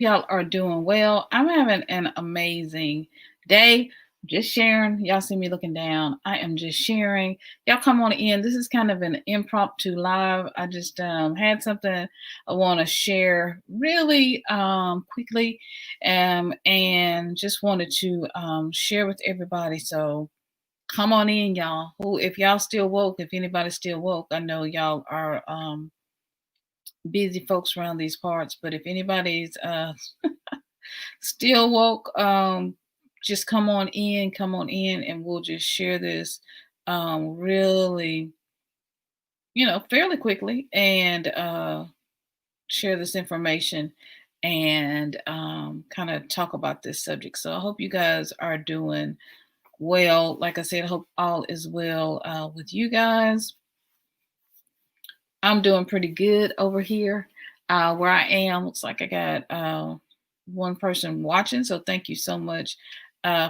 y'all are doing well. I'm having an amazing day. Just sharing. Y'all see me looking down. I am just sharing. Y'all come on in. This is kind of an impromptu live. I just had something I want to share really quickly, and just wanted to share with everybody. So come on in, y'all. Who, if y'all still woke, if anybody's still woke, I know y'all are busy folks around these parts, but if anybody's still woke, just come on in, and we'll just share this really, fairly quickly, and share this information, and kind of talk about this subject. So I hope you guys are doing well. Like I said, I hope all is well with you guys. I'm doing pretty good over here where I am. Looks like I got one person watching, so thank you so much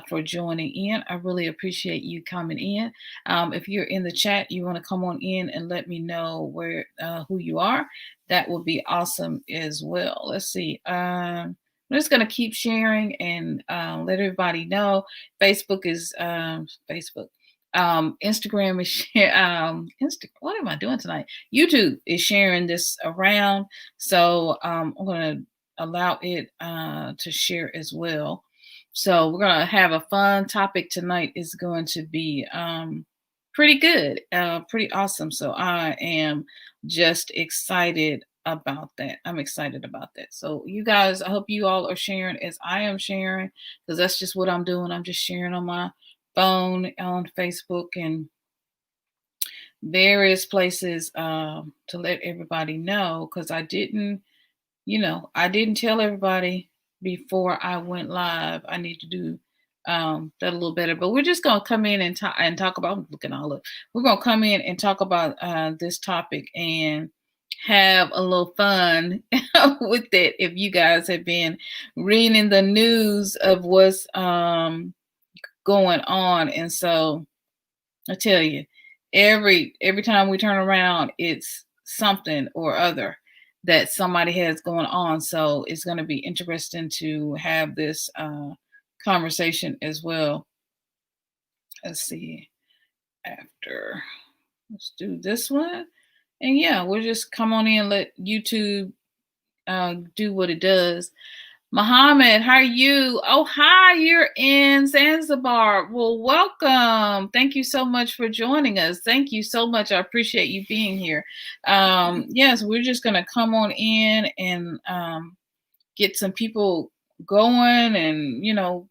for joining in. I really appreciate you coming in. If you're in the chat, you want to come on in and let me know where who you are. That would be awesome as well. Let's see. I'm just going to keep sharing and let everybody know. Facebook is Facebook. Instagram is what am I doing tonight? YouTube is sharing this around, so I'm going to allow it to share as well. So we're going to have a fun topic tonight. Is going to be pretty good, pretty awesome. So I am just excited about that. I'm excited about that. So you guys, I hope you all are sharing as I am sharing, because that's just what I'm doing. I'm just sharing on my phone, on Facebook, and various places to let everybody know, because I didn't tell everybody before I went live. I need to do that a little better. But we're just gonna come in and talk about. I'm looking all up. We're gonna come in and talk about this topic and have a little fun with it. If you guys have been reading the news of what's going on, and so I tell you, every time we turn around, it's something or other that somebody has going on. So it's going to be interesting to have this conversation as well. Let's see. Let's do this one, and yeah, we'll just come on in and let YouTube do what it does. Muhammad, how are you? Oh, hi, you're in Zanzibar. Well, welcome. Thank you so much for joining us. Thank you so much. I appreciate you being here. Yes, we're just going to come on in and get some people going and,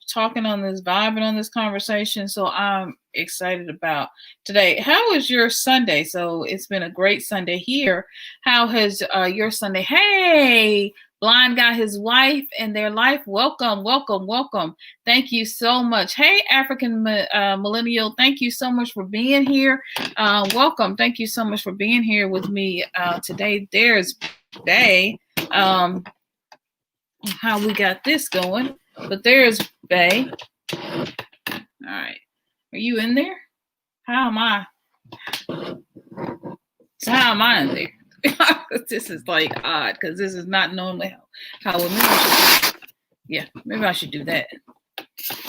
talking on this, vibing on this conversation. So I'm excited about today. How was your Sunday? So it's been a great Sunday here. How has your Sunday? Hey, Blind got his wife and their life. Welcome, welcome, welcome. Thank you so much. Hey, African millennial. Thank you so much for being here. Welcome. Thank you so much for being here with me today. There's Bay. How we got this going, but there's Bay. All right. Are you in there? How am I? So how am I in there? This is like odd, because this is not normally how maybe I should do that.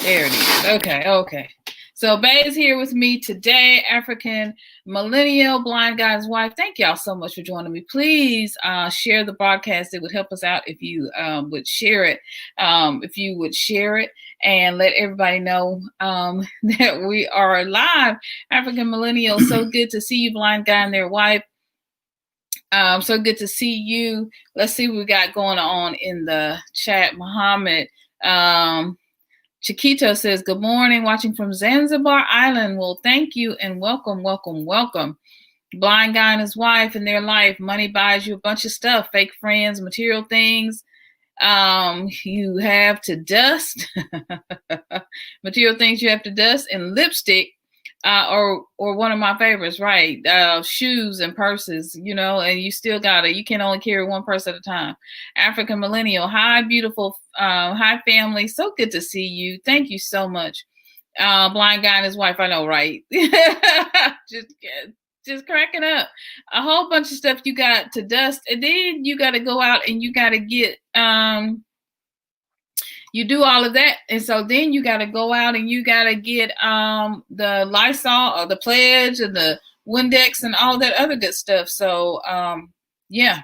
There it is. Okay. So Bay is here with me today, African millennial, blind guy's wife. Thank y'all so much for joining me. Please share the broadcast. It would help us out if you would share it. If you would share it and let everybody know that we are live. African millennial, so good to see you, blind guy and their wife. So good to see you. Let's see what we got going on in the chat. Muhammad Chiquito says, good morning, watching from Zanzibar Island. Well, thank you and welcome, welcome, welcome. Blind guy and his wife and their life. Money buys you a bunch of stuff, fake friends, material things. You have to dust. Material things you have to dust, and lipstick. Or one of my favorites, right? Shoes and purses, and you still you can only carry one purse at a time. African millennial, hi, beautiful, hi, family. So good to see you. Thank you so much. Blind guy and his wife, I know, right? just cracking up. A whole bunch of stuff you got to dust, and then you got to go out and you got to get you do all of that, and so then you got to go out and you got to get the Lysol or the Pledge and the Windex and all that other good stuff. So yeah,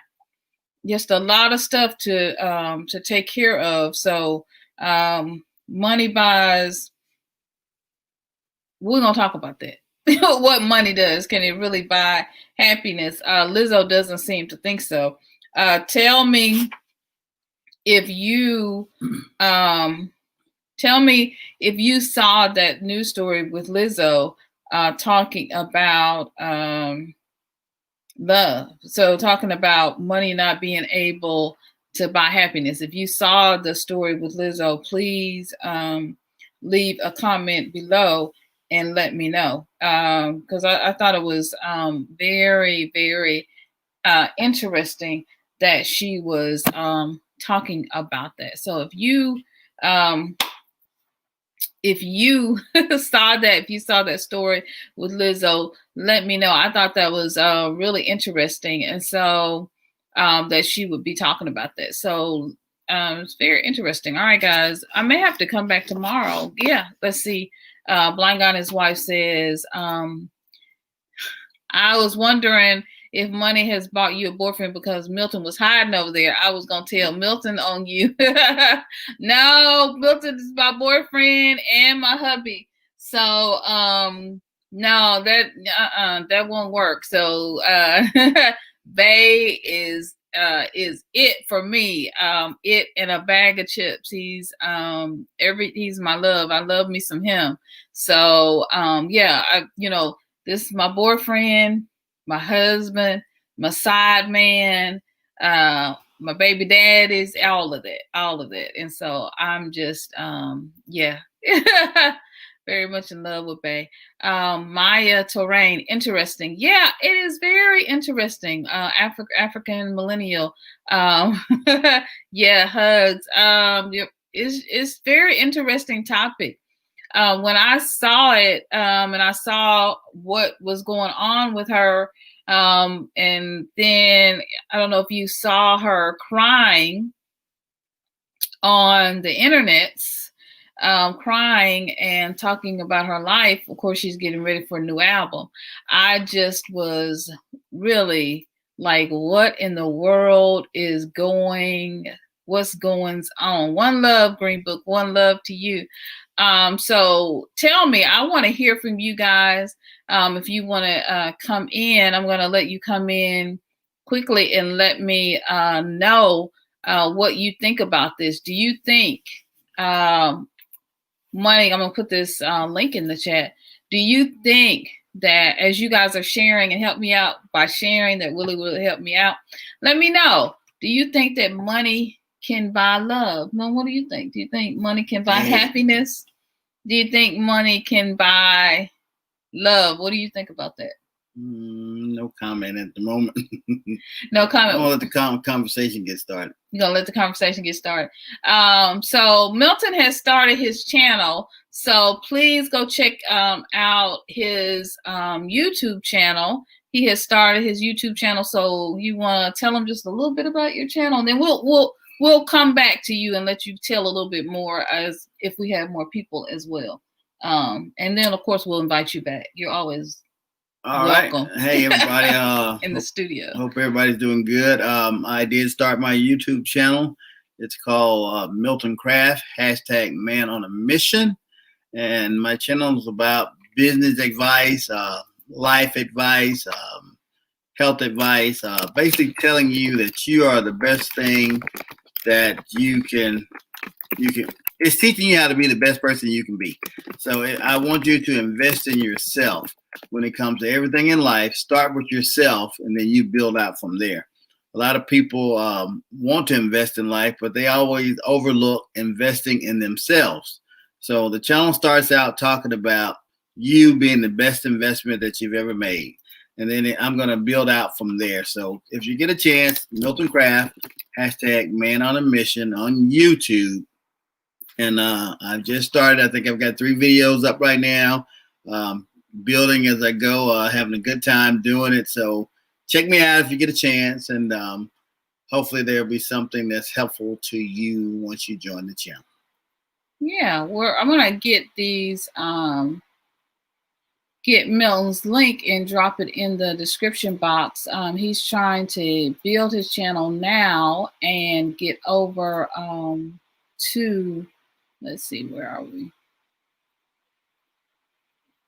just a lot of stuff to take care of. So money buys. We're gonna talk about that. What money does? Can it really buy happiness? Lizzo doesn't seem to think so. Tell me if you saw that news story with Lizzo talking about love. So talking about money not being able to buy happiness. If you saw the story with Lizzo, please leave a comment below and let me know, because I thought it was very, very interesting that she was talking about that. So if you saw that story with Lizzo, let me know. I thought that was really interesting, and so that she would be talking about that. So it's very interesting. All right, guys, I may have to come back tomorrow. Yeah, let's see. Blind Guy and his wife says, I was wondering if money has bought you a boyfriend because Milton was hiding over there. I was going to tell Milton on you. No, Milton is my boyfriend and my hubby. So, no, that won't work. So, Bay is it for me. It and a bag of chips. He's my love. I love me some him. So, yeah, this is my boyfriend, my husband, my side man, my baby daddies, all of that. And so I'm just, yeah, very much in love with Bay. Maya Terrain, interesting. Yeah, it is very interesting. African millennial. Yeah, hugs. It's very interesting topic. When I saw it, and I saw what was going on with her, and then I don't know if you saw her crying on the internet, crying and talking about her life. Of course, she's getting ready for a new album. I just was really like, what in the world is what's going on? One love, Green Book, one love to you. So tell me, I want to hear from you guys. If you want to come in, I'm going to let you come in quickly and let me know what you think about this. Do you think money, I'm going to put this link in the chat. Do you think that as you guys are sharing, and help me out by sharing, that really help me out, let me know. Do you think that money can buy love? No, what do you think? Do you think money can buy happiness? Do you think money can buy love? What do you think about that? No comment at the moment. No comment. I'm gonna let the conversation get started. You're gonna let the conversation get started. So Milton has started his channel. So please go check out his YouTube channel. He has started his YouTube channel. So you want to tell him just a little bit about your channel, and then we'll come back to you and let you tell a little bit more as if we have more people as well. And then of course we'll invite you back. You're always welcome. Right. Hey everybody. In the studio. Hope everybody's doing good. I did start my YouTube channel. It's called Milton Craft, #Man on a Mission. And my channel is about business advice, life advice, health advice, basically telling you that you are the best thing that you can. It's teaching you how to be the best person you can be. So I want you to invest in yourself when it comes to everything in life. Start with yourself, and then you build out from there. A lot of people want to invest in life, but they always overlook investing in themselves. So the channel starts out talking about you being the best investment that you've ever made. And then I'm going to build out from there. So if you get a chance, Milton Craft, #Man on a Mission on YouTube. And I've just started. I think I've got 3 videos up right now, building as I go, having a good time doing it. So check me out if you get a chance. And hopefully there'll be something that's helpful to you once you join the channel. Yeah, I'm gonna get these get Milton's link and drop it in the description box. He's trying to build his channel now and get over to, let's see, where are we?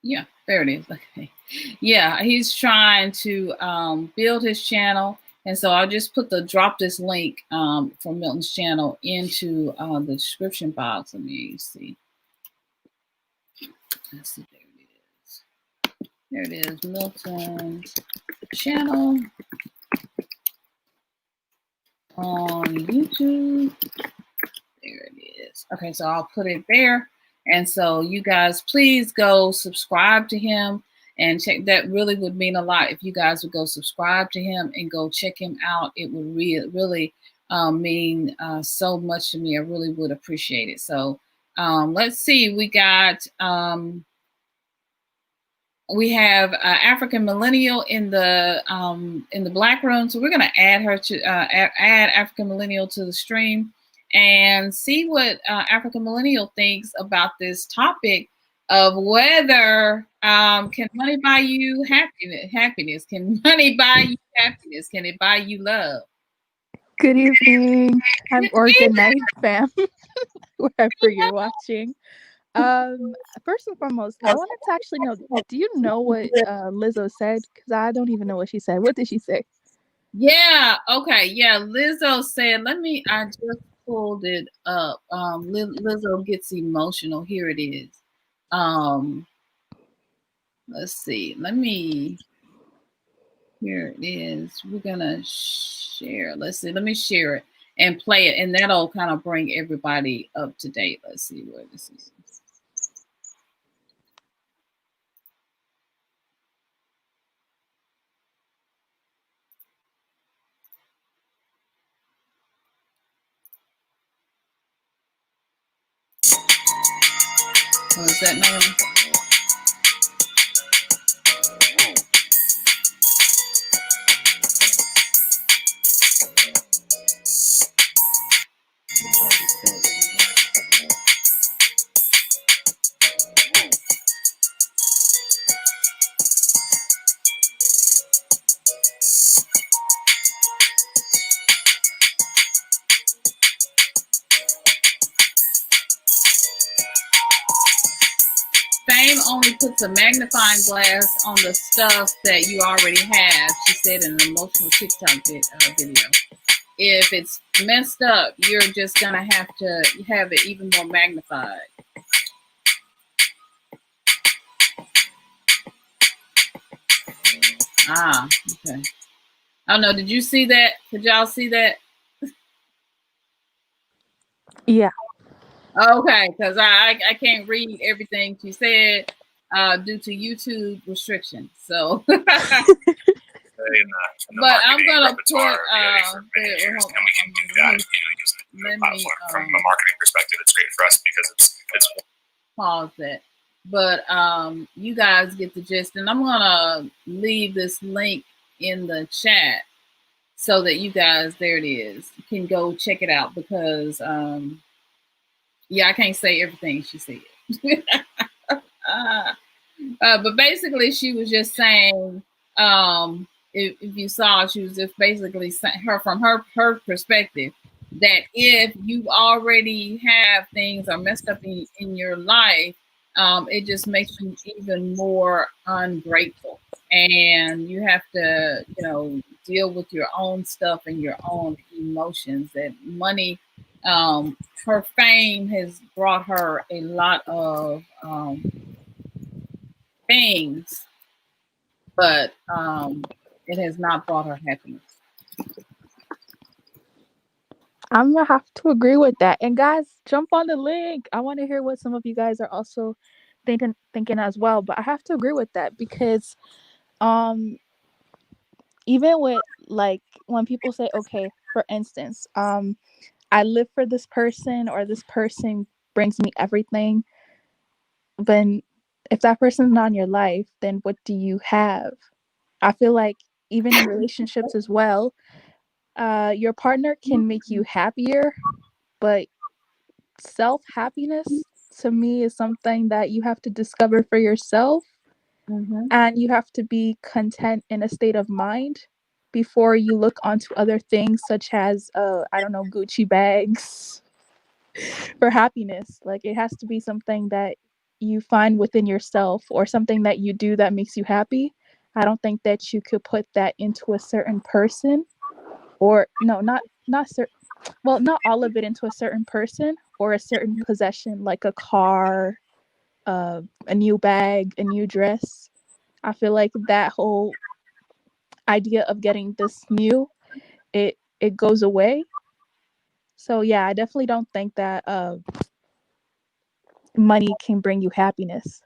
Yeah, there it is. Okay. Yeah, he's trying to build his channel. And so I'll just drop this link for Milton's channel into the description box. Let me see. Let's see, there it is. There it is, Milton's channel on YouTube. There it is. Okay, so I'll put it there. And so you guys, please go subscribe to him and check. That really would mean a lot if you guys would go subscribe to him and go check him out. It would really mean so much to me. I really would appreciate it. So let's see. We have African Millennial in the Black room, so we're going to add her to add African Millennial to the stream and see what African Millennial thinks about this topic of whether can money buy you happiness? Happiness? Can money buy you happiness? Can it buy you love? Good evening, or good night, fam, wherever you're watching. First and foremost, I wanted to actually know, do you know what Lizzo said? Because I don't even know what she said. What did she say? Yeah, okay. Yeah, Lizzo said, I just pulled it up. Lizzo gets emotional. Here it is. Let's see. Here it is. We're gonna share. Let's see. Let me share it and play it, and that'll kind of bring everybody up to date. Let's see where this is. Was that name? Fame only puts a magnifying glass on the stuff that you already have, she said in an emotional TikTok video. If it's messed up, you're just going to have to have it even more magnified. Ah, okay. I don't know. Did you see that? Did y'all see that? Yeah. Okay, because I can't read everything she said due to YouTube restrictions. So, but I'm gonna put. Let me from a marketing perspective, it's great for us because it's pause that. But you guys get the gist, and I'm gonna leave this link in the chat so that you guys, there it is, can go check it out because yeah, I can't say everything she said. But basically, she was just saying, if you saw, she was just basically saying from her perspective that if you already have things are messed up in your life, it just makes you even more ungrateful, and you have to, deal with your own stuff and your own emotions. That money, her fame has brought her a lot of things, but it has not brought her happiness. I'm gonna have to agree with that. And guys, jump on the link. I want to hear what some of you guys are also thinking as well. But I have to agree with that because even with, like, when people say, okay, for instance, I live for this person or this person brings me everything, then if that person's not in your life, then what do you have? I feel like even in relationships as well, your partner can make you happier, but self-happiness to me is something that you have to discover for yourself, and you have to be content in a state of mind before you look onto other things such as I don't know, Gucci bags for happiness. Like, it has to be something that you find within yourself or something that you do that makes you happy. I don't think that you could put that into a certain person, or no, not certain, well, not all of it into a certain person or a certain possession, like a car, a new bag, a new dress. I feel like that whole idea of getting this new, it goes away. So yeah, I definitely don't think that money can bring you happiness.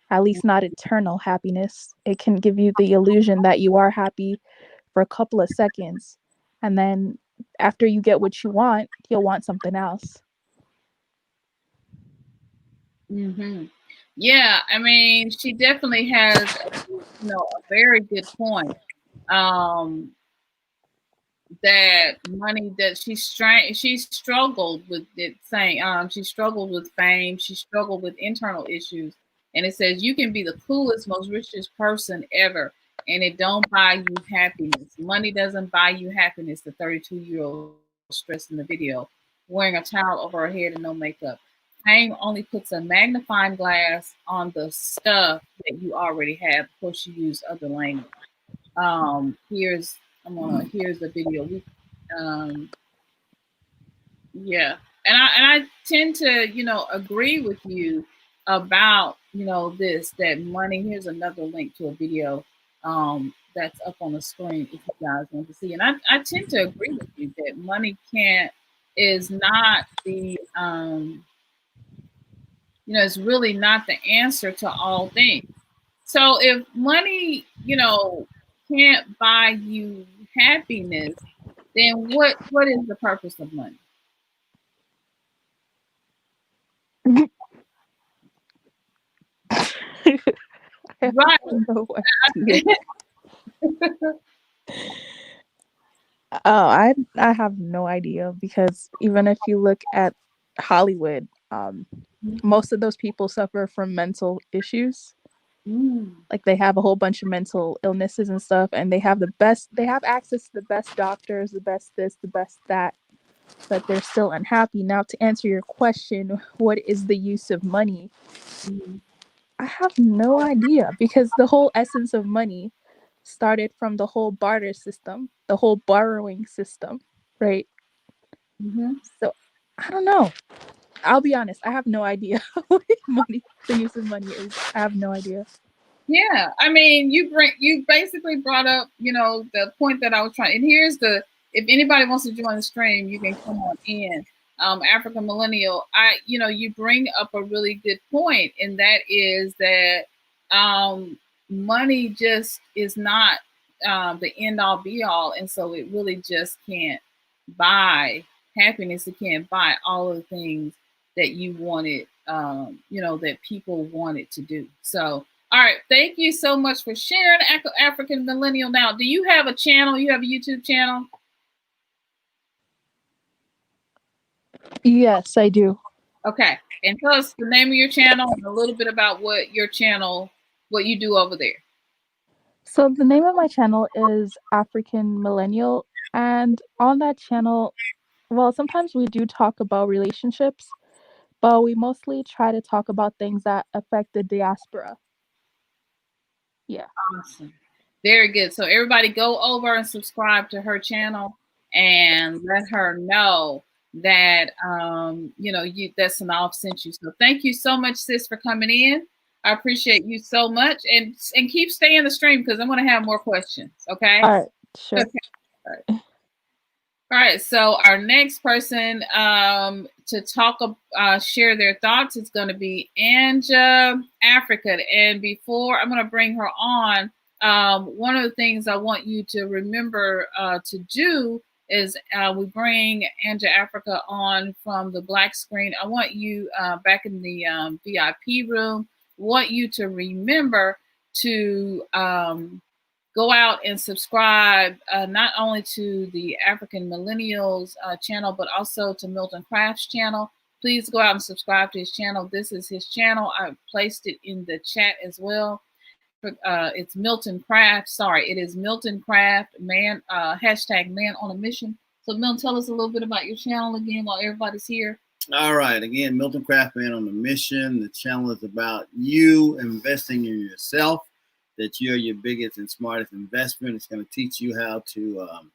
At least not eternal happiness. It can give you the illusion that you are happy for a couple of seconds, and then after you get what you want, you'll want something else. Yeah, I mean, she definitely has, a very good point. That money that she struggled with it, saying she struggled with fame, she struggled with internal issues, and it says you can be the coolest, most richest person ever, and it don't buy you happiness. Money doesn't buy you happiness. The 32-year-old stressed in the video, wearing a towel over her head and no makeup. Fame only puts a magnifying glass on the stuff that you already have. Of course, she used other language. Here's the video. Um, yeah, and I tend to agree with you about this, that money. Here's another link to a video that's up on the screen if you guys want to see. And I tend to agree with you that money can't is not the it's really not the answer to all things. So if money, can't buy you happiness, then what is the purpose of money? Right. No idea. Oh, I have no idea, because even if you look at Hollywood, most of those people suffer from mental issues. Like, they have a whole bunch of mental illnesses and stuff, and they have access to the best doctors, the best this, the best that, but they're still unhappy. Now, to answer your question, what is the use of money? I have no idea, because the whole essence of money started from the whole barter system, the whole borrowing system, right? So I don't know. I'll be honest, I have no idea what the use of money is. I have no idea. Yeah, I mean, you basically brought up, the point that I was trying. And here's if anybody wants to join the stream, you can come on in. African Millennial, you bring up a really good point, and that is that money just is not the end all be all, and so it really just can't buy happiness. It can't buy all of the things that you wanted, that people wanted to do. So. All right, thank you so much for sharing, African Millennial. Now, do you have a channel? You have a YouTube channel? Yes, I do. Okay, and tell us the name of your channel and a little bit about what you do over there. So the name of my channel is African Millennial, and on that channel, well, sometimes we do talk about relationships, but we mostly try to talk about things that affect the diaspora. Yeah. Awesome. Very good. So everybody go over and subscribe to her channel and let her know that that SYNOLVE sent you. So thank you so much, sis, for coming in. I appreciate you so much, and keep staying the stream because I'm going to have more questions. Okay. All right. Sure. Okay. All right. All right, so our next person to talk, share their thoughts is going to be Anja Africa. And before I'm going to bring her on, one of the things I want you to remember to do is we bring Anja Africa on from the black screen. I want you back in the VIP room. Want you to remember to go out and subscribe not only to the African Millennials channel, but also to Milton Craft's channel. Please go out and subscribe to his channel. This is his channel. I placed it in the chat as well. It's Milton Craft. Sorry, it is Milton Craft, man, hashtag man on a mission. So Milton, tell us a little bit about your channel again while everybody's here. All right. Again, Milton Craft, man on a mission. The channel is about you investing in yourself, that you're your biggest and smartest investment. It's going to teach you how to, I'm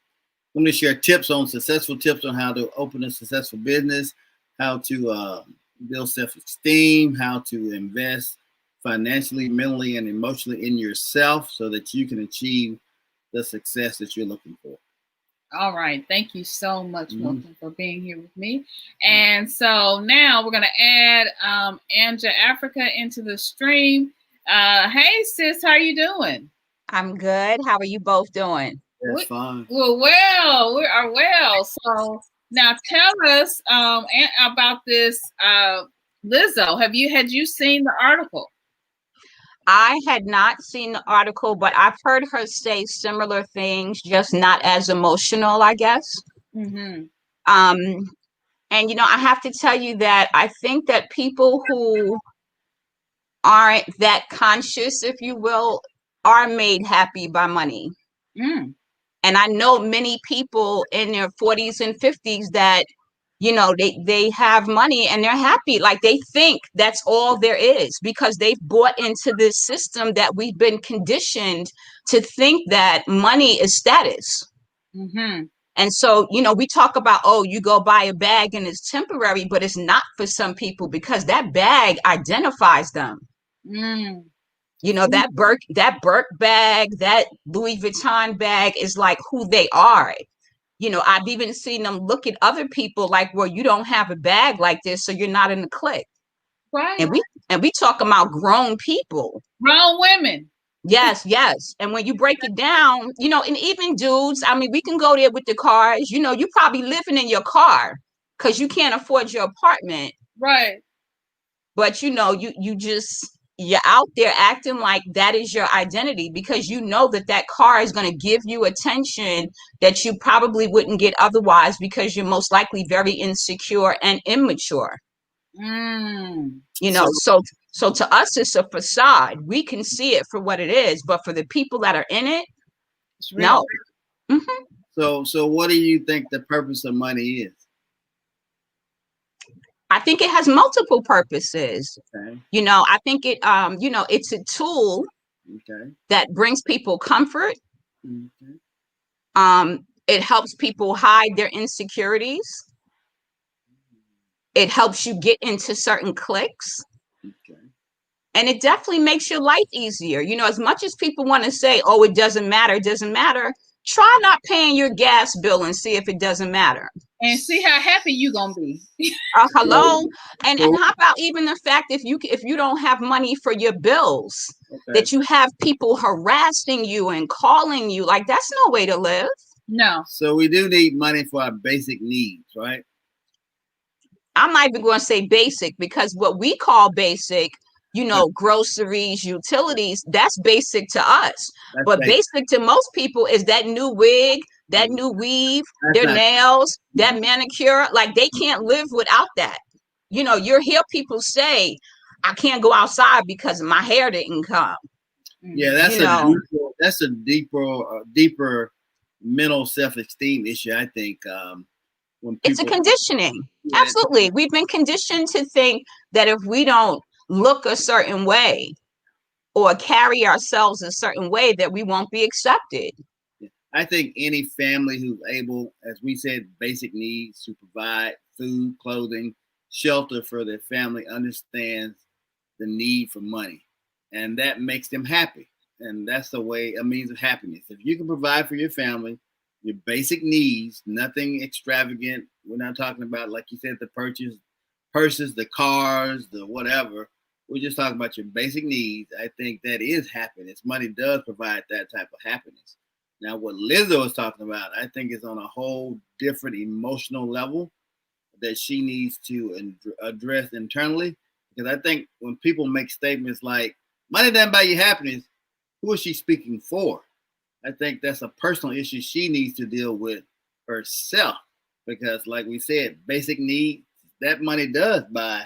going to share successful tips on how to open a successful business, how to build self-esteem, how to invest financially, mentally, and emotionally in yourself so that you can achieve the success that you're looking for. All right. Thank you so much, Milton, for being here with me. And so now we're going to add Anja Africa into the stream. Hey, sis, how are you doing? I'm good. How are you both doing? That's fine. Well, we are well. So now tell us about this Lizzo. Had you seen the article? I had not seen the article, but I've heard her say similar things, just not as emotional, I guess. Mm-hmm. And, you know, I have to tell you that I think that people who aren't that conscious, if you will, are made happy by money. Mm. And I know many people in their 40s and 50s that, you know, they have money and they're happy. Like they think that's all there is because they've bought into this system that we've been conditioned to think that money is status. Mm-hmm. And so, you know, we talk about, oh, you go buy a bag and it's temporary, but it's not for some people because that bag identifies them. Mm. You know, that Burke bag, that Louis Vuitton bag is like who they are. You know, I've even seen them look at other people like, well, you don't have a bag like this, so you're not in the clique. Right. And we talk about grown people. Grown women. Yes, yes. And when you break it down, you know, and even dudes, I mean, we can go there with the cars. You know, you probably living in your car because you can't afford your apartment. Right. But, you know, you're out there acting like that is your identity because you know that car is going to give you attention that you probably wouldn't get otherwise because you're most likely very insecure and immature. Mm. You know, so to us, it's a facade. We can see it for what it is, but for the people that are in it, it's real. No. Mm-hmm. So what do you think the purpose of money is? I think it has multiple purposes. Okay. You know, I think it, you know, it's a tool that brings people comfort. Okay. It helps people hide their insecurities. It helps you get into certain cliques. Okay. And it definitely makes your life easier. You know, as much as people want to say, oh, it doesn't matter, try not paying your gas bill and see if it doesn't matter. And see how happy you gonna be. Hello. And how about even the fact if you don't have money for your bills, that you have people harassing you and calling you, like that's no way to live. No. So we do need money for our basic needs, right? I'm not even going to say basic because what we call basic, you know, groceries, utilities, that's basic to us. But basic to most people is that new wig, that new weave, their nails, that manicure. Like they can't live without that. You know, you hear people say, I can't go outside because my hair didn't come. Yeah, that's a deeper mental self-esteem issue, I think. It's a conditioning. Absolutely. We've been conditioned to think that if we don't look a certain way or carry ourselves a certain way that we won't be accepted. I think any family who's able, as we said, basic needs to provide food, clothing, shelter for their family understands the need for money, and that makes them happy. And that's a means of happiness. If you can provide for your family your basic needs, nothing extravagant. We're not talking about, like you said, the purses, the cars, the whatever. We're just talking about your basic needs. I think that is happiness. Money does provide that type of happiness. Now, what Lizzo is talking about, I think is on a whole different emotional level that she needs to address internally. Because I think when people make statements like, money doesn't buy you happiness, who is she speaking for? I think that's a personal issue she needs to deal with herself. Because like we said, basic needs, that money does buy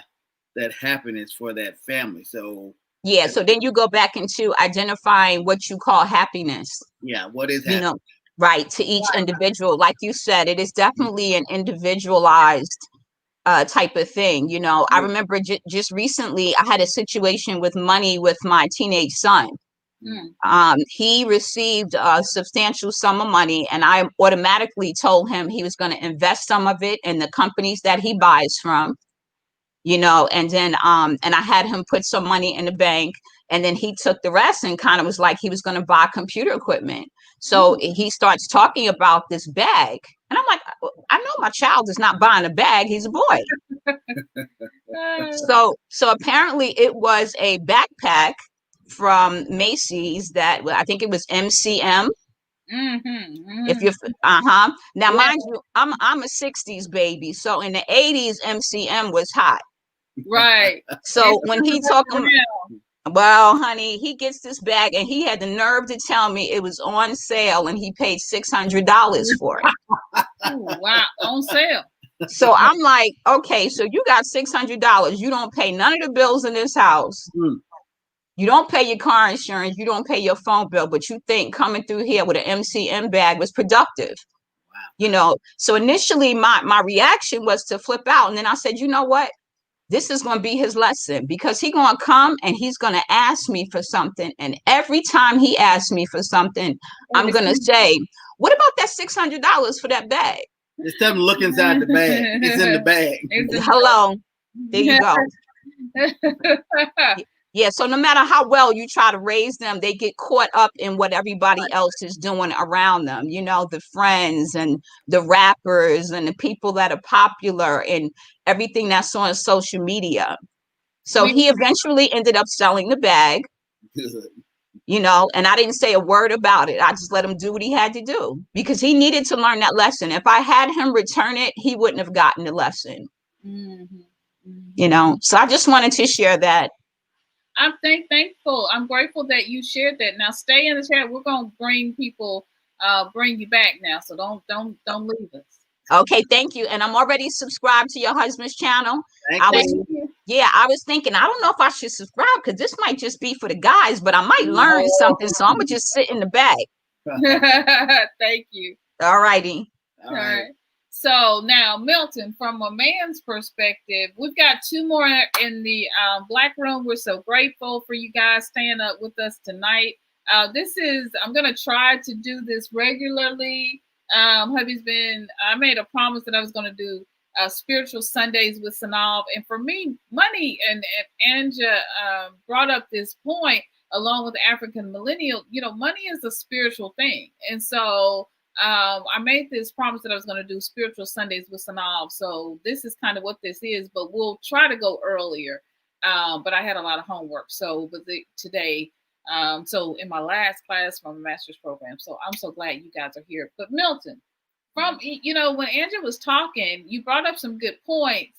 that happiness for that family. So yeah, so then you go back into identifying what you call happiness. Yeah, what is you happiness? know right, to each individual. Like you said, it is definitely an individualized type of thing. I remember just recently I had a situation with money with my teenage son. He received a substantial sum of money, and I automatically told him he was going to invest some of it in the companies that he buys from, and then and I had him put some money in the bank, and then he took the rest and kind of was like he was going to buy computer equipment. So he starts talking about this bag, and I'm like, I know my child is not buying a bag, he's a boy. So apparently it was a backpack from Macy's that I think it was MCM. If you're now, mind you, I'm a 60s baby, so in the 80s MCM was hot. Right. So when he talking, well, honey, he gets this bag and he had the nerve to tell me it was on sale and he paid $600 for it. Ooh, wow, on sale. So I'm like, okay, so you got $600. You don't pay none of the bills in this house. You don't pay your car insurance. You don't pay your phone bill, but you think coming through here with an MCM bag was productive. So initially my reaction was to flip out. And then I said, you know what? This is going to be his lesson, because he's going to come and he's going to ask me for something. And every time he asks me for something, I'm going to say, what about that $600 for that bag? Just tell him to look inside the bag. It's in the bag. Hello. There you go. Yeah, so no matter how well you try to raise them, they get caught up in what everybody else is doing around them. The friends and the rappers and the people that are popular and everything that's on social media. So he eventually ended up selling the bag, and I didn't say a word about it. I just let him do what he had to do, because he needed to learn that lesson. If I had him return it, he wouldn't have gotten the lesson. So I just wanted to share that. I'm thankful. I'm grateful that you shared that. Now stay in the chat. We're gonna bring people, bring you back now. So don't leave us. Okay, thank you. And I'm already subscribed to your husband's channel. I was thinking, I don't know if I should subscribe, because this might just be for the guys, but I might learn something. So I'm gonna just sit in the back. Thank you. All righty. All right. So now, Milton, from a man's perspective, we've got two more in the Black Room. We're so grateful for you guys staying up with us tonight. I'm going to try to do this regularly. I made a promise that I was going to do Spiritual Sundays with SYNOLVE. And for me, money, and Anja brought up this point, along with the African millennial, money is a spiritual thing. And so I made this promise that I was going to do Spiritual Sundays with SYNOLVE. So this is kind of what this is, but we'll try to go earlier. But I had a lot of homework. So today, so in my last class from a master's program. So I'm so glad you guys are here. But Milton, when Anja was talking, you brought up some good points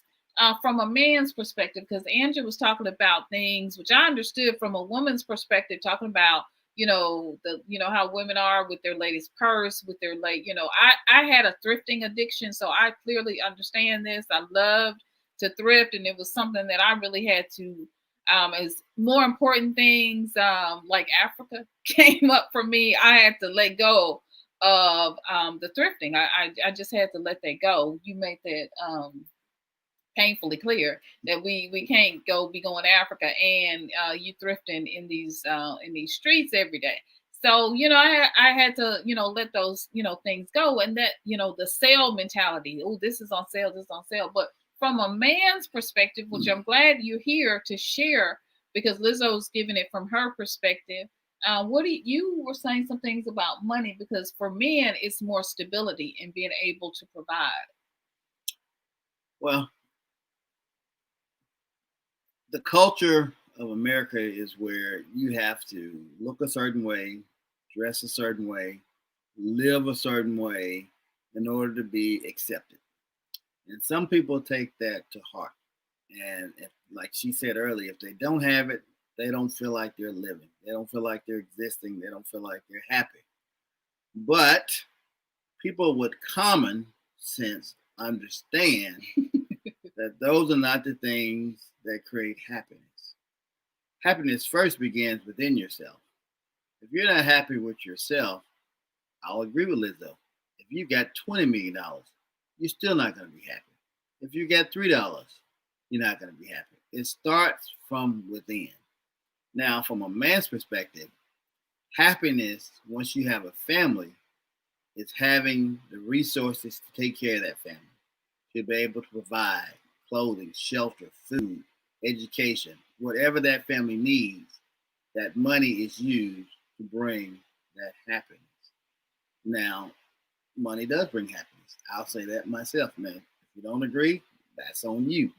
from a man's perspective, because Anja was talking about things which I understood from a woman's perspective, talking about how women are with their latest purse, with their I had a thrifting addiction, so I clearly understand this. I loved to thrift, and it was something that I really had to, as more important things like Africa came up for me, I had to let go of the thrifting. I just had to let that go. You made that painfully clear that we can't be going to Africa and you thrifting in these streets every day. So I had to let those things go, and that the sale mentality. Oh, this is on sale, this is on sale. But from a man's perspective, which I'm glad you're here to share, because Lizzo's giving it from her perspective. You were saying some things about money, because for men it's more stability and being able to provide. Well, the culture of America is where you have to look a certain way, dress a certain way, live a certain way in order to be accepted. And some people take that to heart. And like she said earlier, if they don't have it, they don't feel like they're living. They don't feel like they're existing. They don't feel like they're happy. But people with common sense understand that those are not the things that create happiness. Happiness first begins within yourself. If you're not happy with yourself, I'll agree with Lizzo. If you got $20 million, you're still not going to be happy. If you got $3, you're not going to be happy. It starts from within. Now, from a man's perspective, happiness, once you have a family, is having the resources to take care of that family, to be able to provide clothing, shelter, food, education, whatever that family needs. That money is used to bring that happiness. Now, money does bring happiness. I'll say that myself, man. If you don't agree, that's on you.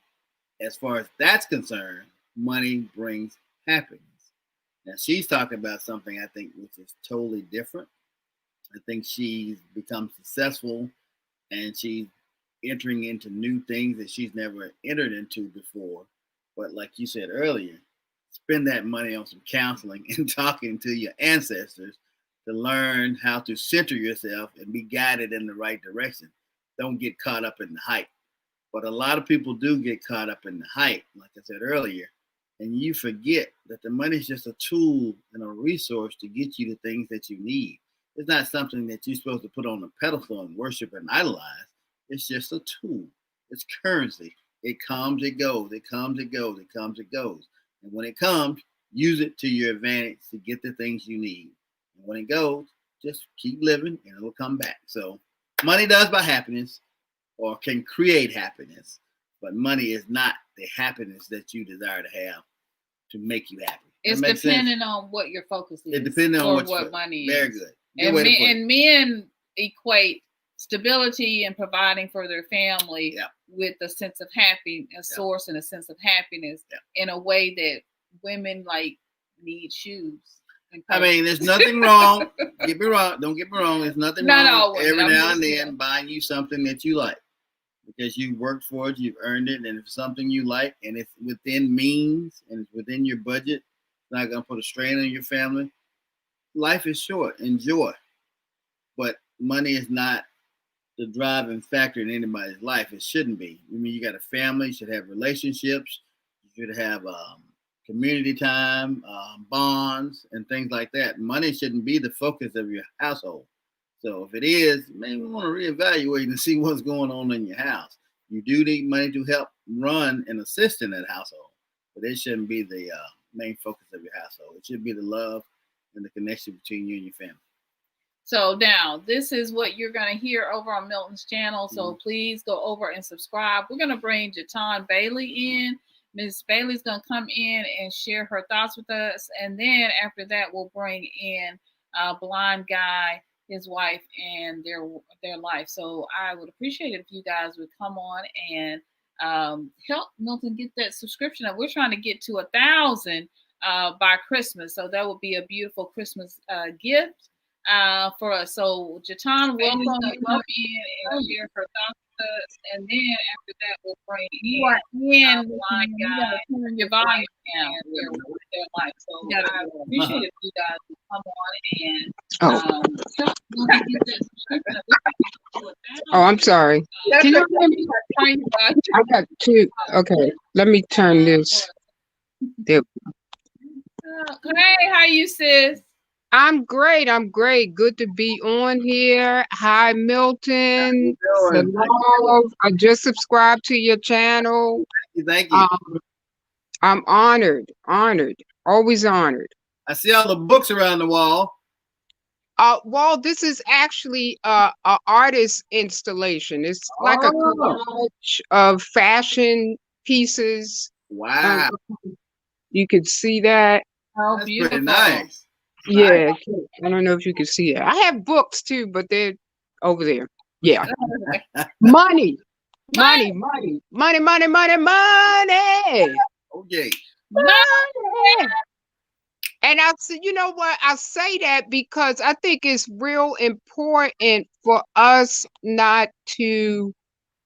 As far as that's concerned, money brings happiness. Now, she's talking about something I think which is totally different. I think she's become successful and she's entering into new things that she's never entered into before. But like you said earlier, spend that money on some counseling and talking to your ancestors to learn how to center yourself and be guided in the right direction. Don't get caught up in the hype. But a lot of people do get caught up in the hype, like I said earlier, and you forget that the money is just a tool and a resource to get you the things that you need. It's not something that you're supposed to put on a pedestal and worship and idolize. It's just a tool. It's currency. It comes, it goes. It comes, it goes. It comes, it goes. And when it comes, use it to your advantage to get the things you need. And when it goes, just keep living and it'll come back. So money does buy happiness or can create happiness, but money is not the happiness that you desire to have to make you happy. It's depending on what your focus is. It depends on what money is. Very good. And men equate stability and providing for their family with a sense of happiness, a source and a sense of happiness in a way that women like need shoes. I mean, there's nothing wrong. Get me wrong. Don't get me wrong. There's nothing wrong every now and then buying you something that you like because you worked for it, you've earned it, and if it's something you like and it's within means and it's within your budget, it's not going to put a strain on your family. Life is short. Enjoy. But money is not the driving factor in anybody's life. It shouldn't be. I mean, you got a family, you should have relationships, you should have community time, bonds, and things like that. Money shouldn't be the focus of your household. So if it is, maybe we want to reevaluate and see what's going on in your house. You do need money to help run and assist in that household, but it shouldn't be the main focus of your household. It should be the love and the connection between you and your family. So now this is what you're going to hear over on Milton's channel. So please go over and subscribe. We're going to bring Jaton Bailey in. Ms. Bailey's going to come in and share her thoughts with us. And then after that, we'll bring in a blind guy, his wife, and their life. So I would appreciate it if you guys would come on and help Milton get that subscription up. We're trying to get to 1,000 by Christmas. So that would be a beautiful Christmas gift for us. So Jaton, welcome to come in and share her thoughts with us. And then after that, we'll bring in blind guy, your volume down with their life. So I appreciate if you guys would come on and I'm sorry. Can you hear me? I got two. Okay, let me turn this. There. Hey, how you, sis? I'm great. I'm great. Good to be on here. Hi, Milton. I just subscribed to your channel. Thank you. I'm honored. Always honored. I see all the books around the wall. Well, this is actually a artist installation. It's like a collage of fashion pieces. Wow. You could see that. Oh, that's beautiful. Pretty nice. Yeah, I don't know if you can see it. I have books too, but they're over there. Yeah. Money. Okay. Money. And I said, you know what? I say that because I think it's real important for us not to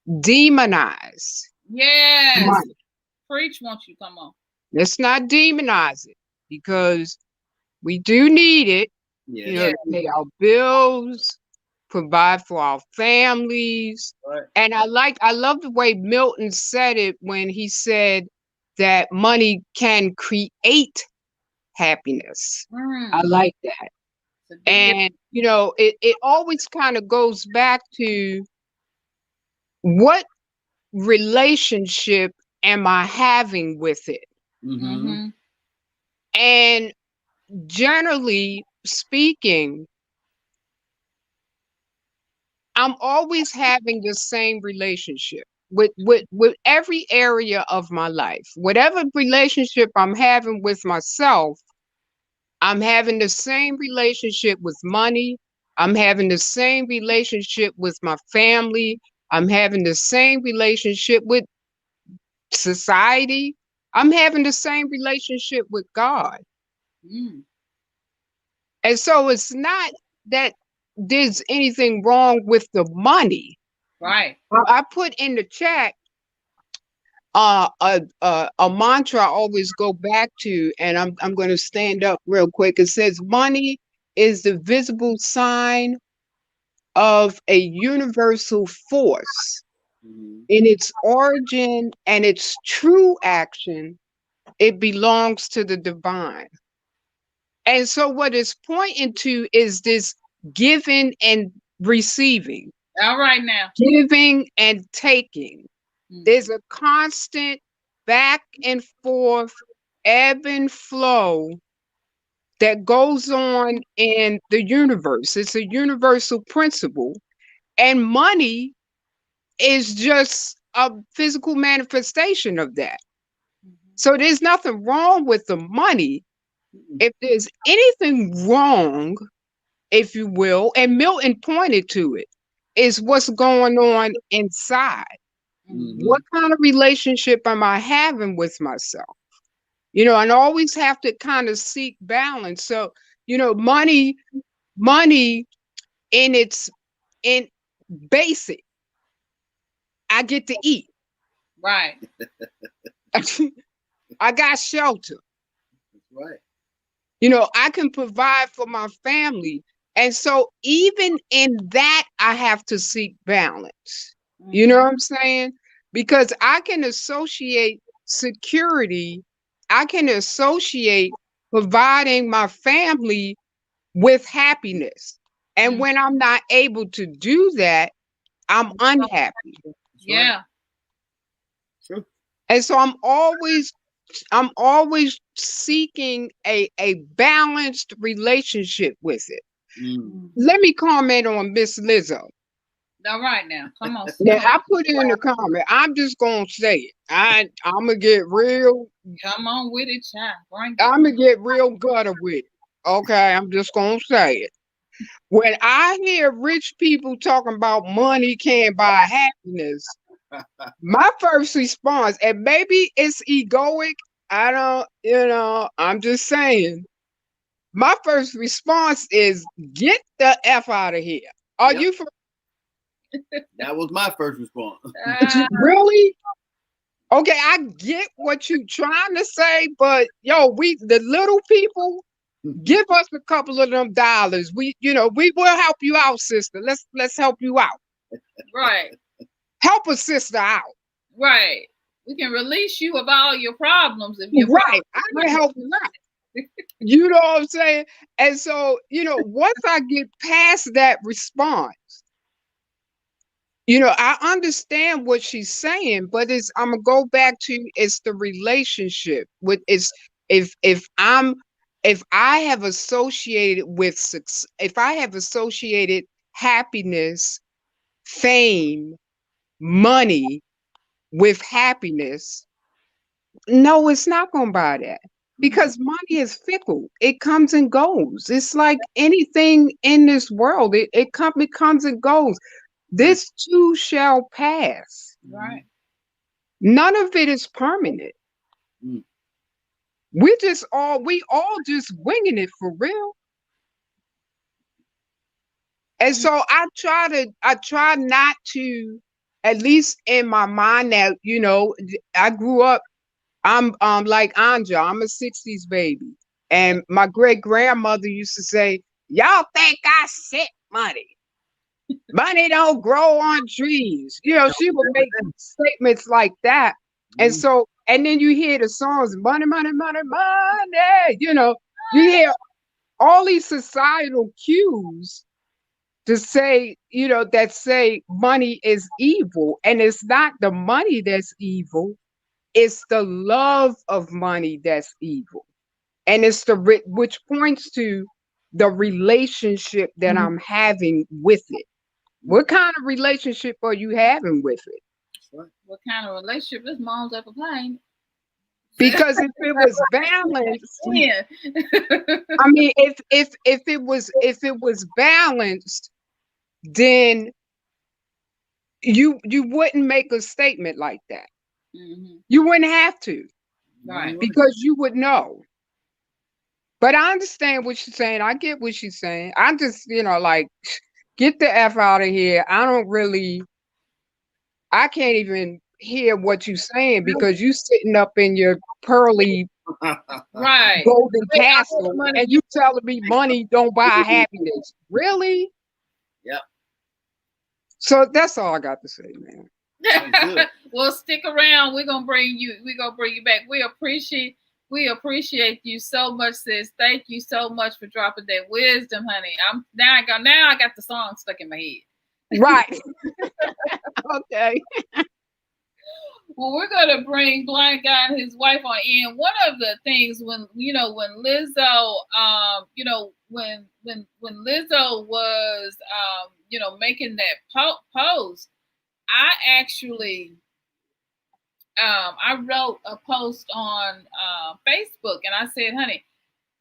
demonize. Yes. money. Preach, won't you come on? Let's not demonize it because we do need it. Yeah. You know, to pay our bills, provide for our families. Right. And I love the way Milton said it when he said that money can create happiness. I like that. And, you know, it always kind of goes back to what relationship am I having with it? Mm-hmm. And generally speaking, I'm always having the same relationship with every area of my life. Whatever relationship I'm having with myself, I'm having the same relationship with money. I'm having the same relationship with my family. I'm having the same relationship with society. I'm having the same relationship with God. And so it's not that there's anything wrong with the money. Right. I put in the chat a mantra I always go back to, and I'm going to stand up real quick. It says, money is the visible sign of a universal force. In its origin and its true action, it belongs to the divine. And so what it's pointing to is this giving and receiving. All right now. Giving and taking. There's a constant back and forth ebb and flow that goes on in the universe. It's a universal principle. And money is just a physical manifestation of that. So there's nothing wrong with the money. If there's anything wrong, if you will, and Milton pointed to it, is what's going on inside. What kind of relationship am I having with myself? You know, and I always have to kind of seek balance. So, you know, money in basic, I get to eat. Right. I got shelter. That's right. You know, I can provide for my family. And so even in that, I have to seek balance. You know what I'm saying? Because I can associate security, I can associate providing my family with happiness. And when I'm not able to do that, I'm unhappy. Yeah. True. And so I'm always seeking a balanced relationship with it. Let me comment on Miss Lizzo. All right now. Come on. Yeah, I put it in the comment. I'm just gonna say it. I'm gonna get real. Come on with it, child. I'm gonna get real gutter with it. Okay, I'm just gonna say it. When I hear rich people talking about money can't buy happiness, my first response, and maybe it's egoic, I don't, you know, I'm just saying, my first response is get the F out of here. Are you for That was my first response. really? Okay, I get what you're trying to say, but yo, the little people, give us a couple of them dollars. We will help you out, sister. Let's help you out. Right. Help a sister out. Right. We can release you of all your problems if you're right. I can help you out. You know what I'm saying? And so, you know, once I get past that response, you know, I understand what she's saying, but I'm gonna go back to it's the relationship with if I have associated with if I have associated happiness, fame, money with happiness, no, it's not gonna buy that. Because money is fickle. It comes and goes. It's like anything in this world. It comes and goes. This too shall pass. Right. None of it is permanent. We all just winging it for real. And so I try not to, at least in my mind, that, you know, I grew up, I'm like Anja, I'm a 60s baby. And my great grandmother used to say, y'all think I sent money. Money don't grow on trees. You know, she would make statements like that. And so, and then you hear the songs, money, money, money, money. You know, you hear all these societal cues to say, you know, that say money is evil. And it's not the money that's evil, it's the love of money that's evil. And it's which points to the relationship that I'm having with it. What kind of relationship are you having with it? What kind of relationship? This mom's up a plane. Because if it was balanced, Yeah. I mean, if it was balanced, then you wouldn't make a statement like that. You wouldn't have to, right? Because you would know. But I understand what she's saying. I get what she's saying. I'm just, you know, like, get the F out of here. I can't even hear what you're saying because you sitting up in your pearly right golden castle and you telling me money don't buy happiness. Really? Yep. So that's all I got to say, man. Well, stick around. We're gonna bring you back. We appreciate you so much, sis. Thank you so much for dropping that wisdom, honey. I got the song stuck in my head. Right. Okay. Well, we're gonna bring Blind Guy and his wife on in. One of the things when Lizzo, when Lizzo was making that post, I actually I wrote a post on Facebook and I said, honey,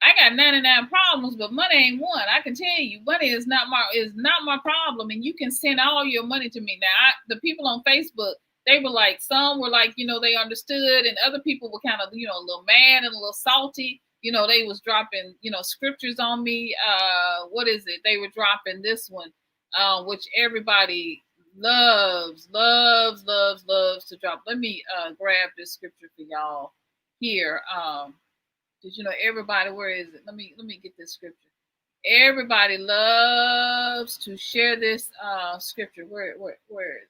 I got 99 problems, but money ain't one. I can tell you, money is not my problem, and you can send all your money to me. Now, the people on Facebook, they were like, some were like, they understood, and other people were kind of, a little mad and a little salty. They was dropping, scriptures on me. What is it? They were dropping this one, which everybody loves to drop. Let me grab this scripture for y'all here. Because everybody, where is it? Let me get this scripture. Everybody loves to share this scripture. Where is it? Where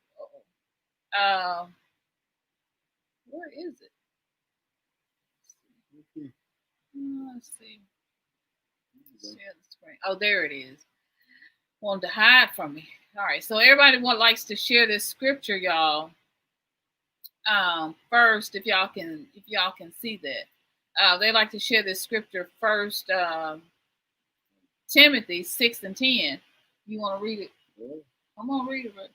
is it? Let's see. Share the screen. Oh, there it is. Wanted to hide from me. All right. So everybody likes to share this scripture, y'all. First, if y'all can see that. They like to share this scripture first, Timothy 6:10. You want to read it? Yeah. I'm going to read it. Right?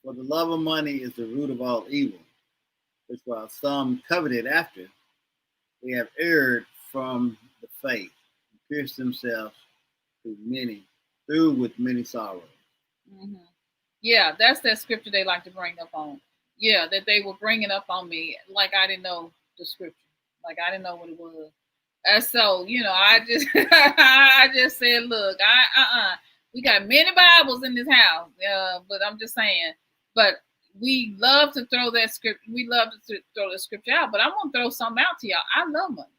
For the love of money is the root of all evil, which while some coveted after, they have erred from the faith, and pierced themselves through with many sorrows. Mm-hmm. Yeah, that's that scripture they like to bring up on. Yeah, that they were bringing up on me like I didn't know the scripture. Like I didn't know what it was. So, I just I just said, look, we got many Bibles in this house. But I'm just saying, but we love to throw that script. We love to throw the scripture out, but I'm gonna throw something out to y'all. I love money.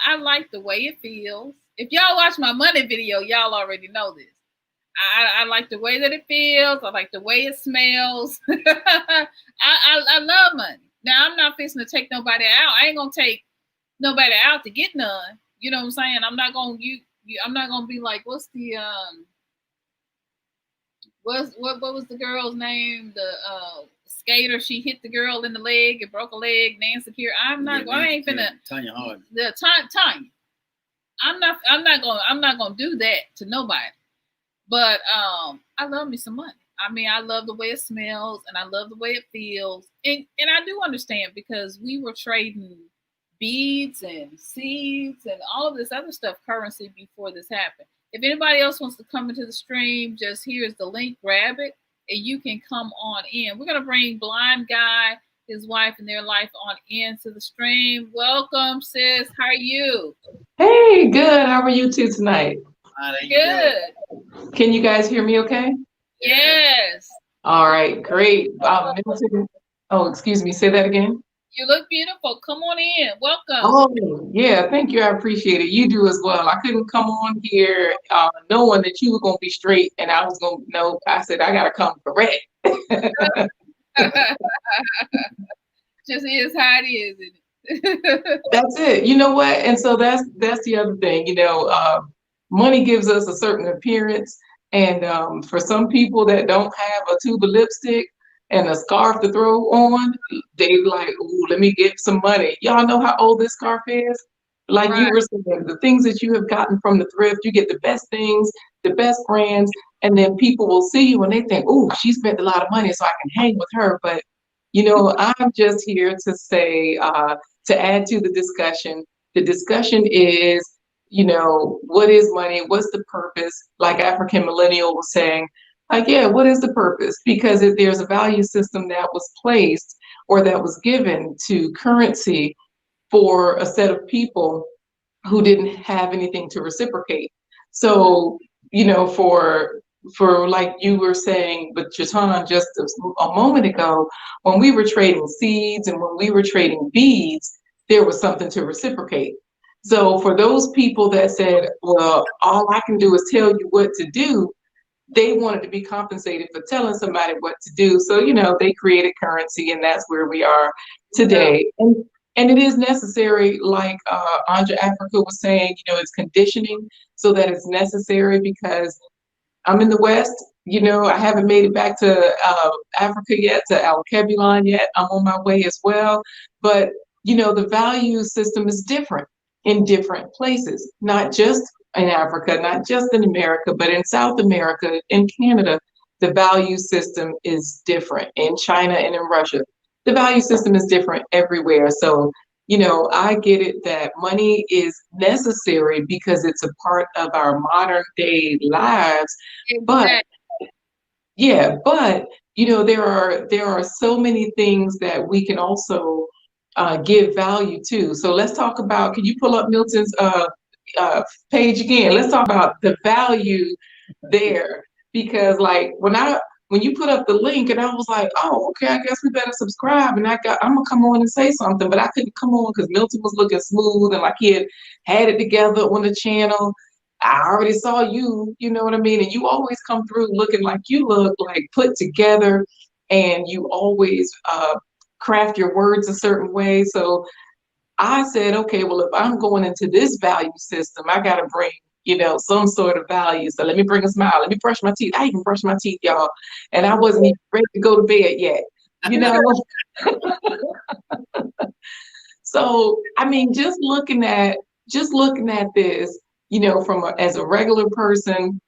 I like the way it feels. If y'all watch my money video, y'all already know this. I like the way that it feels. I like the way it smells. I love money. Now, I'm not fixing to take nobody out. I ain't gonna take nobody out to get none. You know what I'm saying? I'm not gonna I'm not gonna be like, what's the what was the girl's name? The skater. She hit the girl in the leg and broke a leg. Nancy Kier. I ain't finna. Tanya Harding. Tanya. I'm not gonna do that to nobody. But I love me some money. I mean, I love the way it smells and I love the way it feels. And I do understand because we were trading beads and seeds and all of this other stuff, currency, before this happened. If anybody else wants to come into the stream, just here's the link, grab it, and you can come on in. We're going to bring Blind Guy, his wife, and their life on into the stream. Welcome, sis. How are you? Hey, good. How are you two tonight? Good. Can you guys hear me okay? Yes. All right, great. Milton, excuse me, say that again. You look beautiful. Come on in. Welcome. Oh, yeah, thank you. I appreciate it. You do as well. I couldn't come on here knowing that you were going to be straight and I was going to know. I said, I got to come correct. Just is how it is. That's it. You know what? And so that's the other thing. Money gives us a certain appearance, and for some people that don't have a tube of lipstick and a scarf to throw on, they like, ooh, let me get some money. Y'all know how old this scarf is? Like Right. you were saying, the things that you have gotten from the thrift, you get the best things, the best brands, and then people will see you and they think, ooh, she spent a lot of money, so I can hang with her. But I'm just here to say, to add to the discussion. The discussion is, what is money? What's the purpose? Like African Millennial was saying, like, yeah, what is the purpose? Because if there's a value system that was placed or that was given to currency for a set of people who didn't have anything to reciprocate. So, for like you were saying with Jatan just a moment ago, when we were trading seeds and when we were trading beads, there was something to reciprocate. So for those people that said, well, all I can do is tell you what to do, they wanted to be compensated for telling somebody what to do. So, they created currency, and that's where we are today. And it is necessary, like Anja Africa was saying, it's conditioning so that it's necessary because I'm in the West. I haven't made it back to Africa yet, to Al-Kebulon yet. I'm on my way as well. But, the value system is different in different places, not just in Africa, not just in America, but in South America, in Canada, the value system is different. In China and in Russia, the value system is different everywhere. So, I get it that money is necessary because it's a part of our modern day lives. But there are so many things that we can also give value to. So let's talk about, can you pull up Milton's page again? Let's talk about the value there, because like when you put up the link and I was like, oh, okay, I guess we better subscribe. And I'm gonna come on and say something, but I couldn't come on because Milton was looking smooth and like he had it together on the channel. I already saw you, you know what I mean? And you always come through looking like you look like put together, and you always craft your words a certain way. So I said, okay, well, if I'm going into this value system, I got to bring, some sort of value. So let me bring a smile. Let me brush my teeth. I even brush my teeth, y'all. And I wasn't even ready to go to bed yet, So, I mean, just looking at this, as a regular person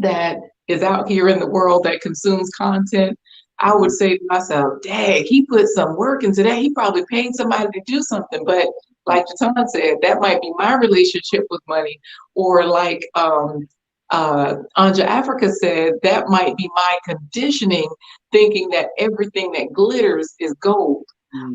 that is out here in the world that consumes content, I would say to myself, dang, he put some work into that. He probably paid somebody to do something. But like Jatan said, that might be my relationship with money. Or like Anja Africa said, that might be my conditioning, thinking that everything that glitters is gold.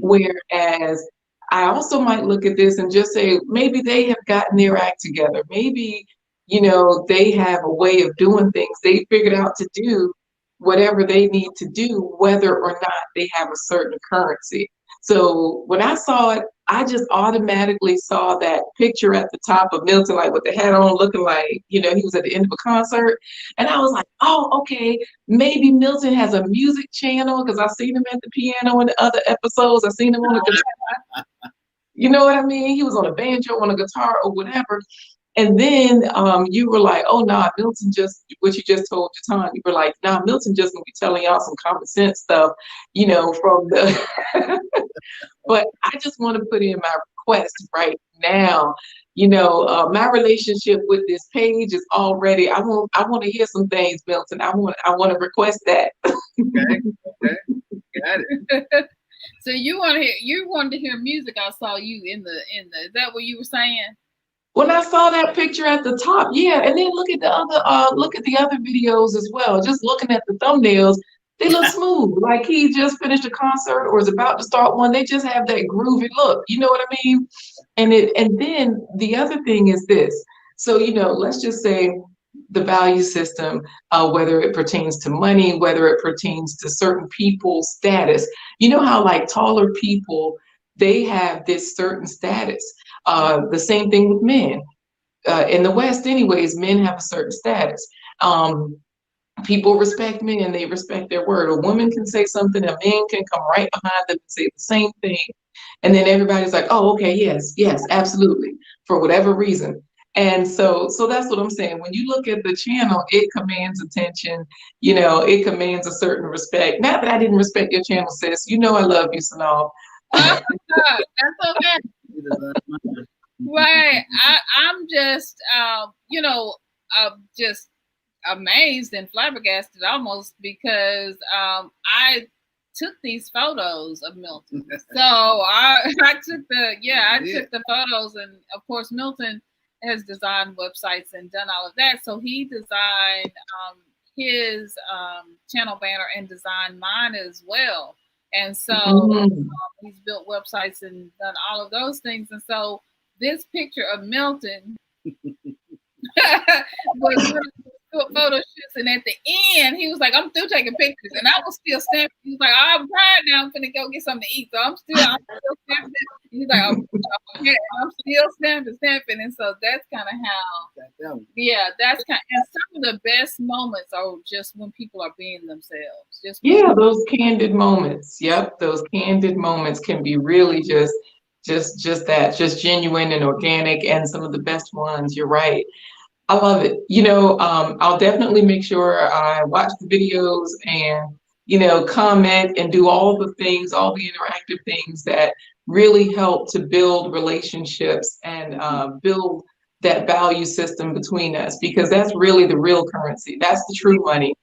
Whereas I also might look at this and just say, maybe they have gotten their act together. Maybe, they have a way of doing things. They figured out to do whatever they need to do, whether or not they have a certain currency. So when I saw it, I just automatically saw that picture at the top of Milton, like with the hat on, looking like, he was at the end of a concert. And I was like, oh, okay, maybe Milton has a music channel, because I've seen him at the piano in the other episodes. I've seen him on a guitar. You know what I mean? He was on a banjo, on a guitar, or whatever. And then you were like, oh, nah, Milton what you just told Jatan, you were like, nah, Milton just gonna be telling y'all some common sense stuff, from the, but I just want to put in my request right now. My relationship with this page is already, I want to hear some things, Milton. I want to request that. Okay, got it. So you wanted to hear music. I saw you in the, is that what you were saying? When I saw that picture at the top, yeah, and then look at the other videos as well. Just looking at the thumbnails, they look smooth. Like he just finished a concert or is about to start one. They just have that groovy look. You know what I mean? And then the other thing is this. So, let's just say the value system, whether it pertains to money, whether it pertains to certain people's status. You know how like taller people they have this certain status. The same thing with men. In the West, anyways, men have a certain status. People respect men, they respect their word. A woman can say something, a man can come right behind them and say the same thing. And then everybody's like, oh, okay, yes, yes, absolutely, for whatever reason. And so that's what I'm saying. When you look at the channel, it commands attention, it commands a certain respect. Not that I didn't respect your channel, sis. You know I love you, SYNOLVE. That's okay. Right. I'm just just amazed and flabbergasted almost because I took these photos of Milton. So I took the photos, and of course Milton has designed websites and done all of that. So he designed his channel banner and designed mine as well. And so he's built websites and done all of those things. And so this picture of Milton was photo shoots, and at the end he was like, I'm through taking pictures, and I was still stamping. He was like, I'm tired now, I'm gonna go get something to eat, so I'm still stamping. He's like, I'm still stamping, and so that's kind of how that's kind of, and some of the best moments are just when people are being themselves. Those candid moments. Yep, those candid moments can be really just genuine and organic, and some of the best ones. You're right. I love it. I'll definitely make sure I watch the videos and, comment and do all the things, all the interactive things that really help to build relationships and build that value system between us, because that's really the real currency. That's the true money.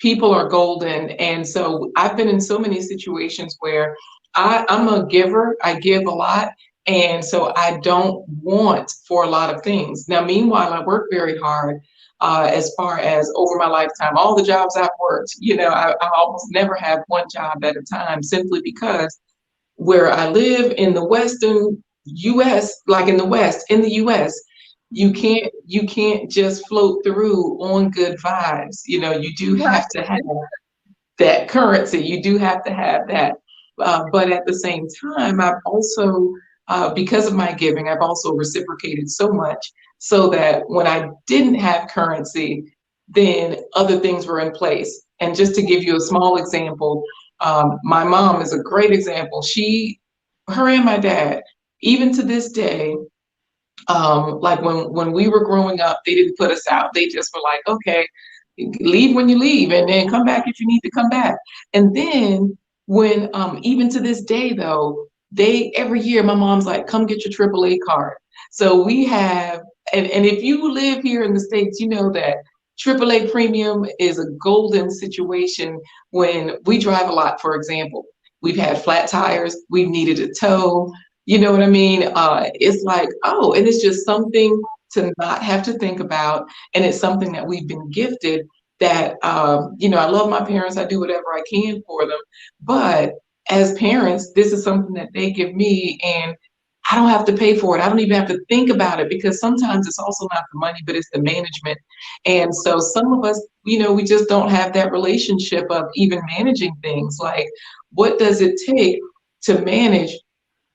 People are golden. And so I've been in so many situations where I'm a giver. I give a lot. And so I don't want for a lot of things. Now, meanwhile, I work very hard as far as over my lifetime, all the jobs I've worked, I almost never have one job at a time, simply because where I live in the Western US, like in the US, you can't just float through on good vibes. You do have to have that currency. You do have to have that. But at the same time, I've also, because of my giving, I've also reciprocated so much so that when I didn't have currency, then other things were in place. And just to give you a small example, my mom is a great example. Her and my dad, even to this day, like when we were growing up, they didn't put us out. They just were like, okay, leave when you leave, and then come back if you need to come back. And then when, even to this day though, every year my mom's like, come get your AAA card. So we have, and if you live here in the States, you know that AAA premium is a golden situation when we drive a lot. For example, we've had flat tires, we've needed a tow, you know what I mean? It's like, oh, and it's just something to not have to think about. And it's something that we've been gifted that, I love my parents, I do whatever I can for them. But as parents, this is something that they give me, and I don't have to pay for it. I don't even have to think about it, because sometimes it's also not the money, but it's the management. And so some of us, we just don't have that relationship of even managing things. Like, what does it take to manage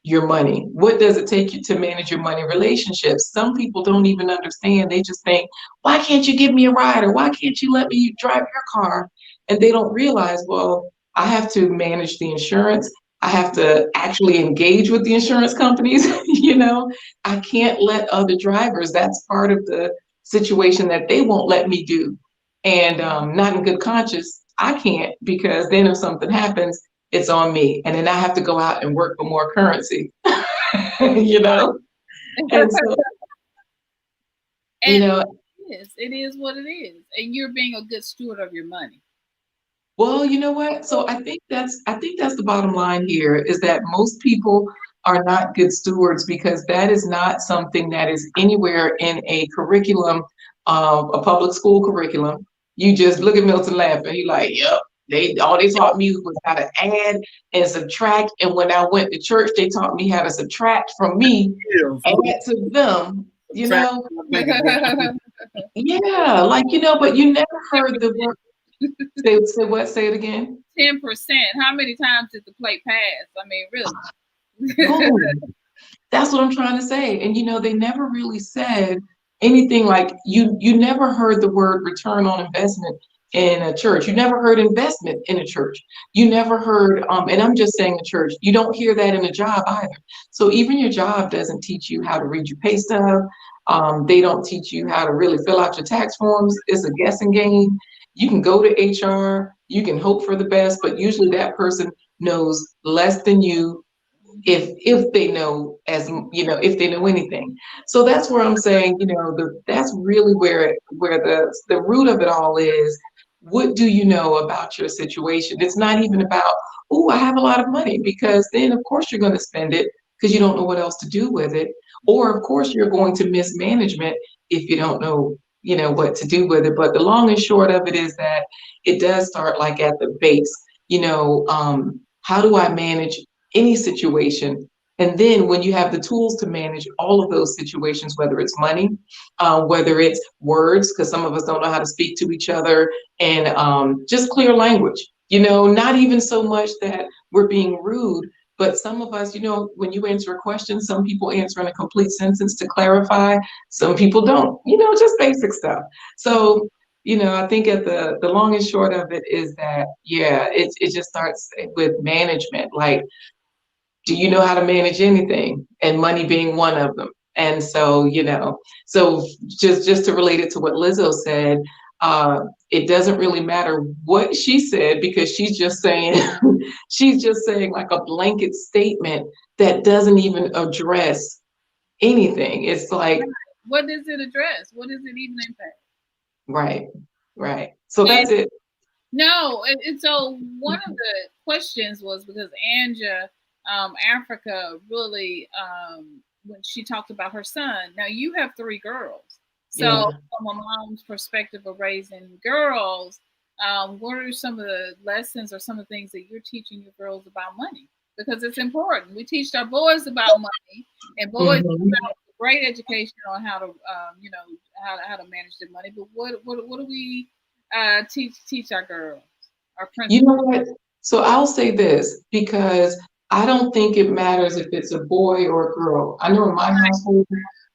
your money? What does it take you to manage your money relationships? Some people don't even understand. They just think, why can't you give me a ride? Or why can't you let me drive your car? And they don't realize, well, I have to manage the insurance. I have to actually engage with the insurance companies. I can't let other drivers. That's part of the situation that they won't let me do. And not in good conscience, I can't, because then if something happens, it's on me. And then I have to go out and work for more currency, And so, it is what it is. And you're being a good steward of your money. Well, you know what? So I think that's the bottom line here, is that most people are not good stewards, because that is not something that is anywhere in a curriculum, a public school curriculum. You just look at Milton laughing. He's like, yep. All they taught me was how to add and subtract. And when I went to church, they taught me how to subtract from me, add to them, Yeah, but you never heard the word. Say what? Say it again. 10%. How many times did the plate pass? I mean, really. Oh, that's what I'm trying to say. And they never really said anything like you never heard the word return on investment in a church. You never heard investment in a church. You never heard and I'm just saying a church. You don't hear that in a job either. So even your job doesn't teach you how to read your pay stub. They don't teach you how to really fill out your tax forms. It's a guessing game. You can go to HR, you can hope for the best, but usually that person knows less than you if they know, as if they know anything. So that's where I'm saying, that's really where the root of it all is. What do you know about your situation? It's not even about, oh, I have a lot of money, because then of course you're going to spend it because you don't know what else to do with it. Or of course you're going to miss management if you don't know what to do with it. But the long and short of it is that it does start like at the base. How do I manage any situation? And then when you have the tools to manage all of those situations, whether it's money, whether it's words, because some of us don't know how to speak to each other, and just clear language, not even so much that we're being rude, but some of us, when you answer a question, some people answer in a complete sentence to clarify, some people don't, just basic stuff. So I think at the long and short of it is that, yeah, it just starts with management. Like, do you know how to manage anything? And money being one of them. And so, so just to relate it to what Lizzo said, it doesn't really matter what she said, because she's just saying, she's just saying like a blanket statement that doesn't even address anything. It's like, what does it address? What does it even impact? Right. So that's it. No, and so one of the questions was because Anja, Africa, really, when she talked about her son. Now you have 3 girls, so from a mom's perspective of raising girls, what are some of the lessons or some of the things that you're teaching your girls about money? Because it's important. We teach our boys about money, and boys about great education on how to, how to manage their money. But what do we teach our girls, our principals? You know what? So I'll say this, because I don't think it matters if it's a boy or a girl. I know in my household,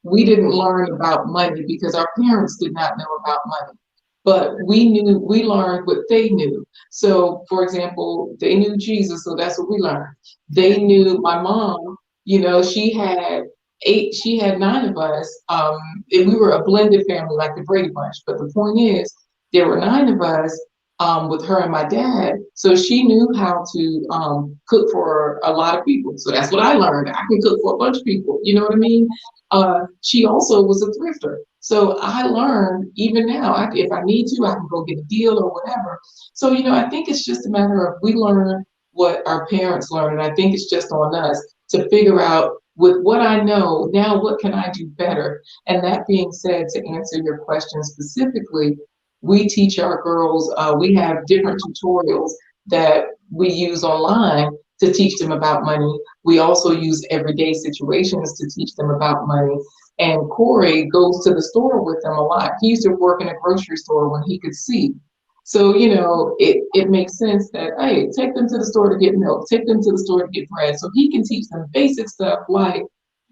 we didn't learn about money because our parents did not know about money. But we learned what they knew. So, for example, they knew Jesus, so that's what we learned. They knew my mom, she had 9 of us. And we were a blended family, like the Brady Bunch. But the point is, there were 9 of us, with her and my dad. So she knew how to cook for a lot of people. So that's what I learned. I can cook for a bunch of people. You know what I mean? She also was a thrifter. So I learned, even now, if I need to, I can go get a deal or whatever. So, I think it's just a matter of, we learn what our parents learned. And I think it's just on us to figure out, with what I know now, what can I do better? And that being said, to answer your question specifically, we teach our girls, we have different tutorials that we use online to teach them about money. We also use everyday situations to teach them about money. And Corey goes to the store with them a lot. He used to work in a grocery store when he could see. So, it makes sense that, hey, take them to the store to get milk, take them to the store to get bread. So he can teach them basic stuff like,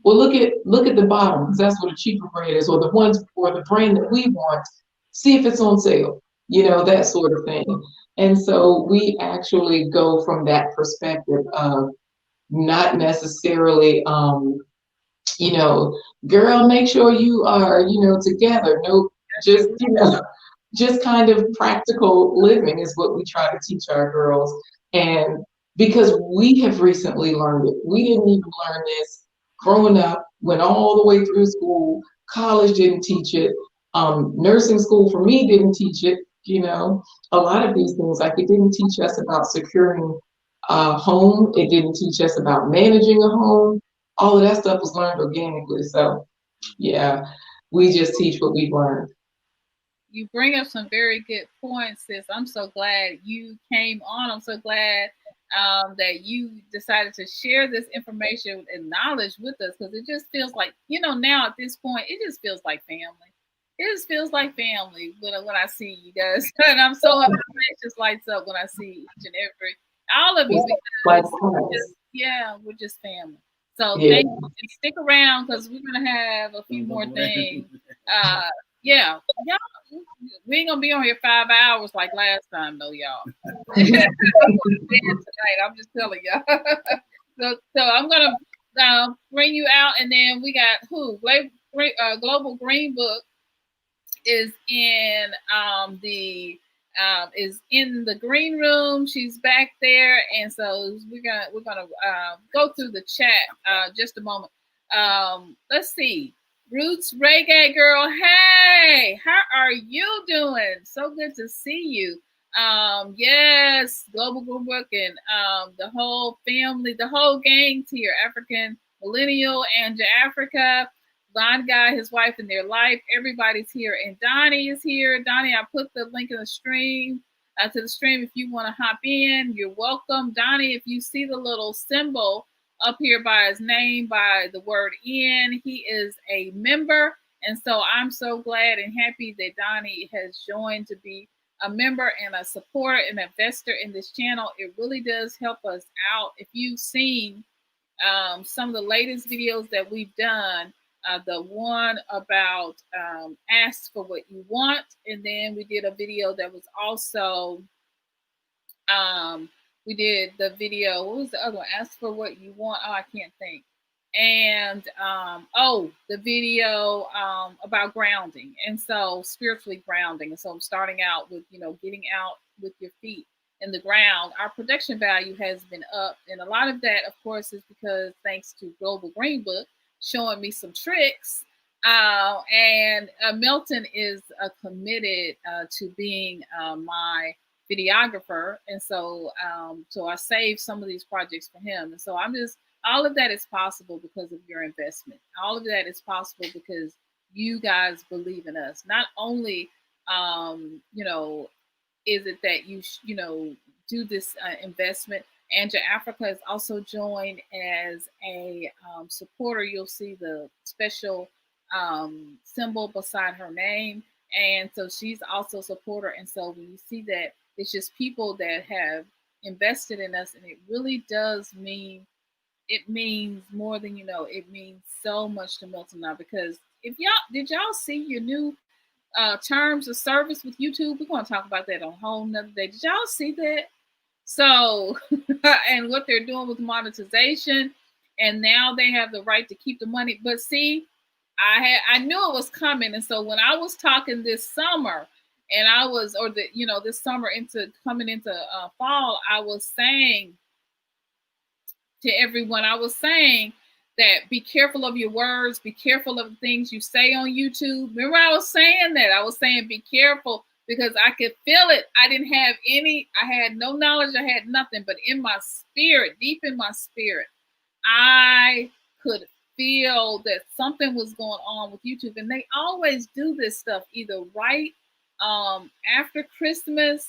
well, look at the bottom, because that's what a cheaper bread is, or the ones, or the brand that we want. See if it's on sale, that sort of thing. And so we actually go from that perspective of not necessarily, girl, make sure you are, together. No, just kind of practical living is what we try to teach our girls. And because we have recently learned it, we didn't even learn this growing up, went all the way through school, college didn't teach it. Nursing school for me didn't teach it, a lot of these things, like it didn't teach us about securing a home. It didn't teach us about managing a home. All of that stuff was learned organically. So yeah, we just teach what we've learned. You bring up some very good points, sis. I'm so glad you came on. I'm so glad that you decided to share this information and knowledge with us, because it just feels like, now at this point, it just feels like family. It just feels like family when I see you guys. And I'm so happy face just lights up when I see each and every all of you Like because us. yeah, we're just family. So Yeah. thank you. And stick around because we're gonna have a few more things. Yeah, y'all, we ain't gonna be on here 5 hours like last time though, y'all. Tonight, I'm just telling y'all. So I'm gonna bring you out, and then we got who? Global Green Book is in the green room. She's back there, and so we're gonna go through the chat just a moment. Let's see. Roots Reggae Girl, hey, how are you doing? So good to see you. Yes, Global Green Book and the whole family, the whole gang's here. African Millennial and Africa. Blonde guy, his wife, and their life. Everybody's here, and Donnie is here. Donnie, I put the link in the stream to the stream if you want to hop in. You're welcome, Donnie. If you see the little symbol up here by his name, by the word "in," he is a member, and so I'm so glad and happy that Donnie has joined to be a member and a supporter and investor in this channel. It really does help us out. If you've seen some of the latest videos that we've done. The one about ask for what you want, and then we did a video that was also we did the video. What was the other one? Ask for what you want. Oh, I can't think. And the video about grounding, and so spiritually grounding. And so I'm starting out with getting out with your feet in the ground. Our production value has been up, and a lot of that, of course, is because thanks to Global Green Book showing me some tricks. And Milton is committed to being my videographer, and so I saved some of these projects for him. And so all of that is possible because of your investment. All of that is possible because you guys believe in us. Not only is it that you do this investment. Angela Africa has also joined as a supporter. You'll see the special symbol beside her name, and so she's also a supporter. And so when you see that, it's just people that have invested in us, and it really does mean, it means more than you know. It means so much to Milton now, because if did y'all see your new terms of service with YouTube? We're going to talk about that on a whole nother day. Did y'all see that? So, and what they're doing with monetization, and now they have the right to keep the money. But see, I knew it was coming, and so when I was talking this summer, and I was, or this summer coming into fall, I was saying to everyone, I was saying that be careful of your words, be careful of the things you say on YouTube. Remember, I was saying that. I was saying be careful, because I could feel it. I had no knowledge, I had nothing, but in my spirit, deep in my spirit, I could feel that something was going on with YouTube. And they always do this stuff either right after Christmas,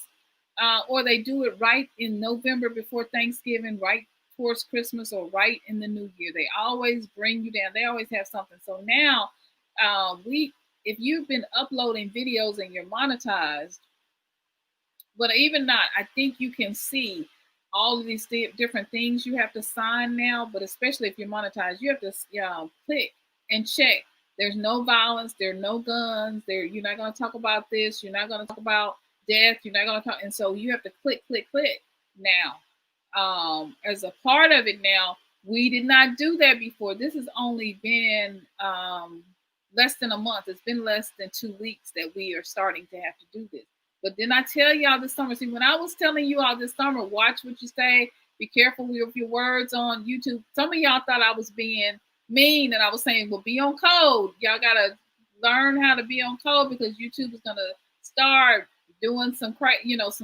or they do it right in November before Thanksgiving, right towards Christmas, or right in the new year. They always bring you down. They always have something. So now if you've been uploading videos and you're monetized, but even not, I think you can see all of these different things you have to sign now. But especially if you're monetized, you have to click and check. There's no violence. There are no guns. You're not going to talk about this. You're not going to talk about death. You're not going to talk. And so you have to click now. As a part of it now, we did not do that before. This has only been less than a month. It's been less than 2 weeks that we are starting to have to do this. But then I tell y'all this summer, see, when I was telling you all this summer, watch what you say, be careful with your words on YouTube. Some of y'all thought I was being mean, and I was saying, well, be on code. Y'all got to learn how to be on code, because YouTube is going to start doing some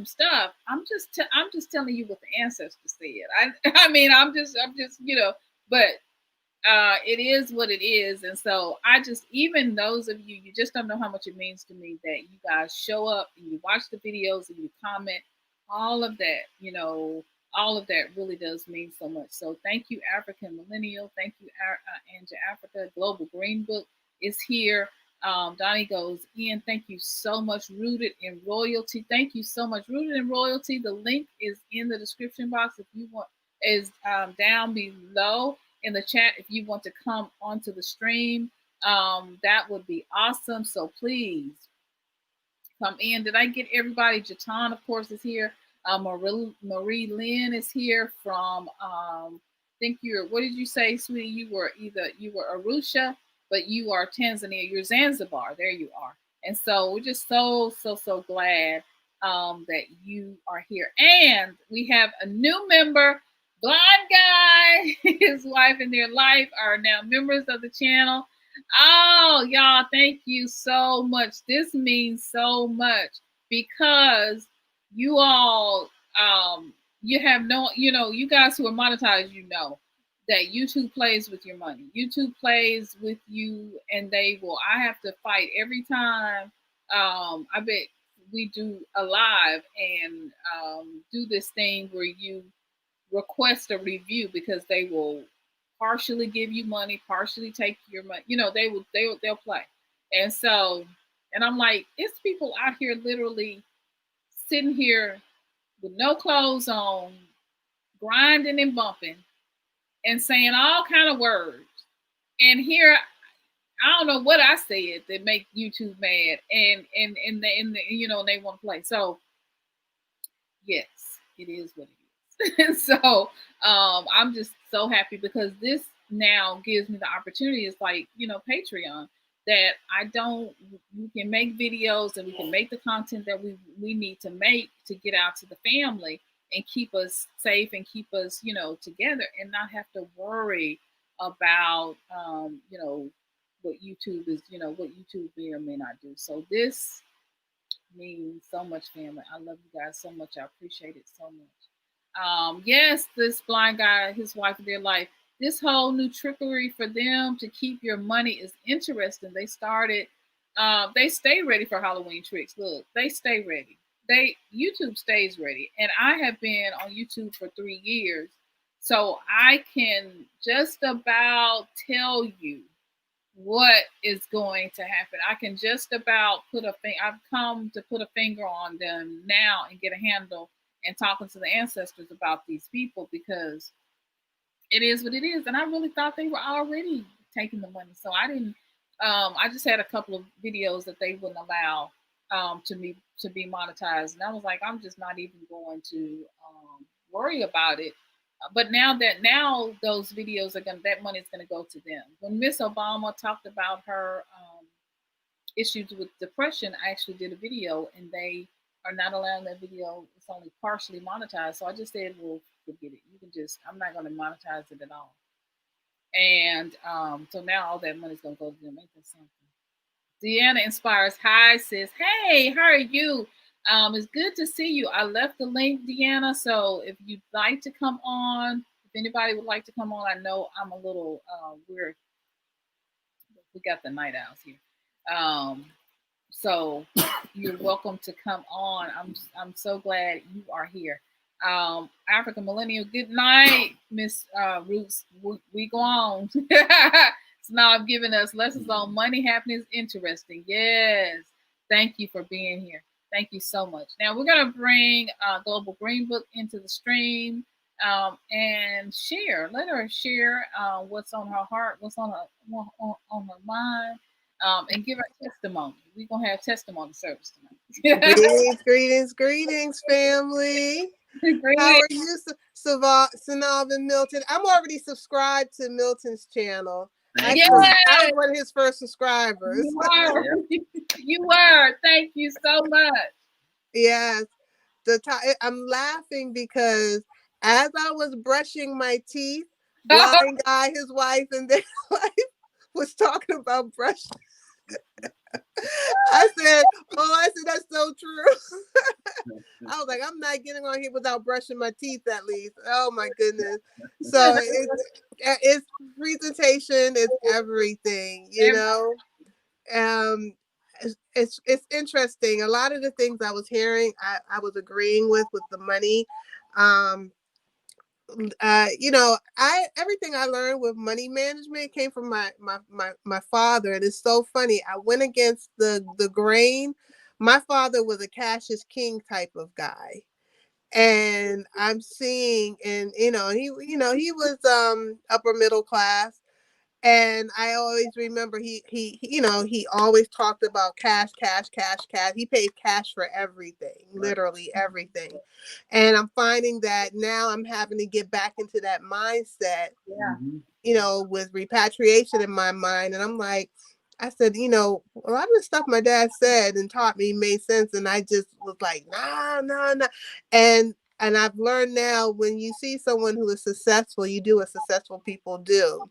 stuff. I'm just telling you what the ancestors said. I mean, I'm just but it is what it is. And so even those of you just don't know how much it means to me that you guys show up and you watch the videos and you comment. All of that really does mean so much. So thank you, African Millennial. Thank you, Angela Africa. Global Green Book is here. Donnie goes in. Thank you so much, Rooted in Royalty. Thank you so much, Rooted in Royalty. The link is in the description box if you want. Is down below in the chat if you want to come onto the stream. That would be awesome. So please come in. Did I get everybody? Jatan, of course, is here. Marie Lynn is here from. Think you're. What did you say, sweetie? You were Arusha, but you are Tanzania. You're Zanzibar. There you are. And so we're just so glad that you are here. And we have a new member. Blind Guy, his wife and their life are now members of the channel. Oh, y'all, thank you so much. This means so much because you all, you have no, you guys who are monetized, that YouTube plays with your money. YouTube plays with you, and I have to fight every time. I bet we do a live and do this thing where you request a review because they will partially give you money, partially take your money. They'll play. And so, and I'm like, it's people out here literally sitting here with no clothes on, grinding and bumping and saying all kind of words. And here, I don't know what I said that make YouTube mad and they want to play. So yes, it is what it is. So I'm just so happy because this now gives me the opportunity. It's like, Patreon, that we can make videos and we can make the content that we need to make to get out to the family and keep us safe and keep us, together and not have to worry about, what YouTube is, what YouTube may or may not do. So this means so much, family. I love you guys so much. I appreciate it so much. Yes, this blind guy, his wife, their life, this whole new trickery for them to keep your money is interesting. They started, they stay ready for Halloween tricks. Look, they stay ready. YouTube stays ready. And I have been on YouTube for 3 years. So I can just about tell you what is going to happen. I can just about I've come to put a finger on them now and get a handle and talking to the ancestors about these people because it is what it is. And I really thought they were already taking the money. So I didn't, I just had a couple of videos that they wouldn't allow to be monetized. And I was like, I'm just not even going to worry about it. But now those videos that money is going to go to them. When Miss Obama talked about her issues with depression, I actually did a video and they are not allowing that video. It's only partially monetized. So I just said, well, forget it. I'm not going to monetize it at all. And so now all that money is going to go to them. Ain't that something? Deanna Inspires. Hi, sis. Hey, how are you? It's good to see you. I left the link, Deanna. So if you'd like to come on, if anybody would like to come on, I know I'm a little weird. We got the night owls here. So you're welcome to come on. I'm so glad you are here. Africa Millennial, good night, Miss Roots. We go on. So now I'm giving us lessons on money, happiness, interesting. Yes. Thank you for being here. Thank you so much. Now we're going to bring Global Green Book into the stream and share. Let her share what's on her heart, what's on her mind, and give her testimony. We're going to have testimony service tonight. Greetings, family. How are you, SYNOLVE and Milton? I'm already subscribed to Milton's channel. I was one of his first subscribers. You were. You were. Thank you so much. Yes. I'm laughing because as I was brushing my teeth, blind guy, his wife, and their wife was talking about brushing. I said, that's so true. I was like, I'm not getting on here without brushing my teeth at least. Oh my goodness. So it's presentation, it's everything, It's interesting. A lot of the things I was hearing, I was agreeing with the money. you know, everything I learned with money management came from my father, and it's so funny. I went against the grain. My father was a cash is king type of guy, and I'm seeing, and he was upper middle class, and I always remember he always talked about cash, cash, cash, cash. He paid cash for everything, literally everything. And I'm finding that now I'm having to get back into that mindset, with repatriation in my mind. And I'm like, I said, a lot of the stuff my dad said and taught me made sense. And I just was like, nah, nah, nah. And I've learned now, when you see someone who is successful, you do what successful people do.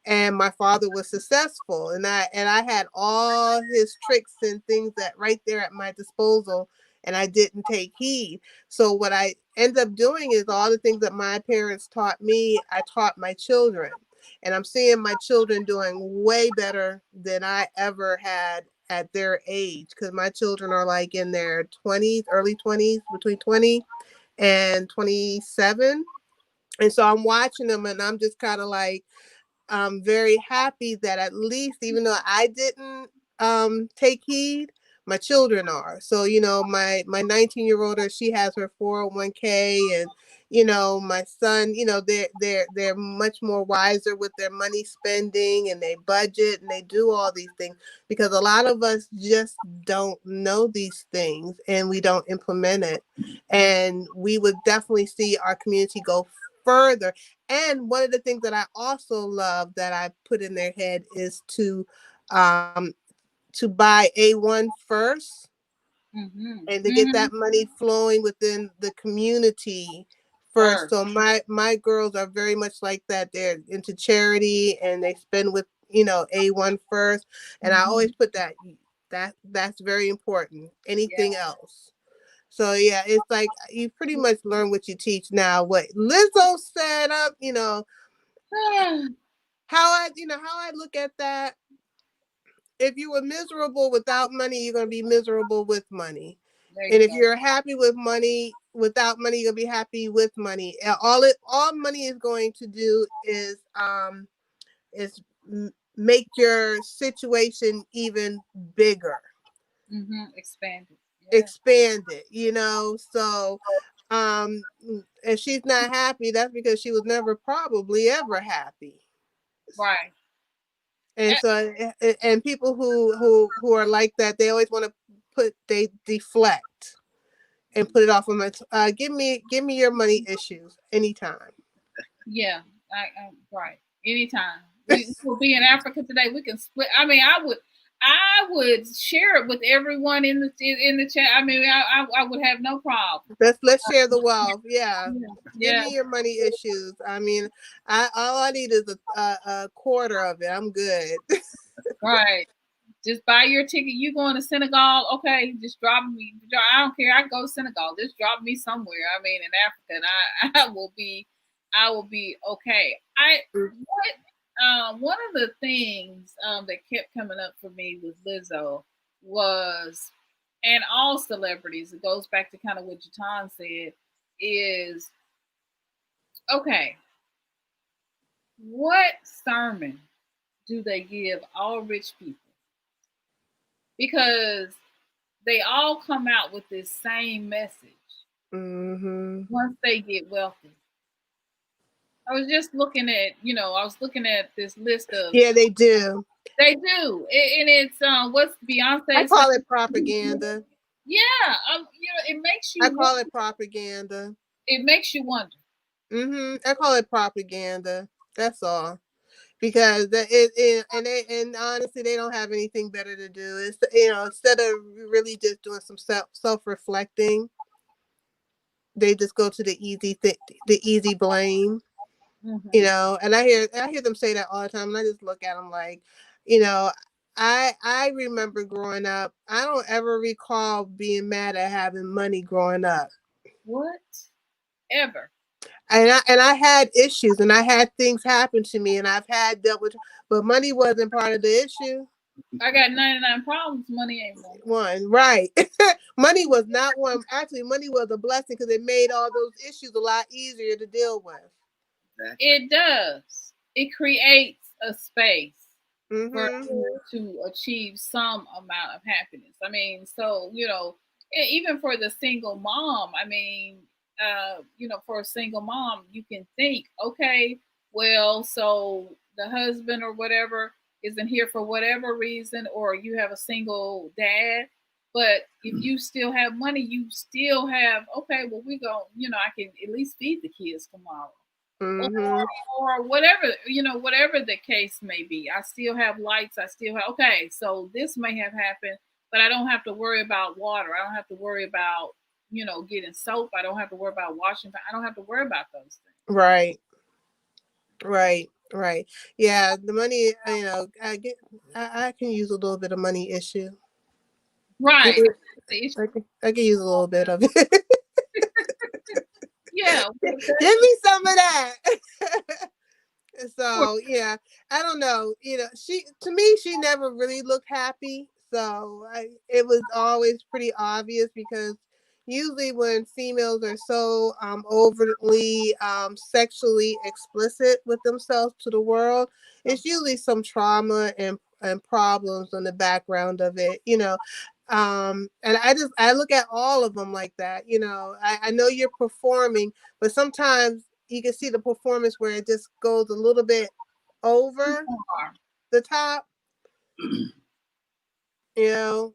And my father was successful, and I had all his tricks and things that right there at my disposal, and I didn't take heed. So what I end up doing is all the things that my parents taught me, I taught my children. And I'm seeing my children doing way better than I ever had at their age, because my children are like in their 20s, early 20s, between 20 and 27. And so I'm watching them, and I'm just kind of like, I'm very happy that at least, even though I didn't take heed, my children are. So, my 19-year-old, she has her 401k, and my son, they're much more wiser with their money spending, and they budget and they do all these things, because a lot of us just don't know these things and we don't implement it. And we would definitely see our community go further. And one of the things that I also love that I put in their head is um to buy A1 first, and to get that money flowing within the community first. So my girls are very much like that. They're into charity, and they spend with A1 first. And I always put that's very important. Anything else. So yeah, it's like you pretty much learn what you teach. Now, what Lizzo set up, how I look at that. If you were miserable without money, you're gonna be miserable with money. And if you're happy with money, without money, you're gonna be happy with money. And all money is going to do is make your situation even bigger. Expand it. Expand it. So if she's not happy, that's because she was never probably ever happy. Right. And so, and people who are like that, they always want to they deflect and put it off on my give me your money issues anytime. Yeah, right. Anytime. We will be in Africa today. We can split. I mean, I would share it with everyone in the chat. I mean, I would have no problem. Let's share the wealth. Yeah. Give me your money issues. I mean, all I need is a quarter of it. I'm good. Right. Just buy your ticket. You going to Senegal? Okay, just drop me. I don't care. I go to Senegal. Just drop me somewhere. I mean, in Africa, and I will be okay. One of the things that kept coming up for me with Lizzo was, and all celebrities, it goes back to kind of what Jatan said, is okay. What sermon do they give all rich people? Because they all come out with this same message once they get wealthy. I was just looking at, this list of. Yeah, they do. They do, and it's what's Beyonce? I call it propaganda. Yeah, it makes you. I call it propaganda. It makes you wonder. I call it propaganda. That's all. Because and honestly, they don't have anything better to do. It's instead of really just doing some self reflecting, they just go to the easy blame. And I hear them say that all the time, and I just look at them like, I remember growing up. I don't ever recall being mad at having money growing up. What? Ever? And I had issues, and I had things happen to me, and I've had dealt with, but money wasn't part of the issue. I got 99 problems. Money ain't one. One, right. Money was not one. Actually, money was a blessing because it made all those issues a lot easier to deal with. It does. It creates a space for Mm-hmm. you to achieve some amount of happiness. I mean, so, even for the single mom, I mean, for a single mom, you can think, okay, well, so the husband or whatever isn't here for whatever reason, or you have a single dad. But if you still have money, you still have, okay, well, I can at least feed the kids tomorrow. Mm-hmm. Or whatever the case may be. I still have lights. I still have, okay, so this may have happened, but I don't have to worry about water. I don't have to worry about, getting soap. I don't have to worry about washing. I don't have to worry about those things. Right. Right. Yeah, the money, I can use a little bit of money issue. Right. I can use a little bit of it. Yeah. Give me some of that. So yeah, I don't know. To me, she never really looked happy. So it was always pretty obvious because usually when females are so overtly sexually explicit with themselves to the world, it's usually some trauma and problems in the background of it. And I look at all of them like that. I know you're performing, but sometimes you can see the performance where it just goes a little bit over the top. So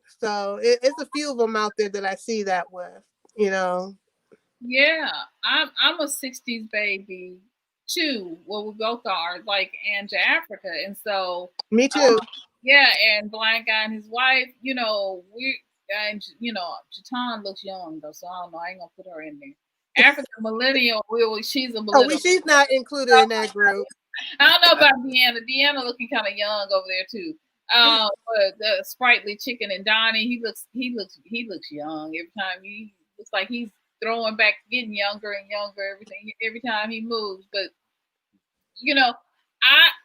it's a few of them out there that I see that with. Yeah, I'm a '60s baby too. Well, we both are, like Anja Africa, and so me too. Yeah, and Blind Guy and his wife. Jatan looks young though, so I don't know. I ain't gonna put her in there. African millennial, she's a millennial. She's not included in that group. I don't know about Deanna. Deanna looking kind of young over there too. But the sprightly chicken and Donnie, he looks young every time. He looks like he's throwing back, getting younger and younger every time he moves. But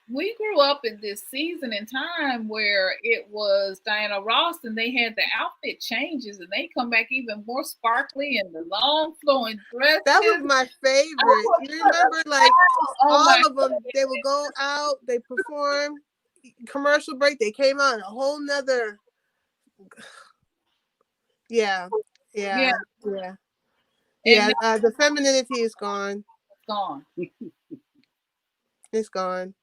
we grew up in this season and time where it was Diana Ross and they had the outfit changes and they come back even more sparkly and the long flowing dresses. That was my favorite. You remember, like all of them, they would go out, they perform, commercial break, they came out in a whole nother. Yeah. The femininity is gone. It's gone. It's gone.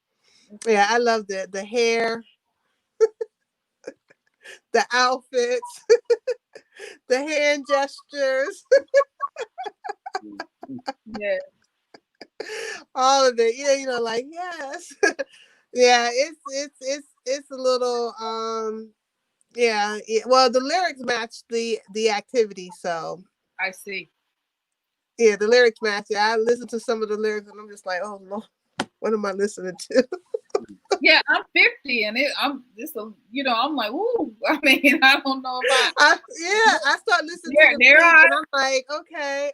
Yeah, I love the hair, the outfits, the hand gestures. Yeah. All of it. Like yes. Yeah, it's a little well, the lyrics match the activity, so I see. Yeah, the lyrics match. I listen to some of the lyrics and I'm just like, oh Lord, what am I listening to? Yeah, I'm 50 and I'm like, ooh. I mean, I don't know about. I start listening to the beat and I'm like, okay.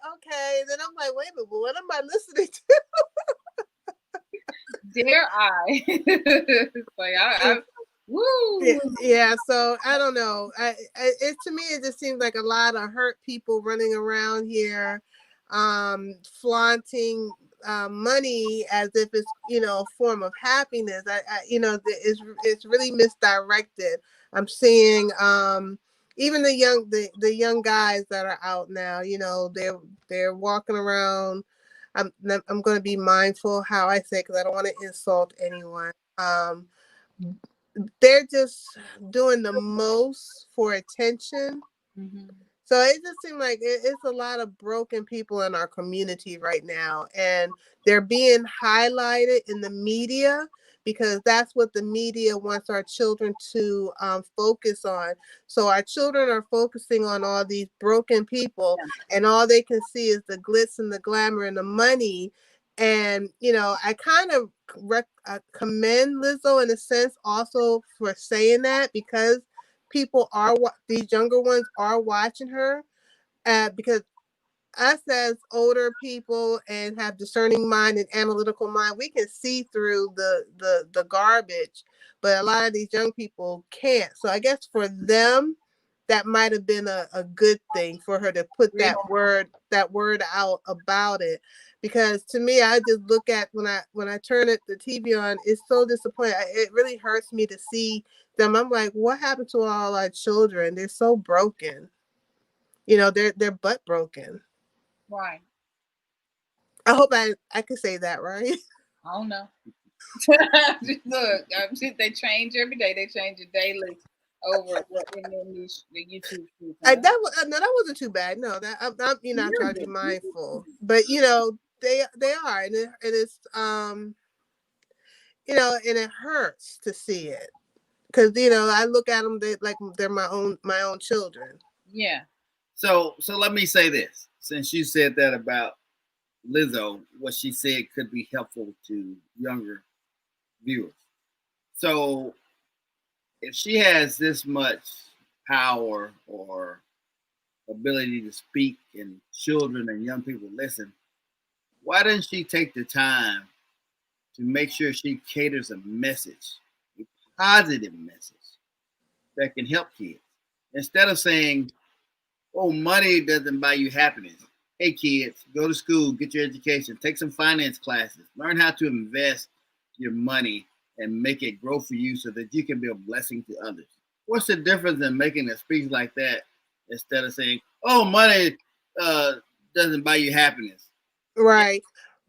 Then I'm like, wait a minute, what am I listening to? Dare I? It's like woo. Yeah, so I don't know. To me, it just seems like a lot of hurt people running around here, flaunting money as if it's a form of happiness. It's really misdirected. I'm seeing even the young guys that are out now. They're walking around. I'm going to be mindful how I say because I don't want to insult anyone. They're just doing the most for attention. Mm-hmm. So it just seems like it's a lot of broken people in our community right now. And they're being highlighted in the media because that's what the media wants our children to focus on. So our children are focusing on all these broken people and all they can see is the glitz and the glamour and the money. And, I kind of commend Lizzo in a sense also for saying that because these younger ones are watching her because us as older people and have discerning mind and analytical mind, we can see through the garbage, but a lot of these young people can't. So I guess for them, that might have been a good thing for her to put that word out about it. Because to me, I just look at when I turn the TV on, it's so disappointing. It really hurts me to see them. I'm like, what happened to all our children? They're so broken. You know, they're butt broken. Right. I hope I could say that right. I don't know. Look, they change every day. They change it daily over what in the YouTube. That wasn't too bad. No, that I'm trying to be mindful, but they are, and it's and it hurts to see it because I look at them like they're my own children. Yeah. So let me say this, since you said that about Lizzo, what she said could be helpful to younger viewers. So if she has this much power or ability to speak and children and young people listen, why doesn't she take the time to make sure she caters a message, a positive message that can help kids? Instead of saying, oh, money doesn't buy you happiness. Hey, kids, go to school, get your education, take some finance classes, learn how to invest your money and make it grow for you so that you can be a blessing to others. What's the difference in making a speech like that instead of saying, oh, money doesn't buy you happiness? Right.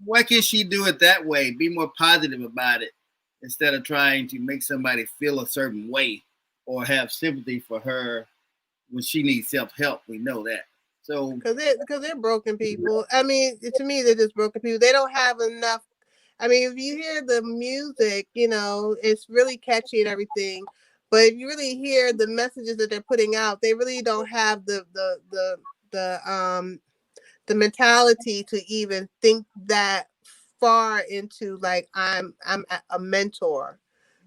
Why can't she do it that way? Be more positive about it instead of trying to make somebody feel a certain way or have sympathy for her when she needs self-help. We know that. So because they're broken people. I mean, to me, they're just broken people. They don't have enough. I mean, if you hear the music, it's really catchy and everything. But if you really hear the messages that they're putting out, they really don't have the mentality to even think that far into, like, I'm a mentor.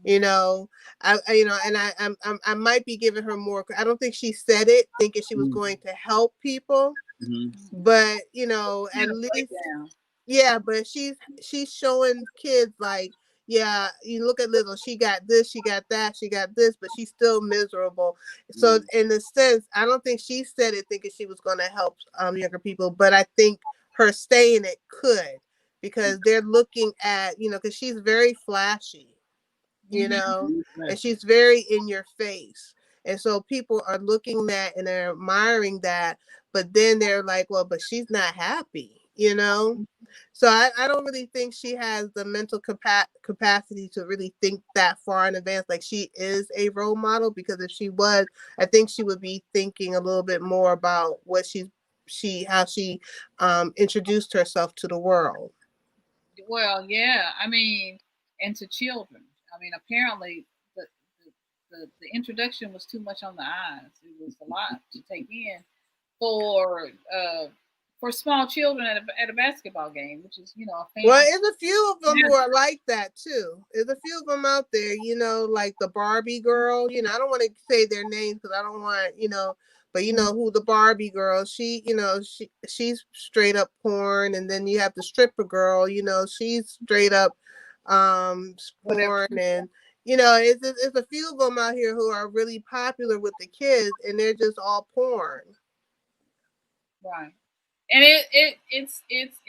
I might be giving her more. I don't think she said it thinking she was going to help people, but at least, but she's showing kids, like, yeah, you look at Lizzo, she got this, she got that, she got this, but she's still miserable. So in a sense, I don't think she said it thinking she was going to help younger people, but I think her saying it could, because they're looking at, because she's very flashy, and she's very in your face. And so people are looking at and they're admiring that, but then they're like, well, but she's not happy, So I don't really think she has the mental capacity to really think that far in advance. Like, she is a role model, because if she was, I think she would be thinking a little bit more about what how she introduced herself to the world. Well, yeah, I mean, and to children. I mean, apparently the introduction was too much on the eyes. It was a lot to take in for small children at a basketball game, which is, a family. Well, there's a few of them who are like that too. There's a few of them out there, like the Barbie girl. I don't want to say their names because I don't want, but who the Barbie girl. She, she's straight up porn, and then you have the stripper girl. She's straight up porn, and it's a few of them out here who are really popular with the kids, and they're just all porn. Right. And it's it's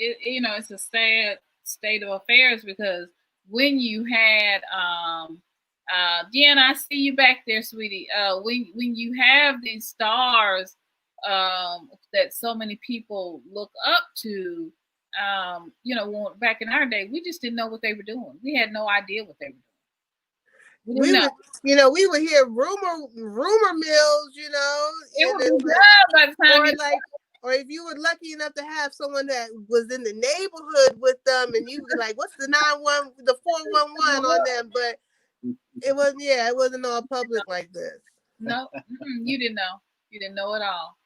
a sad state of affairs, because when you had Jen, I see you back there, sweetie. When you have these stars that so many people look up to, back in our day, we just didn't know what they were doing. We had no idea what they were doing. We would hear rumor mills, it would be done by the time or if you were lucky enough to have someone that was in the neighborhood with them, and you were like, what's the 411 on them? But it wasn't all public like this. No, you didn't know. You didn't know at all.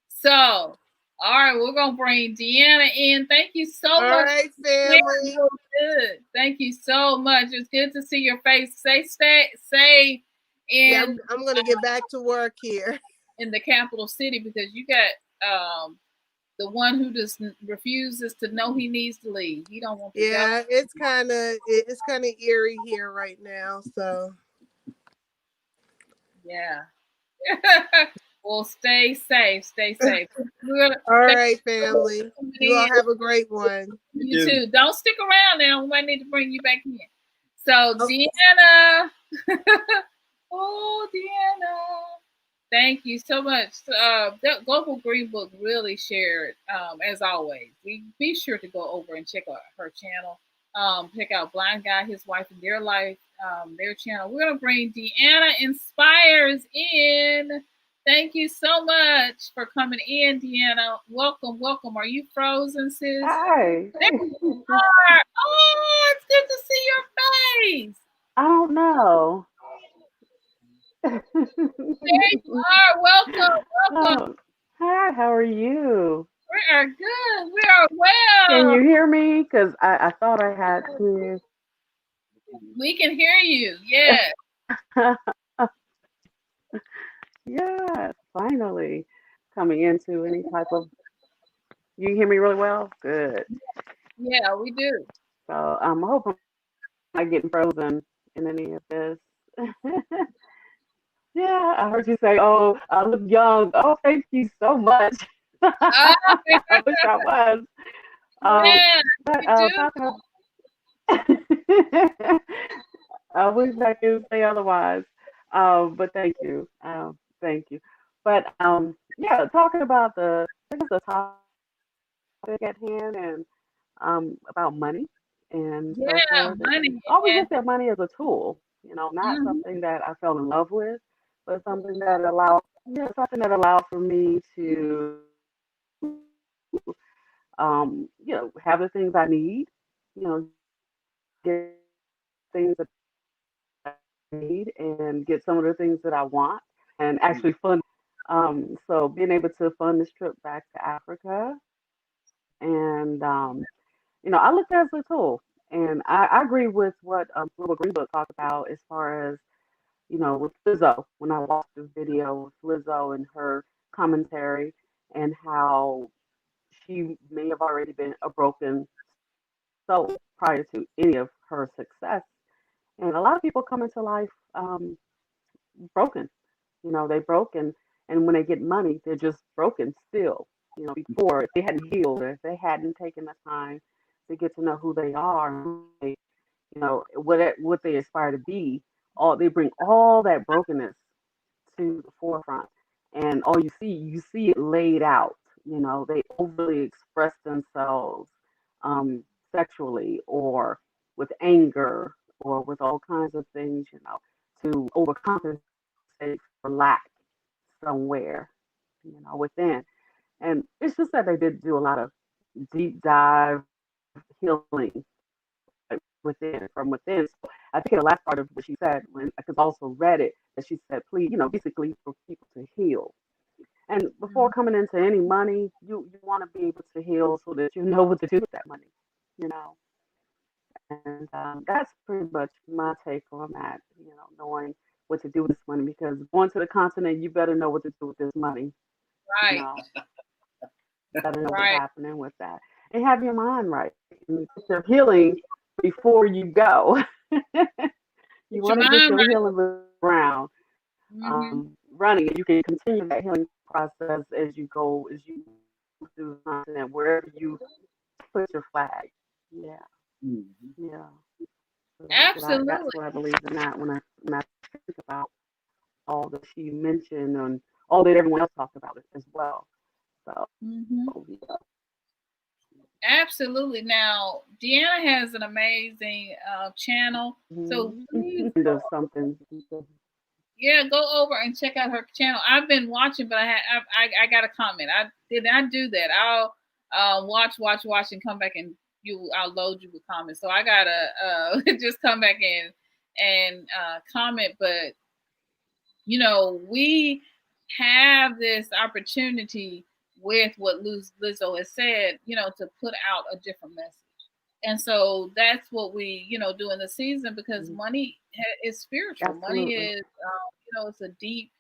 So, all right, we're going to bring Deanna in. Thank you so much. All right, family. Good. Thank you so much. It's good to see your face. Stay in. I'm going to get back to work here in the capital city, because you got the one who just refuses to know he needs to leave. He don't want to Yeah, go. it's kind of eerie here right now. So Yeah. Well, stay safe. Stay safe. We're all thank right, you for family. coming You all in. have a great one. You too. Don't stick around now. We might need to bring you back in. So, Oh, Deanna. Oh, Deanna. Thank you so much. That Global Green Book really shared, as always. Be sure to go over and check out her channel. Check out Blind Guy, his wife, and their life, their channel. We're gonna bring Deanna Inspires in. Thank you so much for coming in, Deanna. Welcome, welcome. Are you frozen, sis? Hi. There you are. Oh, it's good to see your face. I don't know. There you are. Welcome, welcome. Oh, hi, how are you? We are good. We are Can well. you hear me? Because I thought I had to. We can hear you. Yeah. Yes, finally coming into any type of. You hear me really well? Good. Yeah, we do. So I hope I'm not getting frozen in any of this. Yeah, I heard you say, "Oh, I look young." Oh, thank you so much. Oh, I wish I was. Um, yeah, but you do. talking about, I wish I could say otherwise. But thank you. Thank you. But yeah, talking about I guess the topic at hand and about money and so Yeah, forth. And money. I always And looked at money as a tool, not mhm, something that I fell in love with, but something that allowed for me to, have the things I need, get things that I need and get some of the things that I want and actually fund. So being able to fund this trip back to Africa and I looked at it as a tool. And I agree with what Little Green Book talked about as far as, with Lizzo, when I watched this video with Lizzo and her commentary and how she may have already been a broken soul prior to any of her success. And a lot of people come into life broken. They broke and when they get money, they're just broken still. Before if they hadn't healed or if they hadn't taken the time to get to know who they are and what they aspire to be, all they bring all that brokenness to the forefront. And all you see it laid out. They overly express themselves sexually or with anger or with all kinds of things, to overcompensate for lack somewhere, within. And it's just that they did do a lot of deep dive healing within, from within. So I think in the last part of what she said, when because I also read it, that she said, please, basically for people to heal. And before mhm. coming into any money, you want to be able to heal so that you know what to do with that money, you know. And that's pretty much my take on that, knowing what to do with this money. Because going to the continent, you better know what to do with this money, you Right, know. Better know what's right. happening with that. And have your mind right. And get your healing before you go. You Put your want to get mind your right. healing around Hmm. running, and you can continue that healing process as you go, as you move through the continent, wherever you put your flag. Yeah, Mhm. yeah. So that's Absolutely. what I believe in that when I think about all that she mentioned and all that everyone else talked about it as well. So Hmm. yeah. Absolutely. Now, Deanna has an amazing channel. So please Kind of something. yeah, go over and check out her channel. I've been watching, but I got a comment. I did not do that. I'll watch, and come back and I'll load you with comments. So I gotta just come back in and comment. But we have this opportunity with what Lizzo has said, to put out a different message. And so that's what we, do in the season because Mhm. money is spiritual. Money Absolutely. is, it's a deep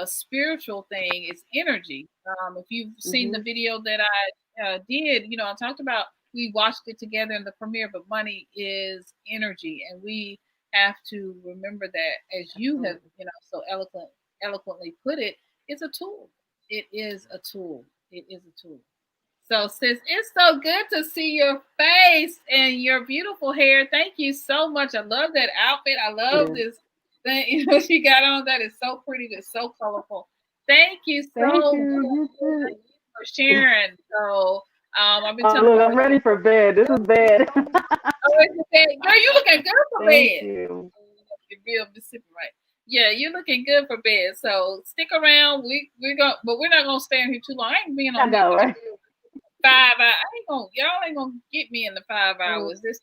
spiritual thing. It's energy. If you've seen the video that I did, you know, I talked about, we watched it together in the premiere, but money is energy, and we have to remember that, as you have, you know, so eloquently put it, it's a tool. It is a tool. It is a tool. So, sis, it's so good to see your face and your beautiful hair. Thank you so much. I love that outfit. I love this thing, you know, she got on. That is so pretty. It's so colorful. Thank you so much for sharing. So, I've been telling. Look, I'm ready for bed. This is bed. Oh, it's bed. Girl, you looking good for Thank bed. You. You're real Mississippi, right? Yeah, you're looking good for bed. So stick around. We're gonna, but we're not gonna stay in here too long. I ain't being on know, right? 5 hours. Y'all ain't gonna get me in the 5 hours this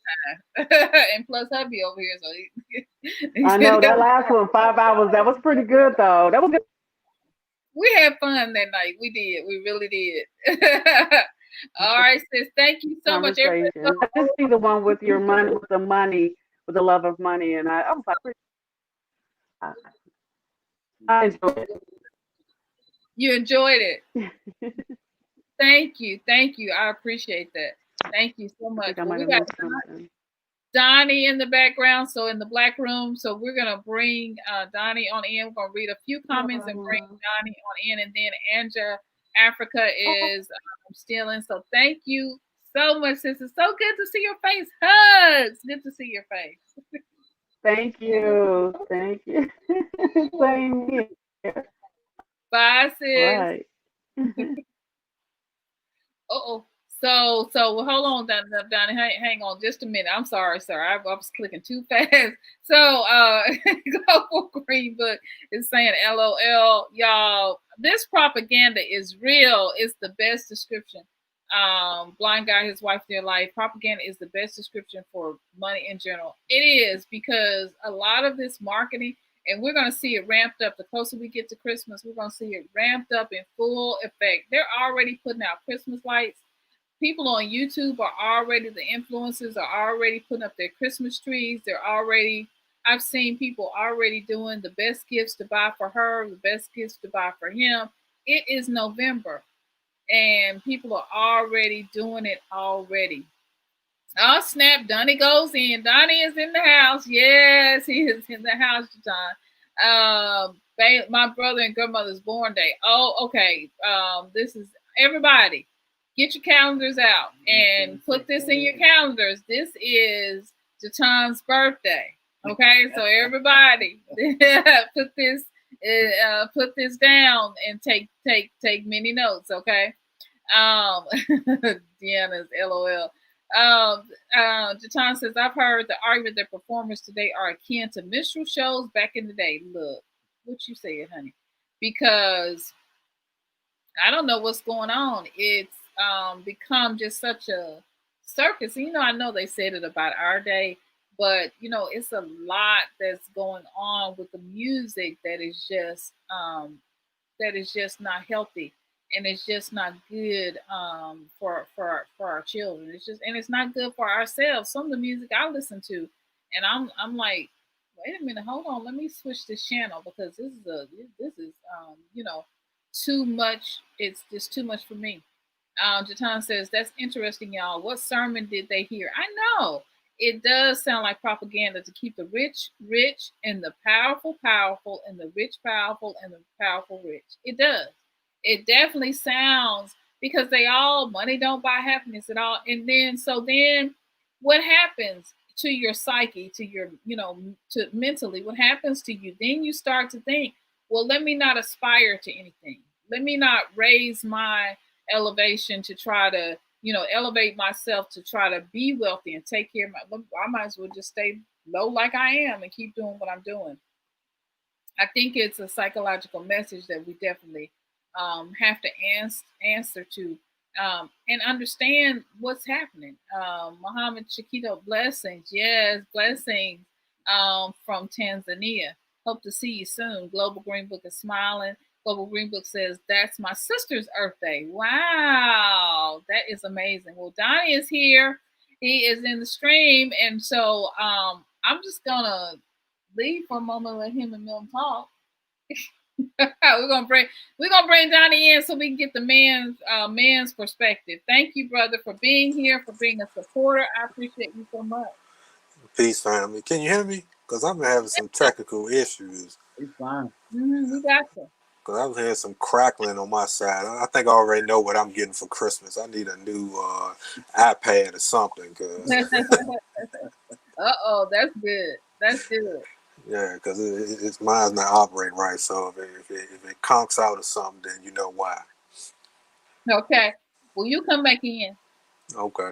time. And plus hubby over here, so I know that last one, 5 hours. That was pretty good, though. That was good. We had fun that night. We did. We really did. All right, sis. Thank you so much. I just see the one with your money, with the love of money, and I was like, I enjoyed it. You enjoyed it. Thank you. Thank you. I appreciate that. Thank you so much. Well, we got Donnie in the background, so in the black room. So we're going to bring Donnie on in. We're going to read a few comments and bring Donnie on in. And then Anja Africa is still in. So thank you so much, sis. It's so good to see your face. Hugs. Good to see your face. Thank you. Thank you. Same here. Bye, sis. Right. Uh-oh. So hold on, Donnie. Hang on just a minute. I'm sorry, sir. I was clicking too fast. So Global Green Book is saying LOL. Y'all, this propaganda is real. It's the best description. Blind guy, his wife, their life. Propaganda is the best description for money in general. It is, because a lot of this marketing, and we're going to see it ramped up. The closer we get to Christmas, we're going to see it ramped up in full effect. They're already putting out Christmas lights. People on YouTube are already, the influencers are already putting up their Christmas trees. I've seen people already doing the best gifts to buy for her, the best gifts to buy for him. It is November, and people are already doing it already. Oh, snap. Donnie goes in. Donnie is in the house. Yes, he is in the house, John. My brother and grandmother's born day. Oh, okay. This is everybody. Get your calendars out and put this in your calendars. This is Jaton's birthday. Okay, so everybody put this down and take many notes. Okay. Deanna's LOL. Jaton says, I've heard the argument that performers today are akin to minstrel shows back in the day. Look, what you said, honey. Because I don't know what's going on. It's become just such a circus. You know, I know they said it about our day, but you know, it's a lot that's going on with the music that is just not healthy, and it's just not good for our children. It's not good for ourselves. Some of the music I listen to, and I'm like, wait a minute, hold on, let me switch this channel, because this is you know, too much. It's just too much for me. Jatan says, that's interesting, y'all. What sermon did they hear? I know. It does sound like propaganda to keep the rich rich and the powerful powerful and the rich powerful and the powerful rich. It does. It definitely sounds, because money don't buy happiness at all. And then what happens to your psyche, to your, you know, to mentally, what happens to you? Then you start to think, well, let me not aspire to anything. Let me not raise my elevation to try to, you know, elevate myself to try to be wealthy and take care of I might as well just stay low like I am and keep doing what I'm doing. I think it's a psychological message that we definitely have to answer to and understand what's happening. Muhammad Shakito, blessings. Yes, blessings from Tanzania. Hope to see you soon. Global Green Book is smiling. Global Green Book says, that's my sister's Earth Day. Wow, that is amazing. Well, Donnie is here. He is in the stream. And so I'm just going to leave for a moment and let him and Milton talk. we're gonna bring Johnny in so we can get the man's perspective. Thank you, brother, for being here, for being a supporter. I appreciate you so much. Peace, family. Can you hear me? Because I'm having some technical issues. It's fine. We got you. Because I was hearing some crackling on my side. I think I already know what I'm getting for Christmas. I need a new iPad or something. Cause That's good. That's good. yeah, because it's mine's not operating right. So if it conks out or something, then you know why. Okay. Will you come back in? Okay.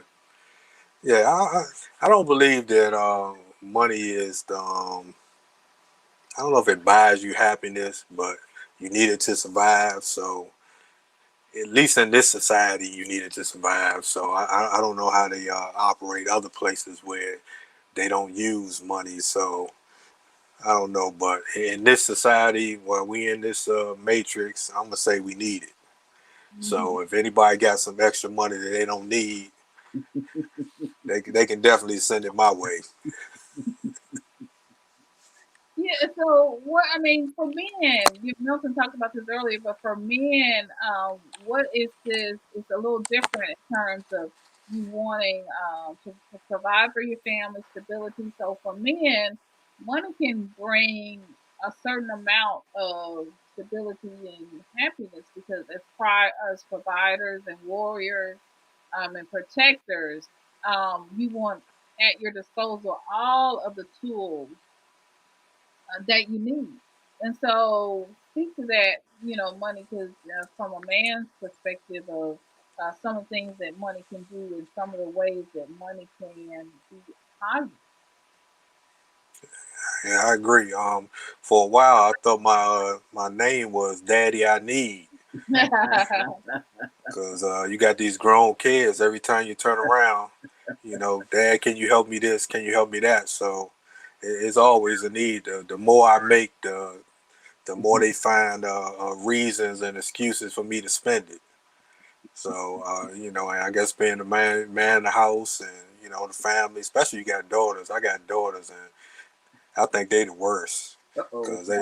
Yeah, I don't believe that money is the I don't know if it buys you happiness, but you need it to survive. So at least in this society, you need it to survive. So I don't know how they operate other places where they don't use money. So I don't know, but in this society, where we in this matrix, I'm gonna say we need it. So if anybody got some extra money that they don't need, they can definitely send it my way. Yeah, so what I mean for men, Milton talked about this earlier, but for men, what is this? It's a little different in terms of you wanting to provide for your family stability. So for men, money can bring a certain amount of stability and happiness because as providers and warriors and protectors, you want at your disposal all of the tools that you need. And so, speak to that, money, because from a man's perspective of some of the things that money can do and some of the ways that money can be positive. Yeah, I agree. For a while, I thought my name was Daddy I Need, because you got these grown kids. Every time you turn around, Dad, can you help me this? Can you help me that? So it's always a need. The more I make, the more they find reasons and excuses for me to spend it. So and I guess being the man in the house, and the family, especially you got daughters. I got daughters, and I think they the worst because they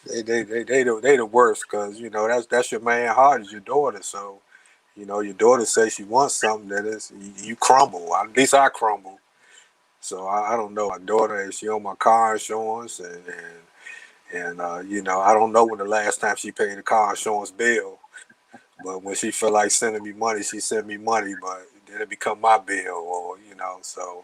the worst because that's your man heart is your daughter. So your daughter says she wants something that is you crumble. At least I crumble. So I don't know. My daughter, she on my car insurance, and I don't know when the last time she paid a car insurance bill. But when she feel like sending me money, she send me money. But then it become my bill, or so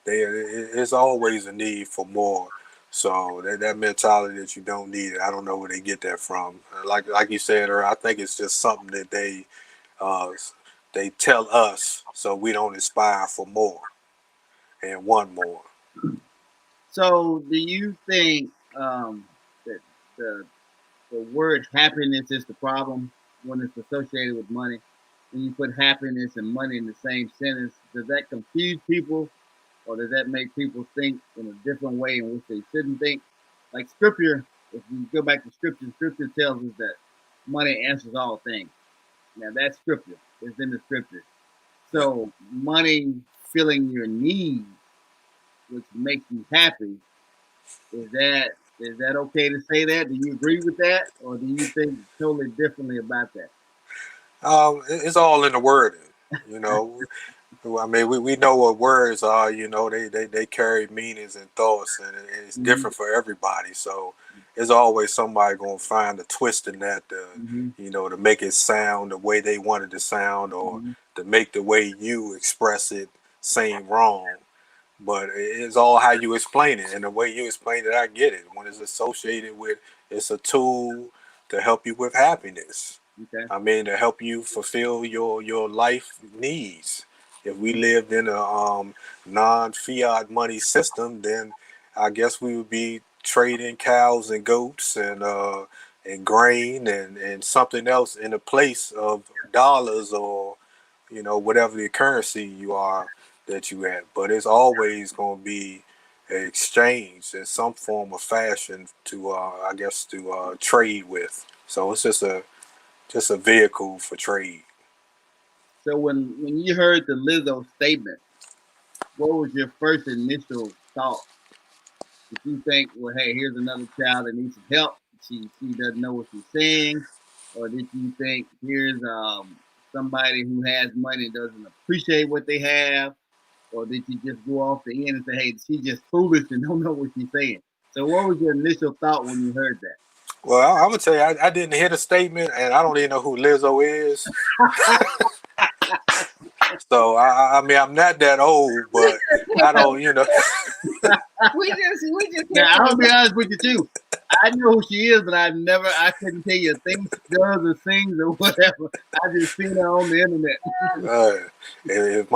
it's always a need for more. So that mentality that you don't need it, I don't know where they get that from. Like you said, or I think it's just something that uh, they tell us so we don't aspire for more and want more. So, do you think that the the word happiness is the problem when it's associated with money? When you put happiness and money in the same sentence, does that confuse people, or does that make people think in a different way in which they shouldn't think? Like scripture, if you go back to scripture, scripture tells us that money answers all things. Now that's scripture. It's in the scripture. So money filling your needs, which makes you happy, is that okay to say that? Do you agree with that, or do you think totally differently about that? It's all in the wording, you know. I mean, we know what words are. They carry meanings and thoughts, and it's Mm-hmm. different for everybody. So there's always somebody gonna find a twist in that, Mm-hmm. to make it sound the way they want it to sound, or Mm-hmm. to make the way you express it seem wrong. But it's all how you explain it, and the way you explain it, I get it. When it's associated with, it's a tool to help you with happiness. Okay. I mean, to help you fulfill your life needs. If we lived in a non-fiat money system, then I guess we would be trading cows and goats and grain and something else in the place of dollars, or whatever the currency you are that you at. But it's always going to be an exchange in some form of fashion to I guess to trade with. So it's just a vehicle for trade. So when you heard the Lizzo statement, what was your first initial thought? If you think, well, hey, here's another child that needs some help, she doesn't know what she's saying, or did you think here's somebody who has money and doesn't appreciate what they have, or did you just go off the end and say, hey, she's just foolish and don't know what she's saying? So, what was your initial thought when you heard that? Well, I'm gonna tell you, I didn't hear the statement, and I don't even know who Lizzo is. So I mean, I'm not that old, but I don't, we just. Now, I'll be honest with you too. I know who she is, but I couldn't tell you a thing she does or sings or whatever. I just seen her on the internet. If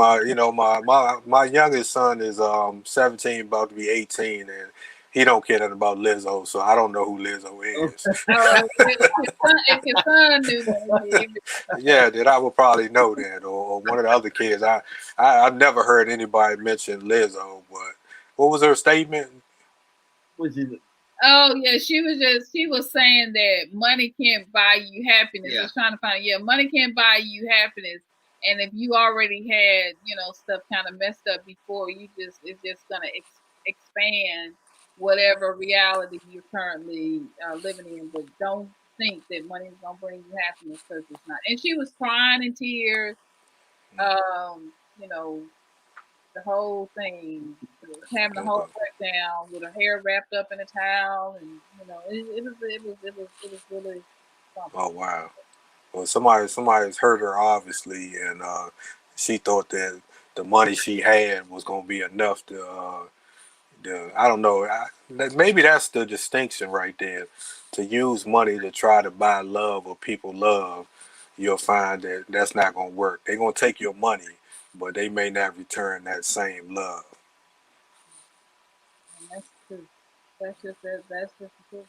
my youngest son is 17, about to be 18, and he don't care nothing about Lizzo, so I don't know who Lizzo is. If your son knew that, yeah, then I would probably know that, or one of the other kids. I've never heard anybody mention Lizzo, but what was her statement? Oh yeah, she was saying that money can't buy you happiness. I was trying to find money can't buy you happiness. And if you already had, stuff kind of messed up before, it's just gonna expand whatever reality you're currently living in. But don't think that money is gonna bring you happiness, because it's not. And she was crying in tears. The whole thing, having the whole breakdown with her hair wrapped up in a towel, and it was really something. Oh wow! Well, somebody's hurt her obviously, and she thought that the money she had was gonna be enough to. I don't know. Maybe that's the distinction right there. To use money to try to buy love or people love, you'll find that that's not gonna work. They're gonna take your money, but they may not return that same love. And that's true. That's just the truth.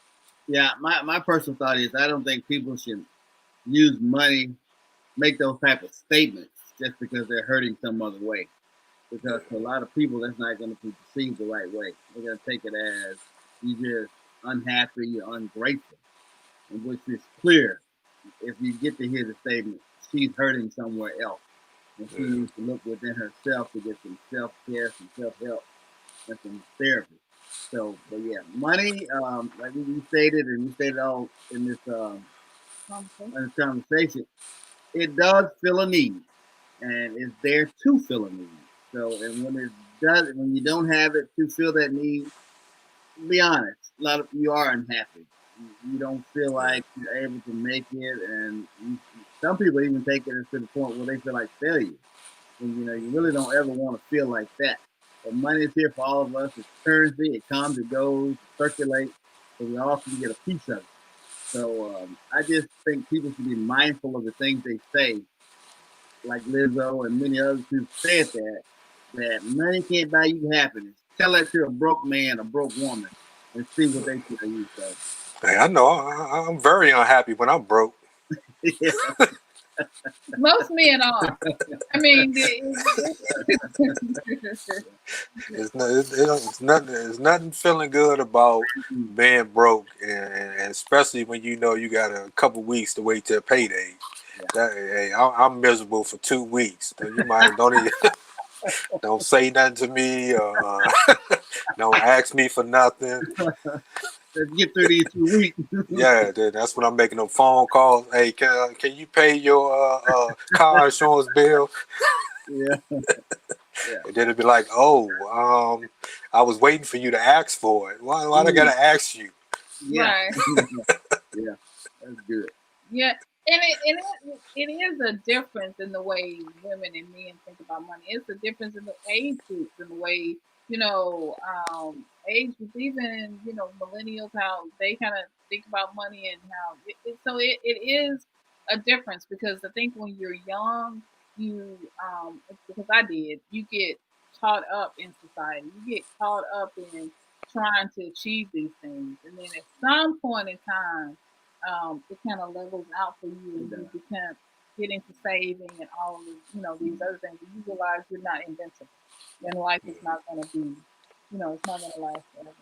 Yeah, my personal thought is I don't think people should use money, make those type of statements just because they're hurting some other way. Because for a lot of people, that's not going to be perceived the right way. They're going to take it as you're just unhappy, you're ungrateful, and which is clear. If you get to hear the statement, she's hurting somewhere else, and she needs to look within herself to get some self-care, some self-help, and some therapy. So, but yeah, money, like you stated, and you stated all in this conversation, it does fill a need, and it's there to fill a need. So, and when you don't have it to fill that need, be honest, a lot of you are unhappy. You don't feel like you're able to make it, and some people even take it to the point where they feel like failure. And you really don't ever want to feel like that. But money is here for all of us. It's currency. It comes, it goes, it circulates, so we all can get a piece of it. So I just think people should be mindful of the things they say, like Lizzo and many others who said that money can't buy you happiness. Tell that to a broke man, a broke woman, and see what they tell you. So. Hey, I know I'm very unhappy when I'm broke. Most men are. I mean, it's nothing feeling good about being broke, and especially when you got a couple weeks to wait till payday. Hey, I'm miserable for 2 weeks. You might don't say nothing to me. Don't ask me for nothing. Let's get through these 2 weeks. Yeah, that's when I'm making them phone calls. Hey, can you pay your car insurance bill? Yeah. And then it'd be like, oh, I was waiting for you to ask for it. Why I gotta ask you? Yeah. Right. Yeah, that's good. Yeah, and it is a difference in the way women and men think about money. It's a difference in the age groups and the way age groups, even millennials, how they kind of think about money, and how it is a difference, because I think when you're young, you because I did, you get caught up in society, you get caught up in trying to achieve these things, and then at some point in time, it kind of levels out for you, and you become get into saving and all of these other things. And you realize you're not invincible, and life is not going to be, it's not going to last forever.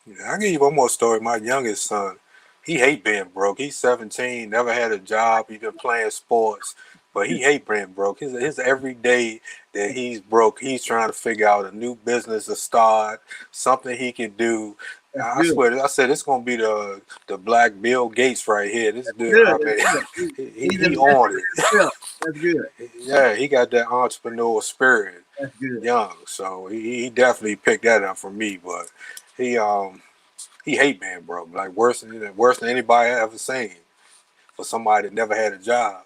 Yeah, I'll give you one more story. My youngest son, he hate being broke. He's 17, never had a job. He's been playing sports. but he hate being broke. His every day that he's broke, he's trying to figure out a new business to start, something he can do. I swear, I said it's gonna be the black Bill Gates right here. This dude, I mean, he on it. That's good. Yeah, he got that entrepreneurial spirit. That's good. Young, so he definitely picked that up from me. But he hate being broke, like worse than anybody I ever seen. For somebody that never had a job.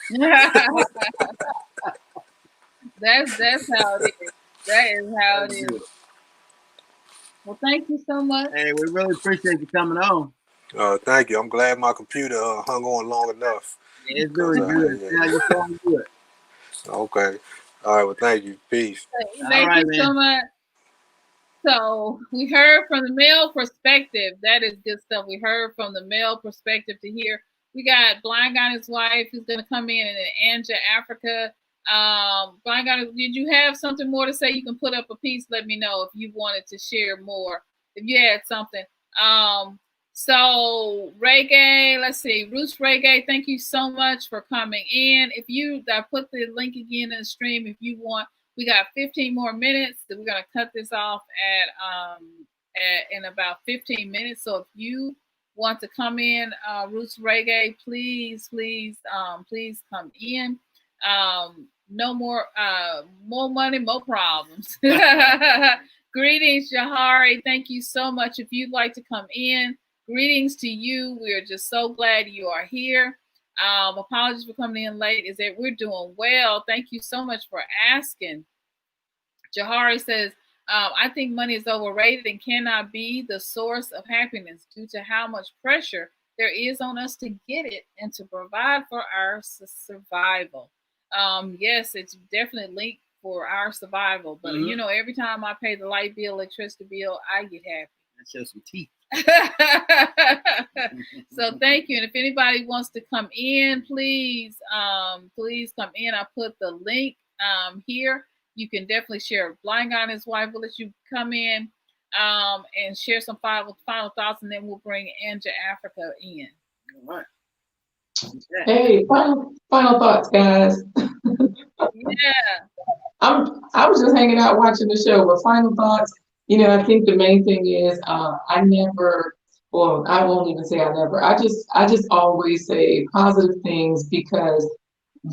That's how it is. That is how it is. Well, thank you so much. Hey, we really appreciate you coming on. Thank you. I'm glad my computer hung on long enough. Yeah, it's doing good. Yeah, you're doing good. Okay. All right. Well, thank you. Peace. Thank you so much. So we heard from the male perspective. That is good stuff. We heard from the male perspective to hear. We got Blind Guy and his wife who's going to come in, and then Anja Africa. Blind Guy, did you have something more to say? You can put up a piece. Let me know if you wanted to share more. If you had something. So reggae, let's see, Roots Reggae, thank you so much for coming in. If you, I put the link again in the stream if you want. We got 15 more minutes. We're gonna cut this off in about 15 minutes. So if you want to come in, Roots Reggae, please come in. No more money, more problems. Greetings, Jahari. Thank you so much. If you'd like to come in, greetings to you. We are just so glad you are here. Apologies for coming in late. Is that we're doing well. Thank you so much for asking. Jahari says, I think money is overrated and cannot be the source of happiness due to how much pressure there is on us to get it and to provide for our survival. Yes, it's definitely linked for our survival. But, you know, every time I pay the light bill, electricity bill, I get happy. That shows some teeth. So thank you. And if anybody wants to come in, please come in. I put the link here. You can definitely share. Blind Guy and his wife will let you come in and share some final thoughts, and then we'll bring Anja Africa in. All right. Hey, final thoughts, guys. Yeah. I was just hanging out watching the show, but final thoughts, you know, I think the main thing is I won't even say I never. I just always say positive things because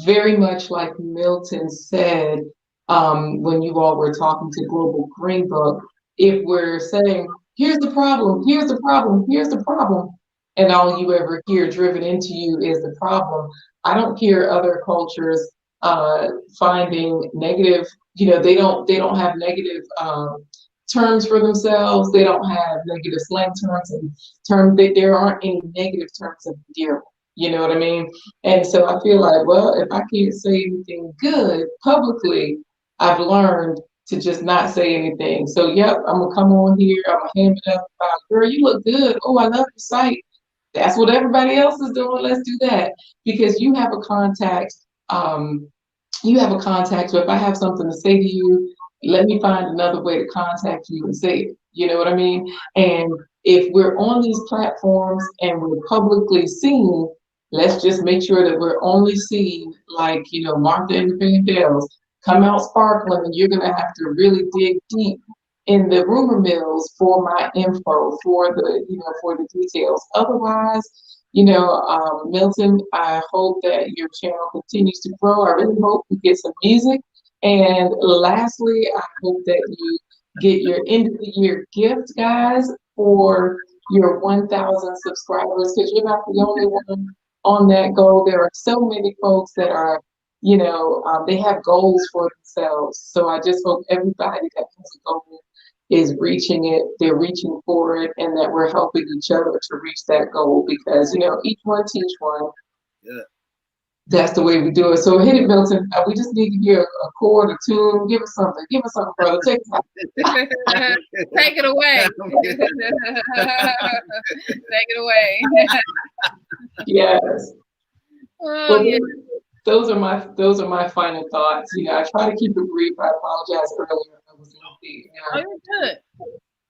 very much like Milton said, when you all were talking to Global Green Book, if we're saying, here's the problem, here's the problem, here's the problem, and all you ever hear driven into you is the problem, I don't hear other cultures finding negative, you know, they don't have negative terms for themselves. They don't have negative slang terms and terms that there aren't any negative terms of endearment. You know what I mean? And so I feel like, well, if I can't say anything good publicly, I've learned to just not say anything. So, yep, I'm gonna come on here. I'm gonna hand it up. Girl, you look good. Oh, I love your site. That's what everybody else is doing. Let's do that because you have a contact. So if I have something to say to you, let me find another way to contact you and say it. You know what I mean? And if we're on these platforms and we're publicly seen, let's just make sure that we're only seen like, you know, Martha and the Vandellas, come out sparkling, and you're gonna have to really dig deep in the rumor mills for my info, for the details. Otherwise, you know, Milton, I hope that your channel continues to grow. I really hope you get some music. And lastly, I hope that you get your end of the year gift, guys, for your 1,000 subscribers, because you're not the only one on that goal. There are so many folks that are, you know, they have goals for themselves. So I just hope everybody that has a goal is reaching it, they're reaching for it, and that we're helping each other to reach that goal because, you know, each one teach one. Yeah. That's the way we do it. So hit it, Milton. We just need to hear a chord, a tune. Give us something. Give us something, brother. Take it. Take it away. Take it away. Yes. Oh, well, yeah. Those are my final thoughts. You know, I try to keep it brief. I apologize earlier. I was lengthy. Oh, you're good.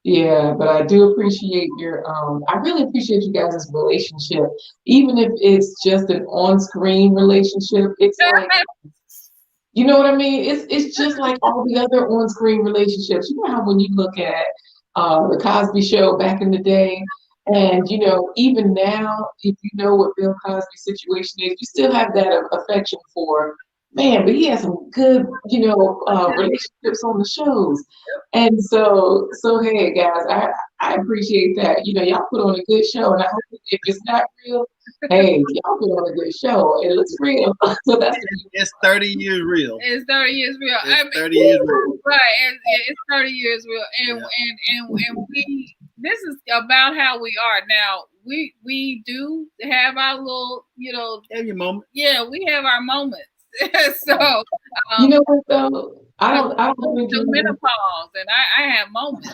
Yeah, but I do appreciate your I really appreciate you guys' relationship. Even if it's just an on-screen relationship, it's like, you know what I mean? It's just like all the other on-screen relationships. You know how when you look at the Cosby Show back in the day, and you know, even now, if you know what Bill Cosby's situation is, you still have that affection for, man, but he has some good, you know, relationships on the shows. And so hey guys, I appreciate that. You know, y'all put on a good show, and I hope if it's not real, hey, y'all put on a good show. It looks real. So that's it's 30 years real. It's 30 years real. It's 30 years real. Right. It's 30 years real. And we, this is about how we are now. We do have our little, you know, have your moment. Yeah, we have our moments. So you know what though? I don't the menopause, and I have moments.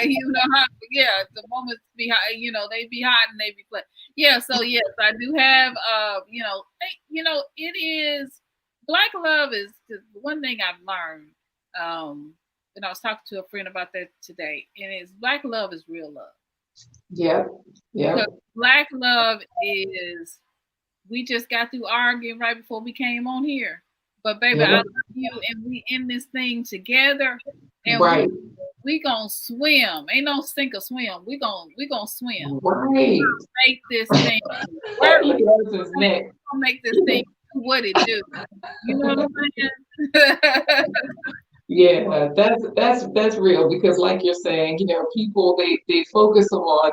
You know how, yeah, the moments be hot, you know, they be hot and they be flat. Yeah, so yes, I do have you know, it is Black love is one thing I've learned. And I was talking to a friend about that today, and it's Black love is real love. Yeah. Yeah. Black love is, we just got through arguing right before we came on here. But baby, I love you, and we in this thing together, and right. we gonna swim. Ain't no sink or swim. We gonna swim. Right. Make this thing work. We're gonna make this thing do what it do. You know what I'm saying? Yeah, that's real, because like you're saying, you know, people they focus on,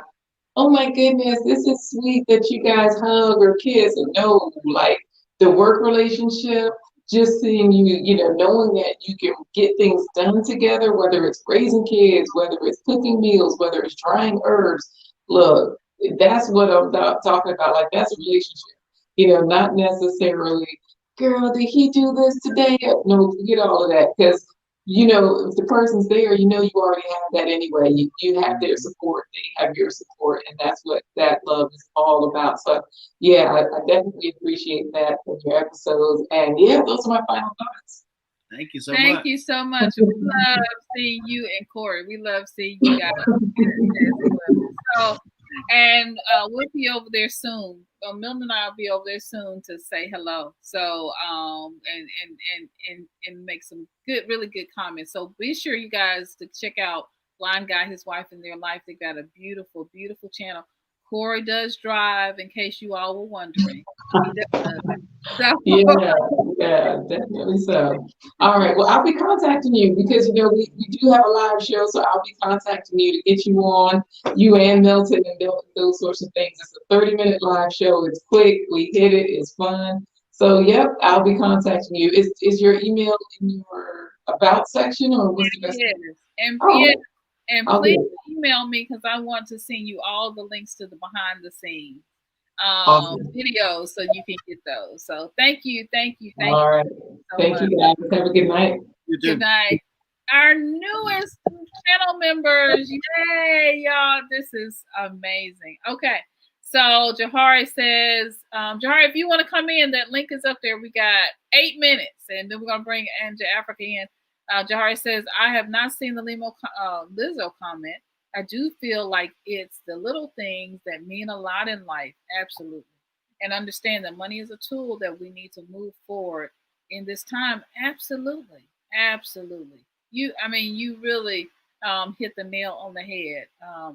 oh my goodness, this is sweet that you guys hug or kiss. And no, like the work relationship, just seeing you, you know, knowing that you can get things done together, whether it's raising kids, whether it's cooking meals, whether it's drying herbs. Look, that's what I'm talking about. Like, that's a relationship, you know, not necessarily, girl, did he do this today? No, forget all of that. Because you know, if the person's there, you know, you already have that anyway. You have their support, they have your support, and that's what that love is all about. So, yeah, I definitely appreciate that in your episodes. And yeah, those are my final thoughts. Thank you so much. Thank you so much. We love seeing you and Corey. We love seeing you guys. So, and we'll be over there soon. Milton and I will be over there soon to say hello. So and make some really good comments. So be sure you guys to check out Blind Guy, His Wife, and Their Life. They got a beautiful, beautiful channel. Corey does drive, in case you all were wondering. So. Yeah, definitely so. All right, well, I'll be contacting you because, you know, we do have a live show, so I'll be contacting you to get you on, you and Milton, and those sorts of things. It's a 30-minute live show. It's quick. We hit it. It's fun. So, yep, I'll be contacting you. Is your email in your about section, or what's the best? Yes. And please email me, because I want to send you all the links to the behind the scenes videos so you can get those. So thank you. All right. Thank you guys. Have a good night. Good night. Our newest channel members. Yay, y'all. This is amazing. Okay. So Jahari says, Jahari, if you want to come in, that link is up there. We got 8 minutes, and then we're going to bring Anja Africa in. Jahari says, I have not seen the Lizzo comment. I do feel like it's the little things that mean a lot in life. Absolutely. And understand that money is a tool that we need to move forward in this time. Absolutely. You really hit the nail on the head.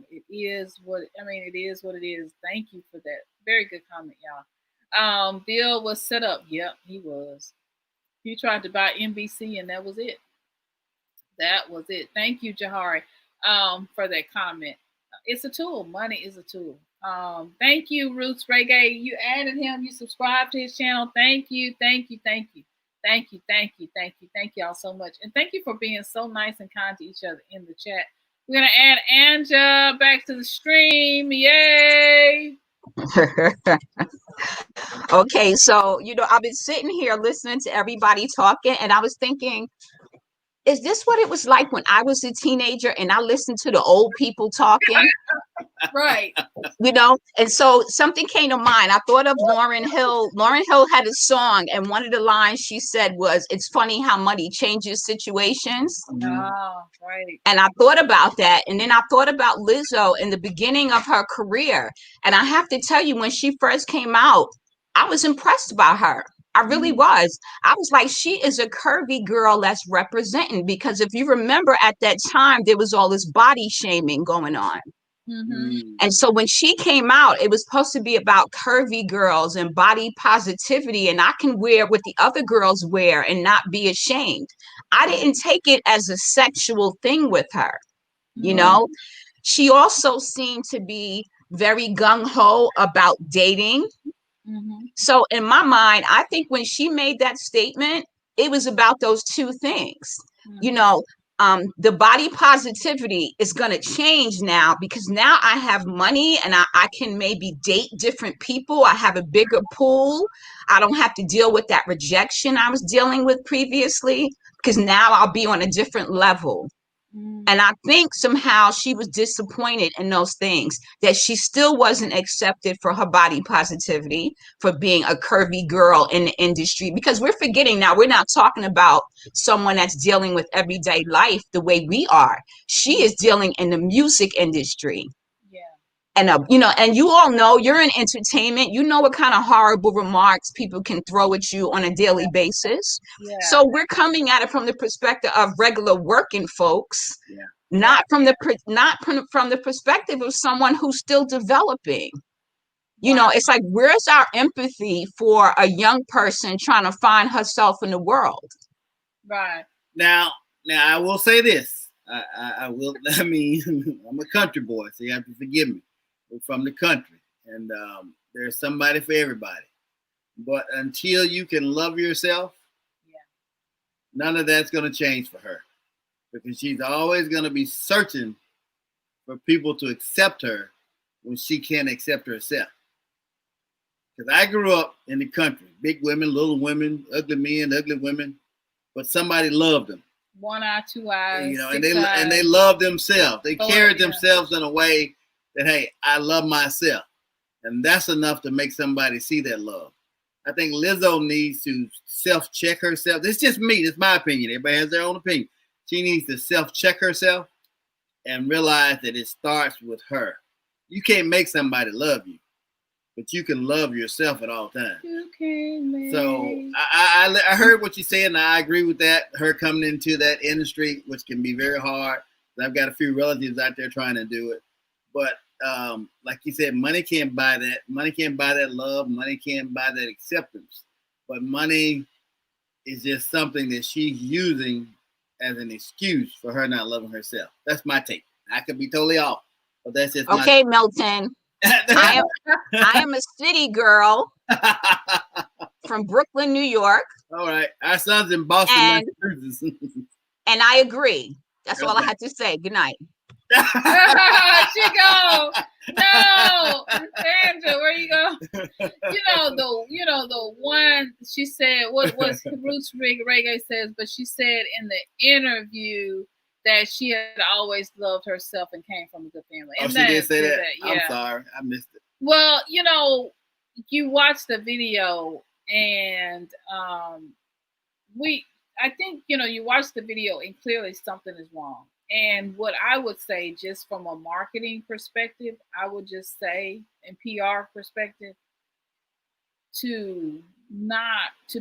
It is what it is. Thank you for that. Very good comment, y'all. Bill was set up. Yep, he was. He tried to buy NBC, and that was it. Thank you, Jahari, for that comment. It's a tool. Money is a tool. Thank you, Roots Reggae. You added him. You subscribed to his channel. Thank you. Thank y'all so much. And thank you for being so nice and kind to each other in the chat. We're going to add Anja back to the stream. Yay. Okay, so, you know, I've been sitting here listening to everybody talking, and I was thinking, is this what it was like when I was a teenager and I listened to the old people talking? Right. You know, and so something came to mind. I thought of Lauryn Hill. Lauryn Hill had a song, and one of the lines she said was, "It's funny how money changes situations." Oh, right. And I thought about that. And then I thought about Lizzo in the beginning of her career. And I have to tell you, when she first came out, I was impressed by her. I really was. I was like, she is a curvy girl that's representing, because if you remember at that time, there was all this body shaming going on. And so when she came out, it was supposed to be about curvy girls and body positivity, and I can wear what the other girls wear and not be ashamed. I didn't take it as a sexual thing with her. You know, she also seemed to be very gung-ho about dating. So in my mind, I think when she made that statement, it was about those two things. You know, the body positivity is going to change now, because now I have money and I can maybe date different people. I have a bigger pool. I don't have to deal with that rejection I was dealing with previously, because now I'll be on a different level. And I think somehow she was disappointed in those things, that she still wasn't accepted for her body positivity, for being a curvy girl in the industry. Because we're forgetting now, we're not talking about someone that's dealing with everyday life the way we are. She is dealing in the music industry. And you know, and you all know, you're in entertainment, you know what kind of horrible remarks people can throw at you on a daily basis. So we're coming at it from the perspective of regular working folks, not from the perspective of someone who's still developing. You know, it's like, where's our empathy for a young person trying to find herself in the world? Right. Now I will say this. I will. I mean, I'm a country boy, so you have to forgive me. We're from the country, and there's somebody for everybody. But until you can love yourself, none of that's going to change for her, because she's always going to be searching for people to accept her when she can't accept herself. Because I grew up in the country, big women, little women, ugly men, ugly women, but somebody loved them. One eye, two eyes, you know, and they love themselves. They carried themselves in a way that, hey, I love myself. And that's enough to make somebody see that love. I think Lizzo needs to self-check herself. This is just me. This is my opinion. Everybody has their own opinion. She needs to self-check herself and realize that it starts with her. You can't make somebody love you, but you can love yourself at all times. So I heard what you said, and I agree with that. Her coming into that industry, which can be very hard. I've got a few relatives out there trying to do it. But like you said, money can't buy that. Money can't buy that love. Money can't buy that acceptance. But money is just something that she's using as an excuse for her not loving herself. That's my take. I could be totally off, but that's just okay, Milton. I am a city girl from Brooklyn, New York. All right, our son's in Boston, Massachusetts. And I agree. That's all I had to say. Good night. Chico, no, Sandra, where you go? The one she said, what was Roots Reggae says, but she said in the interview that she had always loved herself and came from a good family. And she did say that? Yeah. I'm sorry, I missed it. Well, you watch the video, and I think you watch the video, and clearly something is wrong. And what I would say, just from a marketing perspective, I would just say, in PR perspective, to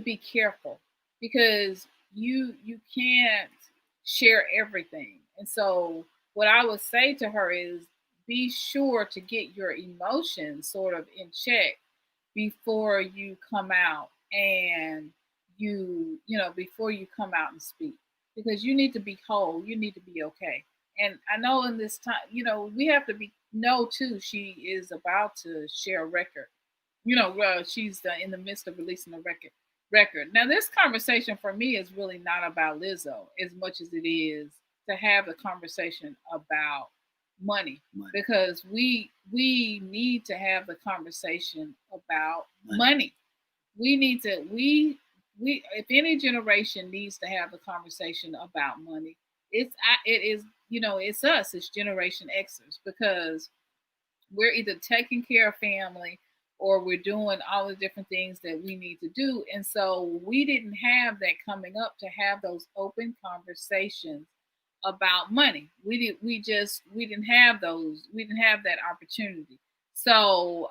be careful, because you can't share everything. And so what I would say to her is, be sure to get your emotions sort of in check before you come out and before you come out and speak, because you need to be whole. You need to be okay. And I know in this time, we have to know too, she is about to share a record. She's in the midst of releasing a record. Now, this conversation for me is really not about Lizzo as much as it is to have a conversation about money. Because we need to have the conversation about money. We if any generation needs to have the conversation about money, it is, it's us, it's Generation Xers, because we're either taking care of family or we're doing all the different things that we need to do. And so we didn't have that coming up to have those open conversations about money. We didn't have those. We didn't have that opportunity. So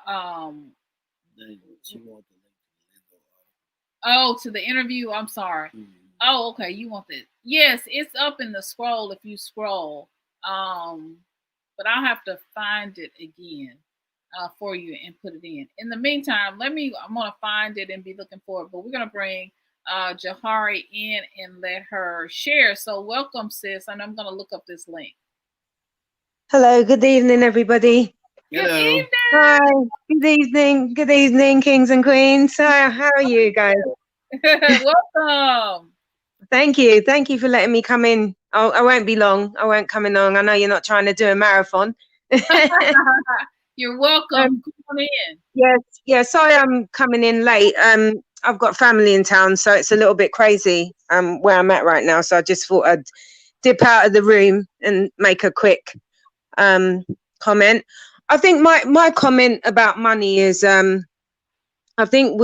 to the interview, I'm sorry. Mm-hmm. Oh, okay. You want that? Yes, it's up in the scroll if you scroll. But I'll have to find it again for you and put it in. In the meantime, I'm gonna find it and be looking for it. But we're gonna bring Jahari in and let her share. So welcome, sis, and I'm gonna look up this link. Hello, good evening, everybody. Good evening. Hi, good evening, kings and queens. How are you guys? Welcome. Thank you for letting me come in. I won't be long. I won't come in long. I know you're not trying to do a marathon. You're welcome. Come on in. Yes. Sorry, I'm coming in late. I've got family in town, so it's a little bit crazy where I'm at right now. So I just thought I'd dip out of the room and make a quick comment. I think my comment about money is I think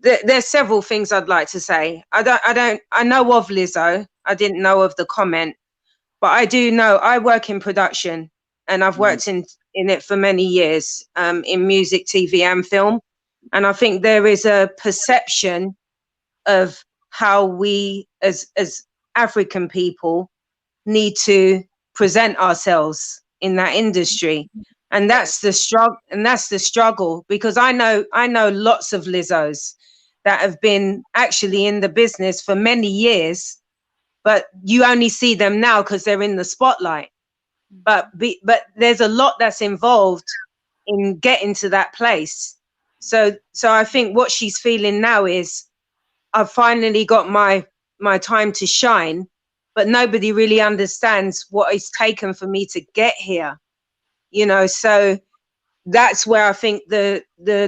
there's several things I'd like to say. I know of Lizzo. I didn't know of the comment, but I do know I work in production and I've worked in it for many years, in music, TV and film. And I think there is a perception of how we as African people need to present ourselves in that industry. And that's the struggle, because I know lots of Lizzos that have been actually in the business for many years, but you only see them now because they're in the spotlight. But there's a lot that's involved in getting to that place. So I think what she's feeling now is, I've finally got my time to shine, but nobody really understands what it's taken for me to get here. So that's where I think the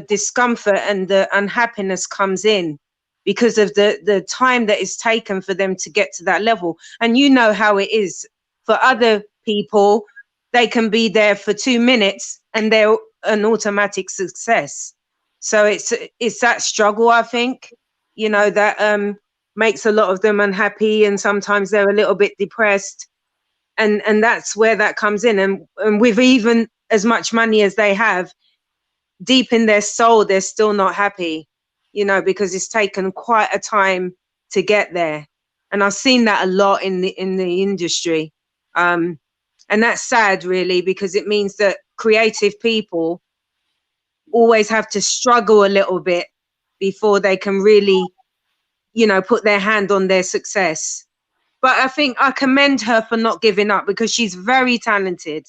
discomfort and the unhappiness comes in, because of the time that it's taken for them to get to that level. And you know how it is for other people. They can be there for 2 minutes and they're an automatic success. So it's that struggle, I think, that makes a lot of them unhappy, and sometimes they're a little bit depressed. And that's where that comes in. And with even as much money as they have, deep in their soul, they're still not happy, because it's taken quite a time to get there. And I've seen that a lot in the industry. And that's sad, really, because it means that creative people always have to struggle a little bit before they can really, put their hand on their success. But I think I commend her for not giving up, because she's very talented,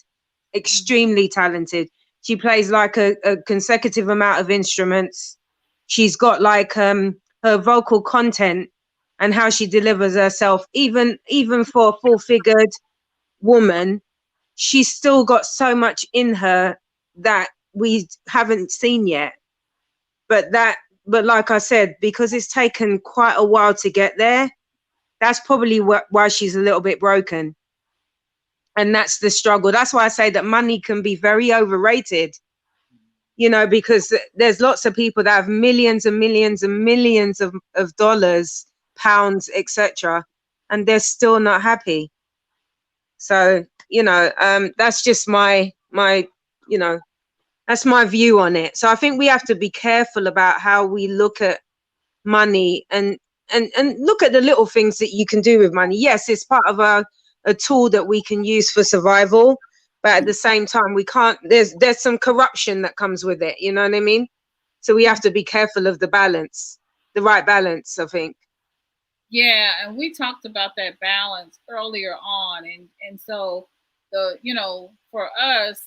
extremely talented. She plays like a consecutive amount of instruments. She's got like her vocal content and how she delivers herself, even for a full-figured woman, she's still got so much in her that we haven't seen yet. But like I said, because it's taken quite a while to get there, that's probably why she's a little bit broken. And that's the struggle. That's why I say that money can be very overrated, because there's lots of people that have millions and millions and millions of dollars, pounds, etc., and they're still not happy. So, that's just my that's my view on it. So I think we have to be careful about how we look at money and look at the little things that you can do with money. Yes, it's part of a tool that we can use for survival, but at the same time, we can't, there's some corruption that comes with it, you know what I mean? So we have to be careful of the right balance, I think. Yeah, and we talked about that balance earlier on, and so for us,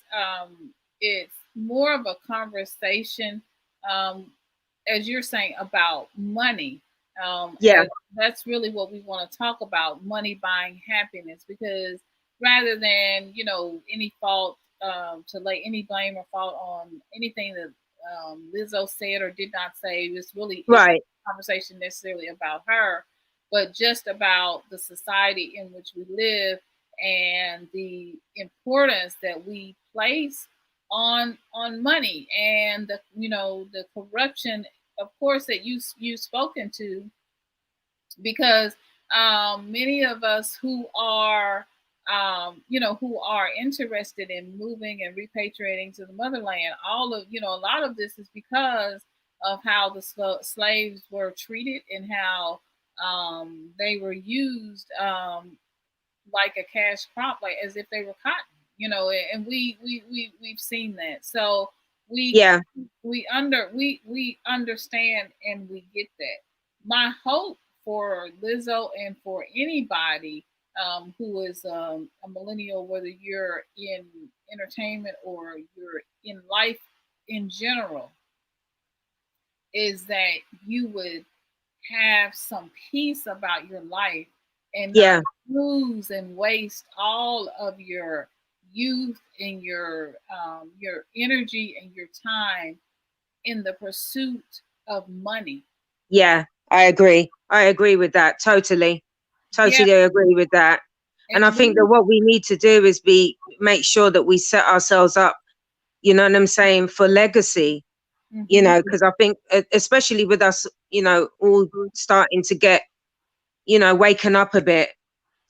it's more of a conversation, as you're saying, about money. That's really what we want to talk about: money buying happiness. Because rather than any fault, to lay any blame or fault on anything that Lizzo said or did not say. It's really Right. a conversation necessarily about her, but just about the society in which we live and the importance that we place on money and the the corruption, of course, that you've spoken to, because many of us who are who are interested in moving and repatriating to the motherland, all of a lot of this is because of how the slaves were treated and how they were used like a cash crop, like as if they were cotton, and we've seen that. So we Yeah. we understand and we get that. My hope for Lizzo and for anybody who is a millennial, whether you're in entertainment or you're in life in general, is that you would have some peace about your life and not Yeah. lose and waste all of your youth and your energy and your time in the pursuit of money. Yeah, I agree. I agree with that. Totally. Yeah, Totally agree with that. And I and think that what we need to do is make sure that we set ourselves up, you know what I'm saying, for legacy, you know, because I think especially with us, you know, all starting to get, you know, waken up a bit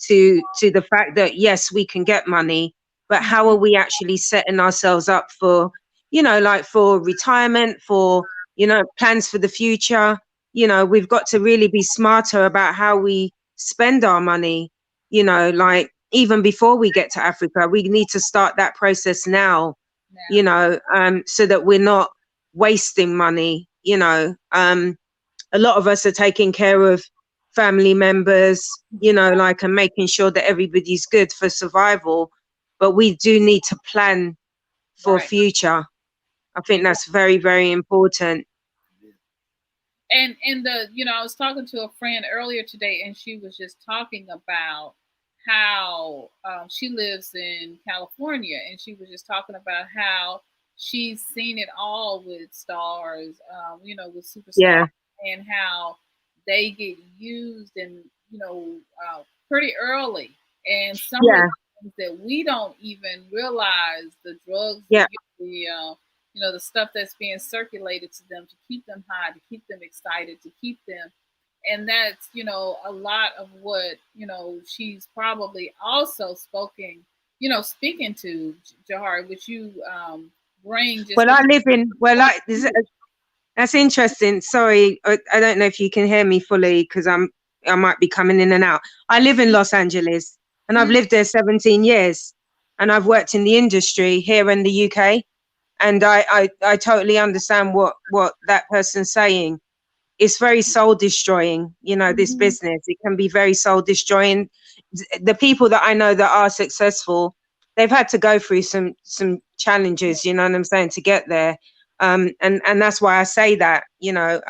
to the fact that yes, we can get money, but how are we actually setting ourselves up for, you know, like for retirement, for, you know, plans for the future. You know, we've got to really be smarter about how we spend our money, you know, like even before we get to Africa, we need to start that process now, you know, so that we're not wasting money, you know. A lot of us are taking care of family members, you know, like, and making sure that everybody's good for survival. But we do need to plan for future. I think that's very, very important. And the I was talking to a friend earlier today, and she was just talking about how she lives in California, and she was just talking about how she's seen it all with stars, with superstars, Yeah. and how they get used and pretty early, and some of the things that we don't even realize, the drugs, the stuff that's being circulated to them to keep them high, to keep them excited, to keep them. And that's, a lot of what, she's probably also speaking to Jahari, which you bring just. Well, I live in, that's interesting. Sorry, I don't know if you can hear me fully because I might be coming in and out. I live in Los Angeles and I've lived there 17 years and I've worked in the industry here in the UK. And I totally understand what that person's saying. It's very soul destroying, you know, this business. It can be very soul destroying. The people that I know that are successful, they've had to go through some challenges, you know what I'm saying, to get there. And that's why I say that, you know,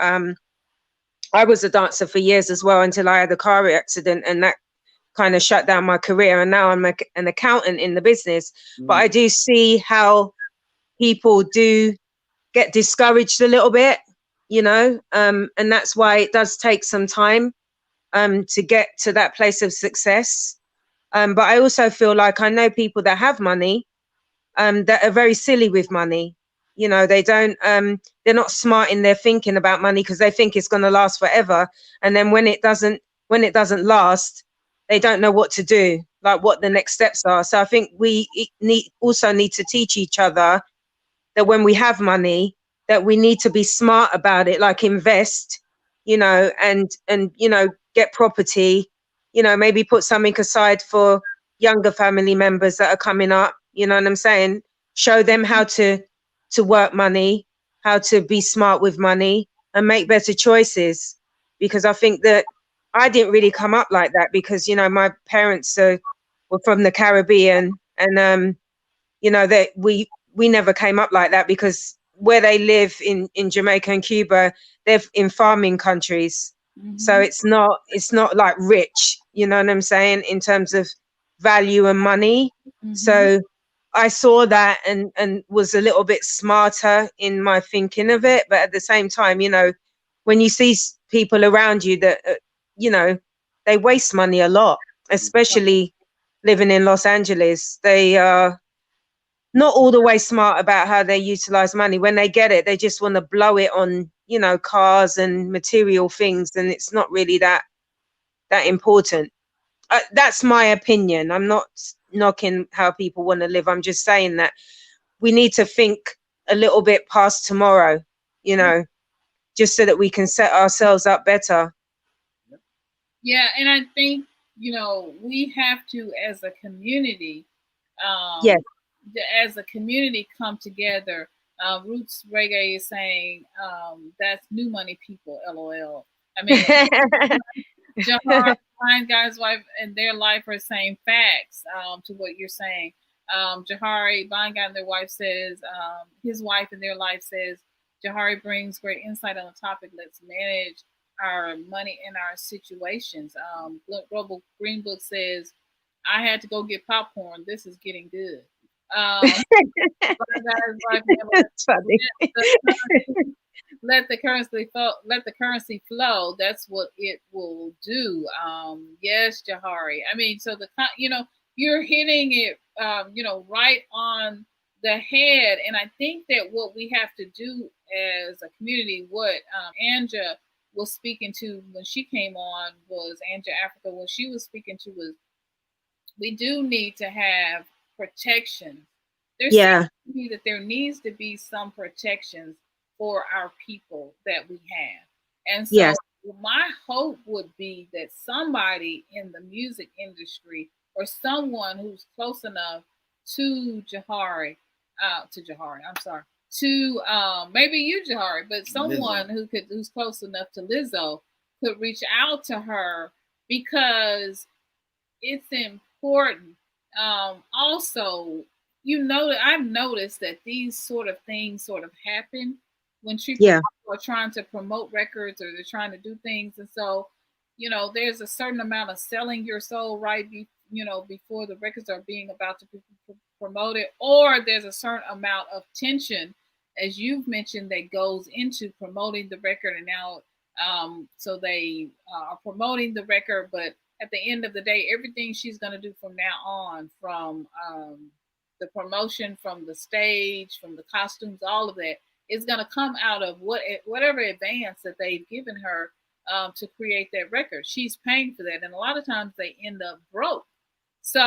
I was a dancer for years as well until I had a car accident, and that kind of shut down my career. And now I'm an accountant in the business. But I do see how people do get discouraged a little bit, you know, and that's why it does take some time to get to that place of success. But I also feel like I know people that have money that are very silly with money. You know, they don't, they're not smart in their thinking about money because they think it's going to last forever. And then when it doesn't last, they don't know what to do, like what the next steps are. So I think we also need to teach each other that when we have money, that we need to be smart about it, like invest, you know, and you know, get property, you know, maybe put something aside for younger family members that are coming up, you know what I'm saying? Show them how to work money, how to be smart with money and make better choices. Because I think that I didn't really come up like that because, you know, my parents were from the Caribbean, and you know, that we never came up like that because where they live in Jamaica and Cuba, they're in farming countries. So it's not like rich, you know what I'm saying, in terms of value and money. So I saw that and was a little bit smarter in my thinking of it. But at the same time, you know, when you see people around you that, you know, they waste money a lot, especially living in Los Angeles. They are not all the way smart about how they utilize money. When they get it, they just want to blow it on, you know, cars and material things. And it's not really that important. That's my opinion. I'm not knocking how people want to live. I'm just saying that we need to think a little bit past tomorrow, you know, just so that we can set ourselves up better. Yeah, and I think, you know, we have to, as a community, Yes. as a community, come together. Roots Reggae is saying that's new money people, LOL. I mean, Jahar, Blind Guy's wife, and their life are saying facts to what you're saying. Jahari, Blind Guy and their wife says, his wife and their life says, Jahari brings great insight on the topic. Let's manage our money and our situations. Global Green Book says, I had to go get popcorn. This is getting good. That's funny. Let the currency flow. That's what it will do. Yes, Jahari. I mean, so you know, you're hitting it you know, right on the head. And I think that what we have to do as a community, what Anja was speaking to when she came on, was Anja Africa, what she was speaking to was, we do need to have protection. There seems to be that there needs to be some protections for our people that we have. And so my hope would be that somebody in the music industry, or someone who's close enough to Jahari, to maybe you, Jahari, but someone who's close enough to Lizzo could reach out to her, because it's important. Also, you know, I've noticed that these sort of things sort of happen when people are trying to promote records, or they're trying to do things. And so, you know, there's a certain amount of selling your soul right before the records are being about to be promoted, or there's a certain amount of tension, as you've mentioned, that goes into promoting the record. And now so they are promoting the record, but at the end of the day, everything she's going to do from now on, from the promotion, from the stage, from the costumes, all of that, is going to come out of whatever advance that they've given her to create that record. She's paying for that, and a lot of times they end up broke. So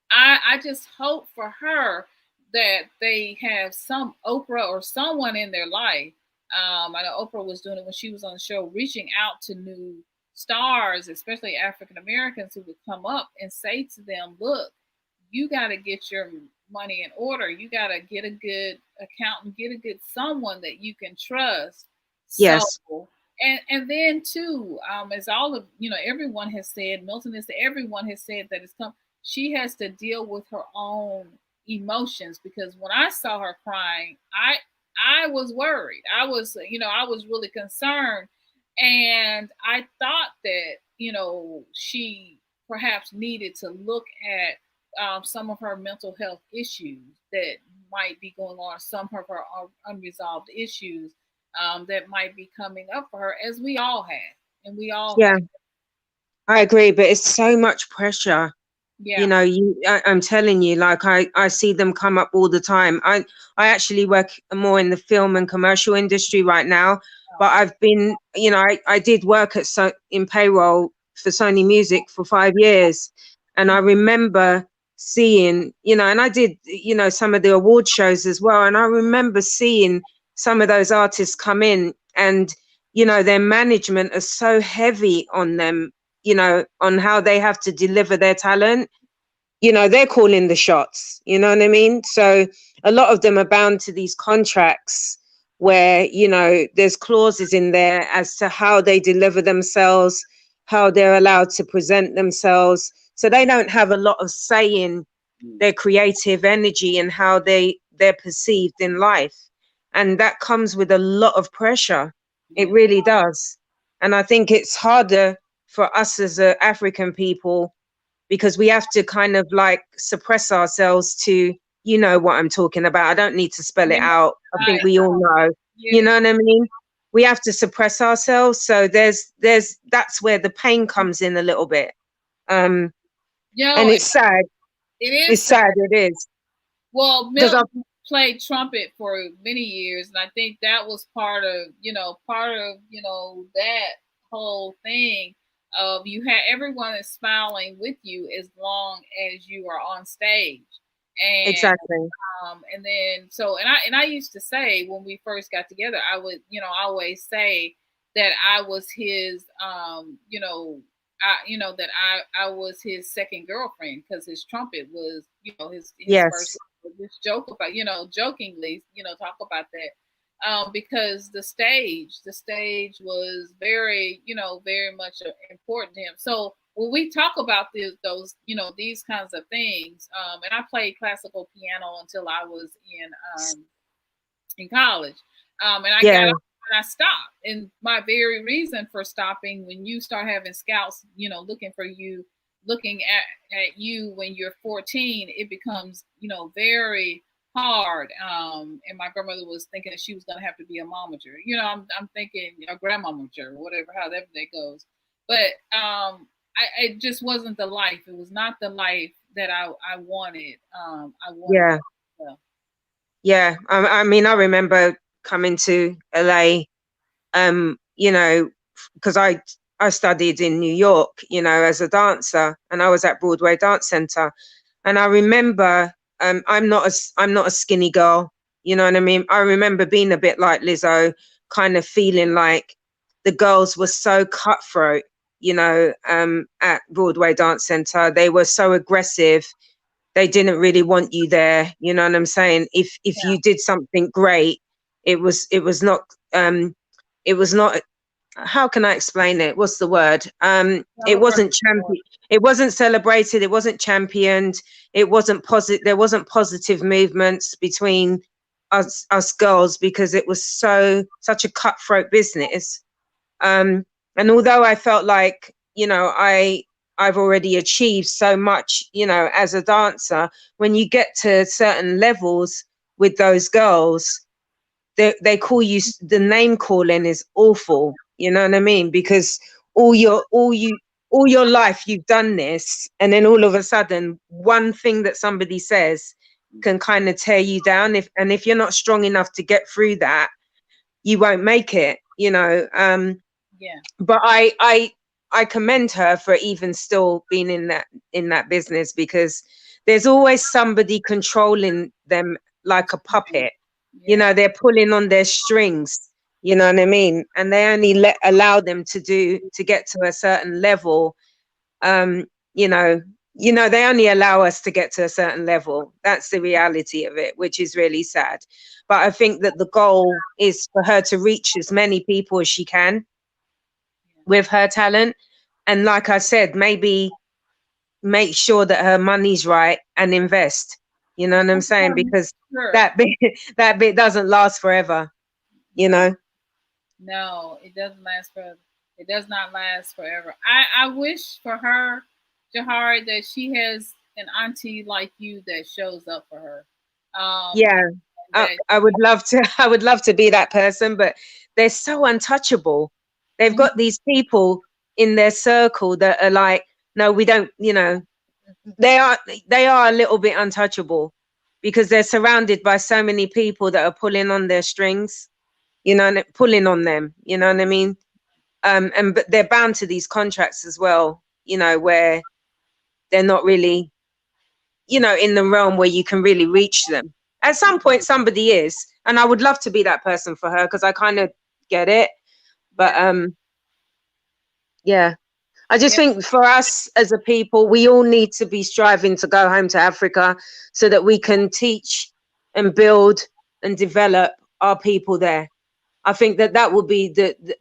I just hope for her that they have some Oprah or someone in their life. I know Oprah was doing it when she was on the show, reaching out to new stars, especially African Americans, who would come up and say to them, look, you got to get your money in order. You got to get a good accountant, get a good someone that you can trust. Yes. So, and then too, as all of, you know, everyone has said, Milton has said, everyone has said that she has to deal with her own emotions, because when I saw her crying, I was worried. I was really concerned. And I thought that, you know, she perhaps needed to look at some of her mental health issues that might be going on, some of her unresolved issues that might be coming up for her, as we all have. And we all have. I agree, but it's so much pressure. Yeah. You know, I'm telling you, like I see them come up all the time. I actually work more in the film and commercial industry right now, but I've been, you know, I did work in payroll for Sony Music for 5 years, and I remember seeing, you know, and I did, you know, some of the award shows as well, and I remember seeing some of those artists come in, and, you know, their management is so heavy on them, you know, on how they have to deliver their talent. You know, they're calling the shots, you know what I mean? So a lot of them are bound to these contracts where, you know, there's clauses in there as to how they deliver themselves, how they're allowed to present themselves. So they don't have a lot of say in their creative energy and how they're perceived in life. And that comes with a lot of pressure. It really does. And I think it's harder for us as African people because we have to kind of like suppress ourselves to, you know what I'm talking about. I don't need to spell it out. I think we all know, you know what I mean? We have to suppress ourselves. So that's where the pain comes in a little bit. And it's sad. It is. It's sad. It is. Well, Milton played trumpet for many years, and I think that was part of that whole thing of you had everyone is smiling with you as long as you are on stage. And exactly. And then I used to say when we first got together, I would always say that I was his I was his second girlfriend because his trumpet was his yes. first. Just joke about jokingly talk about that because the stage was very very much important to him. So when we talk about those these kinds of things, and I played classical piano until I was in college, and I got off and I stopped. And my very reason for stopping, when you start having scouts, looking for you, looking at you when you're 14, it becomes very hard. And my grandmother was thinking that she was going to have to be a momager. I'm thinking a grandmomager, whatever, however that goes. But it just wasn't the life. It was not the life that I wanted. Yeah. I mean, I remember coming to LA, because I studied in New York, as a dancer, and I was at Broadway Dance Center. And I remember, I'm not a skinny girl, you know what I mean? I remember being a bit like Lizzo, kind of feeling like the girls were so cutthroat, at Broadway Dance Center. They were so aggressive. They didn't really want you there. You know what I'm saying? If you did something great, it was not, how can I explain it? What's the word? It wasn't champion. It wasn't celebrated. It wasn't championed. It wasn't positive. There wasn't positive movements between us girls because it was such a cutthroat business. And although I felt like, I've already achieved so much, as a dancer, when you get to certain levels with those girls, they call you, the name calling is awful. You know what I mean? Because all your life you've done this, and then all of a sudden one thing that somebody says can kind of tear you down. If you're not strong enough to get through that, you won't make it. But I commend her for even still being in that business, because there's always somebody controlling them like a puppet. They're pulling on their strings. You know what I mean? And they only allow them to get to a certain level. They only allow us to get to a certain level. That's the reality of it, which is really sad. But I think that the goal is for her to reach as many people as she can with her talent. And like I said, maybe make sure that her money's right and invest. You know what I'm saying? Because that bit doesn't last forever, No, it doesn't last forever. It does not last forever. I wish for her, Jahari, that she has an auntie like you that shows up for her. I would love to. I would love to be that person, but they're so untouchable. They've got these people in their circle that are like, no, we don't. They are a little bit untouchable because they're surrounded by so many people that are pulling on their strings. And pulling on them, you know what I mean? But they're bound to these contracts as well, where they're not really, in the realm where you can really reach them. At some point, somebody is, and I would love to be that person for her because I kind of get it. But I just think for us as a people, we all need to be striving to go home to Africa so that we can teach and build and develop our people there. I think that will be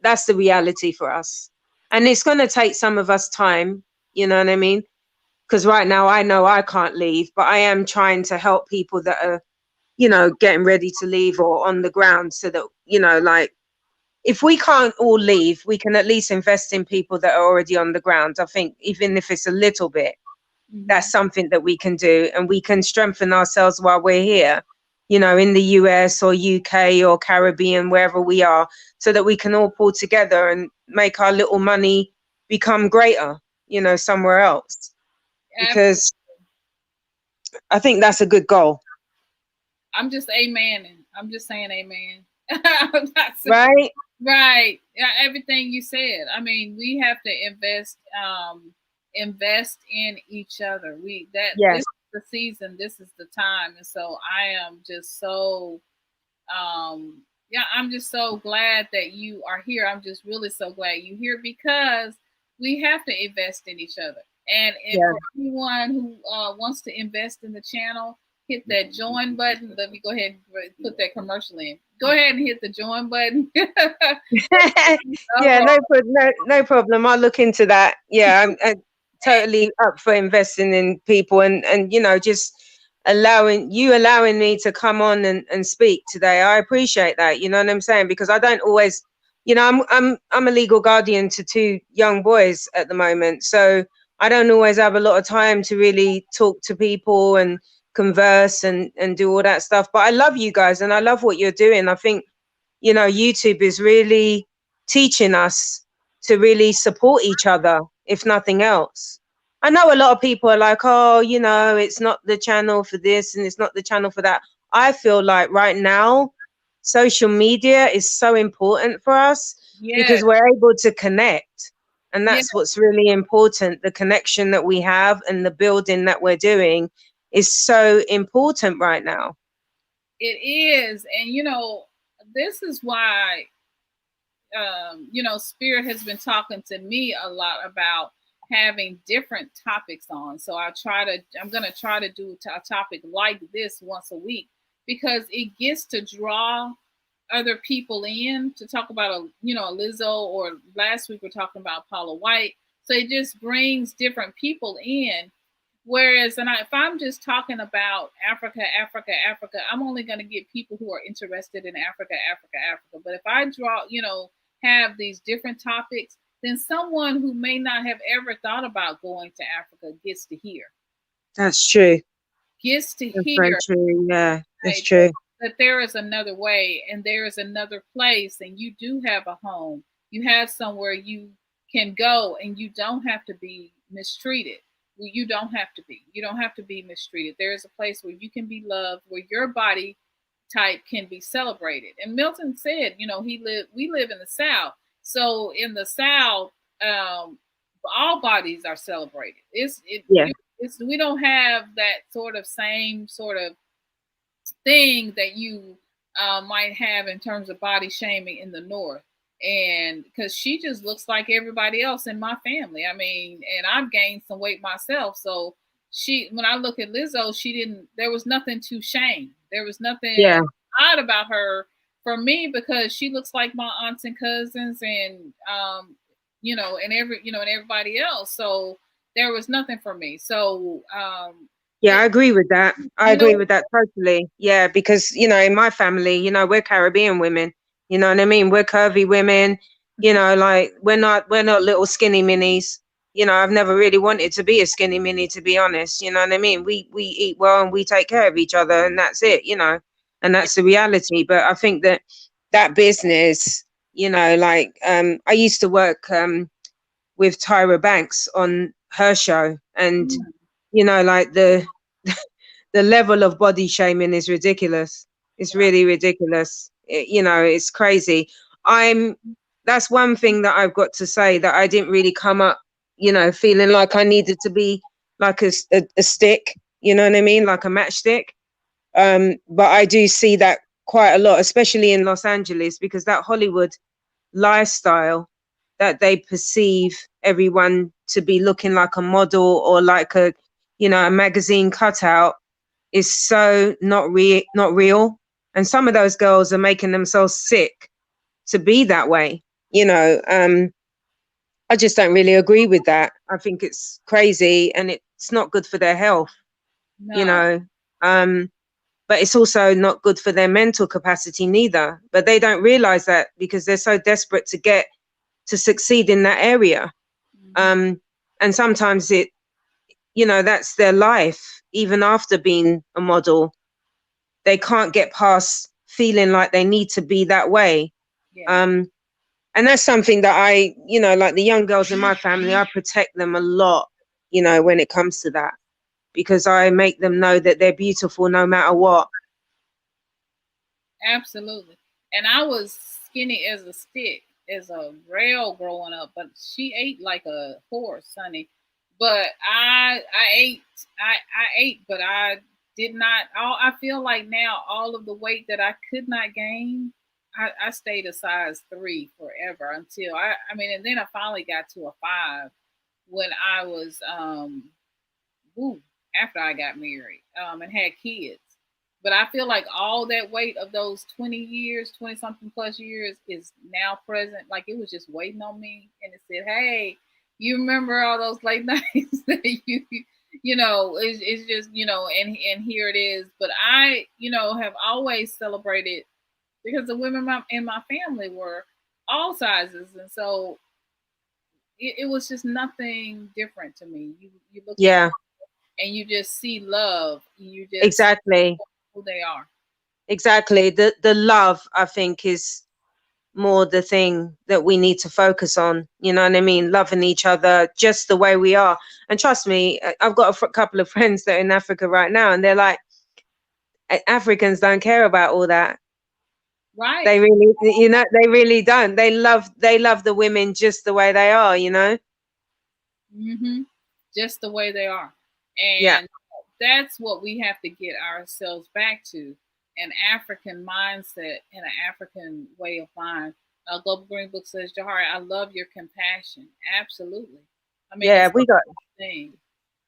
that's the reality for us. And it's going to take some of us time, you know what I mean? Because right now I know I can't leave, but I am trying to help people that are, getting ready to leave or on the ground so that, like, if we can't all leave, we can at least invest in people that are already on the ground. I think even if it's a little bit, that's something that we can do, and we can strengthen ourselves while we're here, you know, in the US or UK or Caribbean, wherever we are, so that we can all pull together and make our little money become greater, you know, somewhere else. Because I think that's a good goal. I'm just amening. I'm just saying amen. Right? Right. Yeah, everything you said. I mean, we have to invest in each other. This is the season, this is the time. And so I am just so I'm just so glad that you are here. I'm just really so glad you're here, because we have to invest in each other. And for anyone who wants to invest in the channel, hit that join button. Let me go ahead and put that commercial in. Go ahead and hit the join button. Yeah, no problem. I'll look into that. Yeah, I'm totally up for investing in people, and you know, just allowing me to come on and speak today. I appreciate that. You know what I'm saying? Because I don't always, you know, I'm a legal guardian to 2 young boys at the moment, so I don't always have a lot of time to really talk to people and converse and do all that stuff. But I love you guys, and I love what you're doing. I think, you know, YouTube is really teaching us to really support each other, if nothing else. I know a lot of people are like, oh, you know, it's not the channel for this and it's not the channel for that. I feel like right now, social media is so important for us because we're able to connect. And that's what's really important. The connection that we have and the building that we're doing is so important right now. It is. And, you know, this is why, you know, Spirit has been talking to me a lot about having different topics on. So I'm going to try to do a topic like this once a week, because it gets to draw other people in to talk about a Lizzo, or last week we're talking about Paula White. So it just brings different people in. Whereas, if I'm just talking about Africa, I'm only going to get people who are interested in Africa. But if I have these different topics, then someone who may not have ever thought about going to Africa gets to hear. That's true. Gets to That's hear. very true. Yeah, that's true. That there is another way, and there is another place, and you do have a home. You have somewhere you can go, and you don't have to be mistreated. You don't have to be. You don't have to be mistreated. There is a place where you can be loved, where your body type can be celebrated. And Milton said, you know, we live in the South. So in the South, all bodies are celebrated. We don't have that same sort of thing that you might have in terms of body shaming in the North. And because she just looks like everybody else in my family. I mean, and I've gained some weight myself. So when I look at Lizzo, there was nothing to shame. There was nothing odd about her for me, because she looks like my aunts and cousins and, and everybody else. So there was nothing for me. So, I agree with that. I agree with that totally. Yeah, because, you know, in my family, you know, we're Caribbean women. You know what I mean? We're curvy women, you know, like we're not little skinny minis. You know, I've never really wanted to be a skinny mini, to be honest. You know what I mean? We eat well and we take care of each other, and that's it, you know, and that's the reality. But I think that business, you know, like I used to work with Tyra Banks on her show, and, you know, like the level of body shaming is ridiculous. It's really ridiculous. You know, it's crazy. That's one thing that I've got to say, that I didn't really come up, you know, feeling like I needed to be like a stick, you know what I mean? Like a matchstick. But I do see that quite a lot, especially in Los Angeles, because that Hollywood lifestyle, that they perceive everyone to be looking like a model or like a magazine cutout, is so not real. And some of those girls are making themselves sick to be that way. You know, I just don't really agree with that. I think it's crazy, and it's not good for their health. No. You know, but it's also not good for their mental capacity neither. But they don't realize that, because they're so desperate to succeed in that area. And sometimes you know, that's their life. Even after being a model, they can't get past feeling like they need to be that way. Yeah. And that's something that I, you know, like the young girls in my family, I protect them a lot, you know, when it comes to that, because I make them know that they're beautiful no matter what. Absolutely. And I was skinny as a stick, as a rail growing up, but she ate like a horse, honey. But I ate I ate, but I did not. I feel like now all of the weight that I could not gain, I stayed a size 3 forever until I mean, and then I finally got to a 5 when I was woo, after I got married and had kids. But I feel like all that weight of those 20 years, 20 something plus years is now present. Like it was just waiting on me. And it said, hey, you remember all those late nights that you know, it's just, you know, and here it is. But I, you know, have always celebrated because the women in my family were all sizes. And so it was just nothing different to me. You look Yeah. and you just see love. You just Exactly. who they are. Exactly. The love, I think, is more the thing that we need to focus on. You know what I mean? Loving each other just the way we are. And trust me, I've got a couple of friends that are in Africa right now, and they're like, Africans don't care about all that. Right. They really, you know, they really don't. They love the women just the way they are, you know? Mm-hmm. Just the way they are. And yeah, that's what we have to get ourselves back to, an African mindset and an African way of mind. Global Green Book says, Jahari, I love your compassion. Absolutely. I mean, yeah, it's we got thing.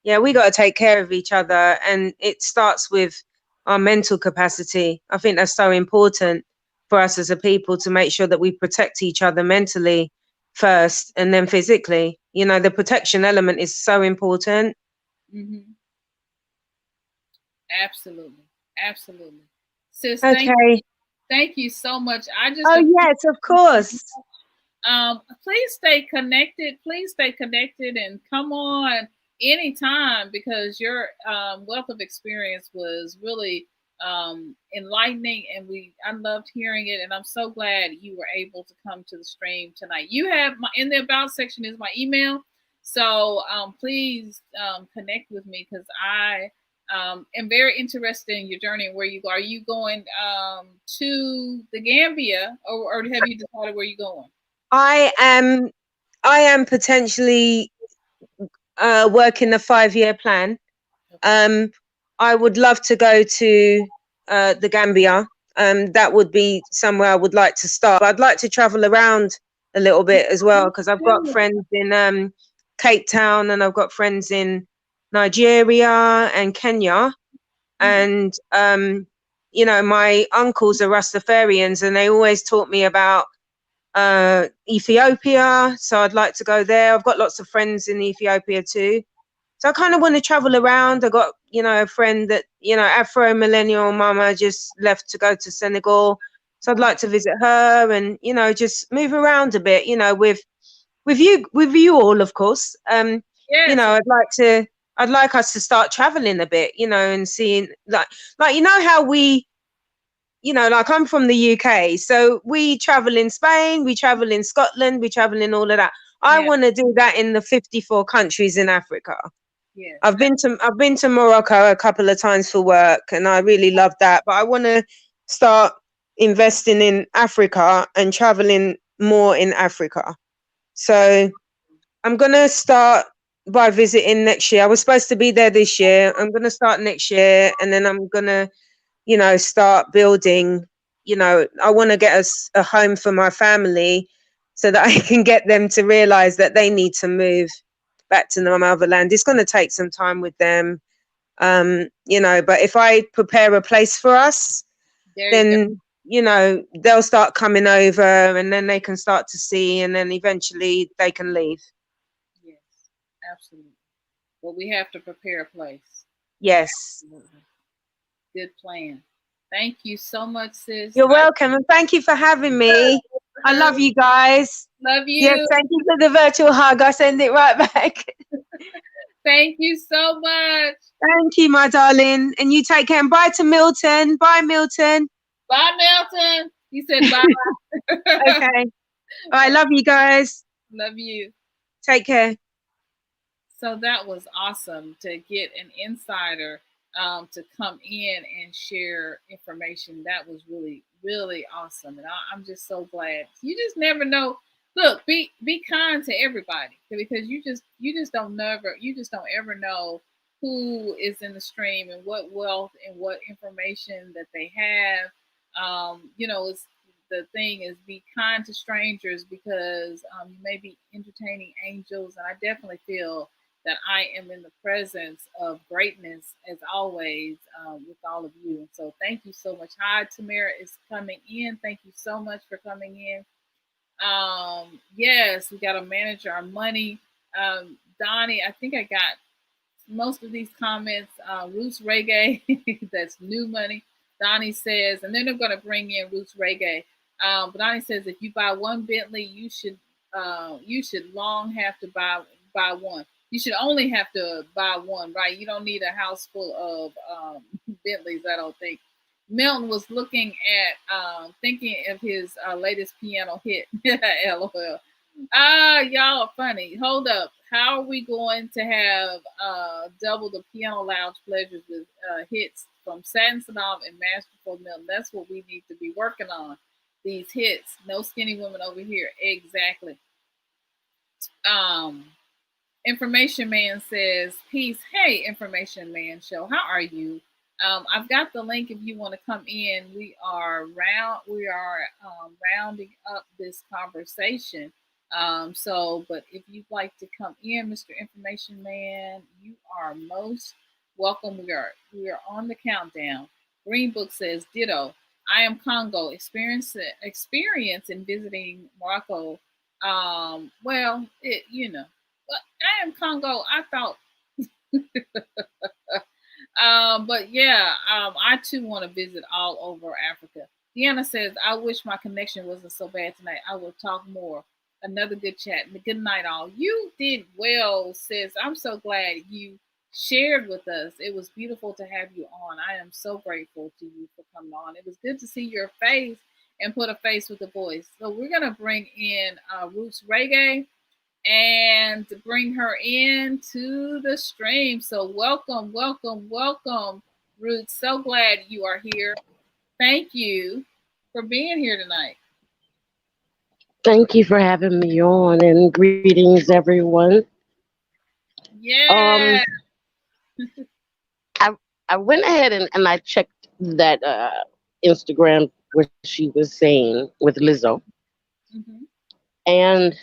yeah, we got to take care of each other, and it starts with our mental capacity. I think that's so important for us as a people to make sure that we protect each other mentally first and then physically. You know, the protection element is so important. Mm-hmm. Absolutely. Absolutely. Sis, Okay. Thank you so much. I just yes, of course. Please stay connected. Please stay connected and come on anytime because your wealth of experience was really enlightening, and I loved hearing it, and I'm so glad you were able to come to the stream tonight. You have in the about section is my email, so please connect with me because I am very interested in your journey and where you go. Are you going to the Gambia, or have you decided where you're going? I am potentially working a 5-year plan. I would love to go to the Gambia. That would be somewhere I would like to start. I'd like to travel around a little bit as well because I've got friends in Cape Town, and I've got friends in Nigeria and Kenya. And you know, my uncles are Rastafarians, and they always taught me about Ethiopia, so I'd like to go there. I've got lots of friends in Ethiopia too, so I kind of want to travel around. I got, you know, a friend that, you know, Afro millennial mama just left to go to Senegal, so I'd like to visit her and, you know, just move around a bit, you know, with you all, of course. Yes. You know, I'd like us to start traveling a bit, you know, and seeing like you know how we, you know, like I'm from the UK, so we travel in Spain, we travel in Scotland, we travel in all of that. I want to do that in the 54 countries in Africa. Yes. I've been to Morocco a couple of times for work, and I really love that. But I want to start investing in Africa and traveling more in Africa. So I'm gonna start by visiting next year. I was supposed to be there this year. I'm gonna start next year, and then I'm gonna, you know, start building. You know, I want to get a home for my family so that I can get them to realize that they need to move back to the motherland. It's going to take some time with them, you know, but if I prepare a place for us, then, you know, they'll start coming over, and then they can start to see, and then eventually they can leave. Yes, absolutely. But we have to prepare a place. Yes. Absolutely. Good plan. Thank you so much, sis. You're welcome, and thank you for having me. I love you guys. Love you. Yes, thank you for the virtual hug. I send it right back. Thank you so much. Thank you, my darling. And you take care. And bye to Milton. Bye, Milton. Bye, Milton. He said bye. Okay. All right. Love you guys. Love you. Take care. So that was awesome to get an insider to come in and share information. That was really, really awesome. And I'm just so glad. You just never know. Look, be kind to everybody because you just don't ever know who is in the stream and what wealth and what information that they have. It's the thing is be kind to strangers because you may be entertaining angels, and I definitely feel that I am in the presence of greatness as always with all of you. And so thank you so much. Hi, Tamara is coming in. Thank you so much for coming in. Yes, we got to manage our money. Donnie, I think I got most of these comments. Roots Reggae, that's new money. Donnie says, and then they're going to bring in Roots Reggae. But Donnie says, if you buy one Bentley, you should long have to buy one. You should only have to buy one, right? You don't need a house full of Bentleys, I don't think. Milton was looking at thinking of his latest piano hit. LOL. Y'all are funny. Hold up. How are we going to have double the piano lounge pleasures with hits from Satin SYNOLVE and Masterful Milton? That's what we need to be working on. These hits. No skinny women over here. Exactly. Information Man says, peace. Hey, Information Man Show. How are you? I've got the link if you want to come in. We are rounding up this conversation. But if you'd like to come in, Mr. Information Man, you are most welcome. We are on the countdown. Green Book says, ditto. I am Congo. Experience in visiting Morocco. But I am Congo. I thought. But yeah, I too want to visit all over Africa. Deanna says, I wish my connection wasn't so bad tonight. I will talk more. Another good chat. Good night, all. You did well, sis. I'm so glad you shared with us. It was beautiful to have you on. I am so grateful to you for coming on. It was good to see your face and put a face with a voice. So we're going to bring in Roots Reggae and to bring her into the stream. So welcome, Ruth. So glad you are here. Thank you for being here tonight. Thank you for having me on, and greetings, everyone. Yeah. I went ahead and I checked that Instagram what she was saying with Lizzo. Mm-hmm. And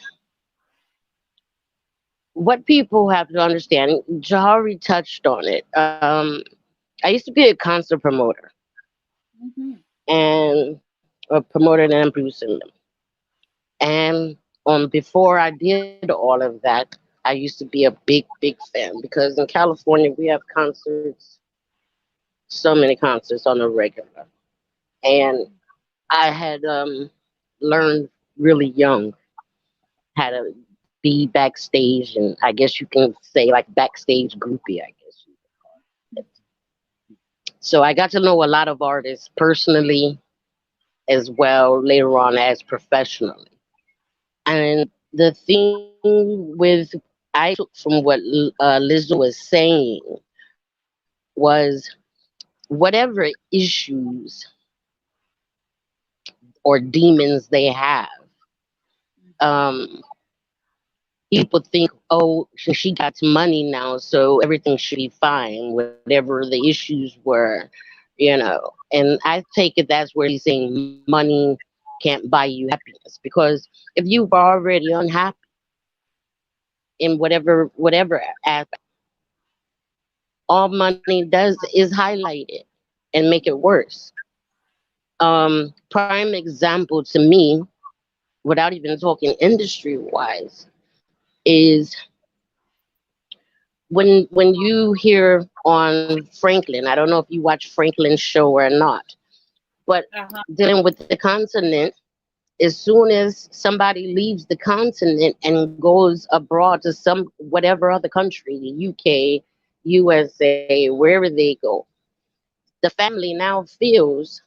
what people have to understand, Jahari touched on it. I used to be a concert promoter, and a promoter and producing them. And before I did all of that, I used to be a big fan because in California we have concerts, so many concerts on a regular, and I had learned really young how to be backstage, and I guess you can say like backstage groupie, I guess you could call it. So I got to know a lot of artists personally as well later on as professionally. And the thing with I took from what Lizzo was saying was whatever issues or demons they have, um, people think, oh, she got money now, so everything should be fine, whatever the issues were. And I take it that's where he's saying money can't buy you happiness, because if you were already unhappy in whatever aspect, all money does is highlight it and make it worse. Prime example to me, without even talking industry wise, is when you hear on Franklin. I don't know if you watch Franklin's show or not, but dealing with the continent, As soon as somebody leaves the continent and goes abroad to some whatever other country, the UK, USA, wherever they go, the family now feels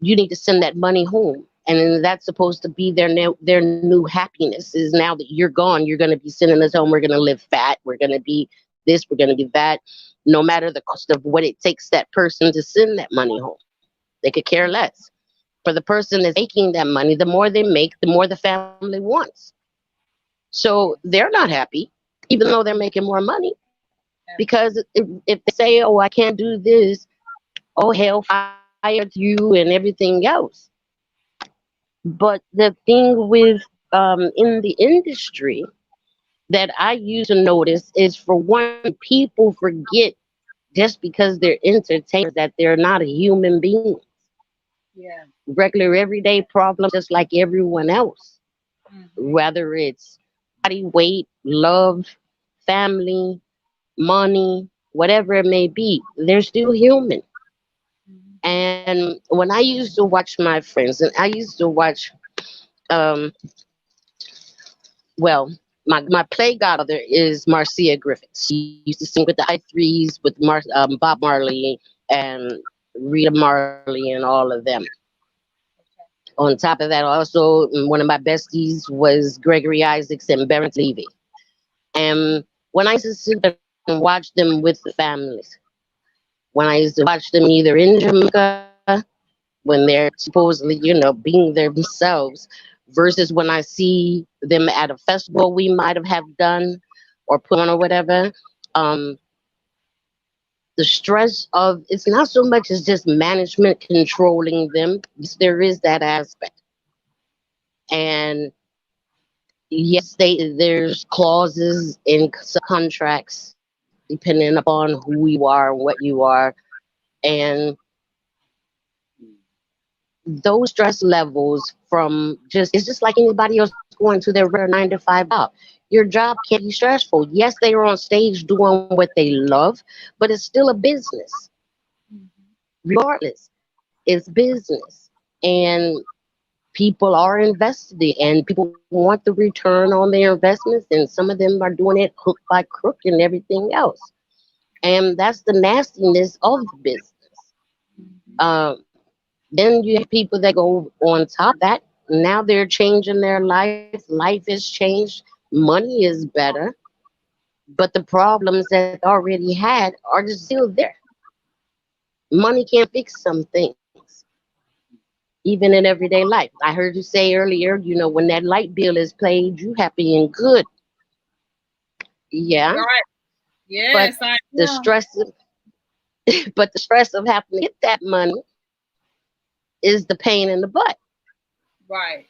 you need to send that money home. And then that's supposed to be their new happiness is now that you're gone, you're going to be sending us home. We're going to live fat. We're going to be this. We're going to be that. No matter the cost of what it takes that person to send that money home, they could care less. For the person that's making that money, the more they make, the more the family wants. So they're not happy, even though they're making more money. Because if they say, oh, I can't do this, oh, hell fire to you and everything else. But the thing with in the industry that I used to notice is, for one, people forget just because they're entertainers that they're not a human being. Yeah. Regular everyday problems just like everyone else. Whether it's body weight, love, family, money, whatever it may be, they're still human. And when I used to watch my friends, and I used to watch, um, well, my play godmother is Marcia Griffiths. She used to sing with the I Threes, with Bob Marley and Rita Marley and all of them. On top of that, also one of my besties was Gregory Isaacs and Barrett Levy. And when I used to sit and watch them with the families, when I used to watch them either in Jamaica when they're supposedly, being themselves, versus when I see them at a festival we might have done or put on or whatever. Um, the stress of it's not so much as just management controlling them. Yes, there is that aspect. And yes, there's clauses in contracts depending upon who you are and what you are. And those stress levels from it's just like anybody else going to their regular 9 to 5 job. Your job can be stressful. Yes, they are on stage doing what they love, but it's still a business. Regardless, it's business. And people are invested and people want the return on their investments, and some of them are doing it hook by crook and everything else. And that's the nastiness of the business. Um, then you have people that go on top of that. Now they're changing their life. Life has changed. Money is better. But the problems that they already had are just still there. Money can't fix some things, even in everyday life. I heard you say earlier, when that light bill is paid, you happy and good. Yeah. Right. But Yes, I the am. stress of, but the stress of having to get that money is the pain in the butt. Right.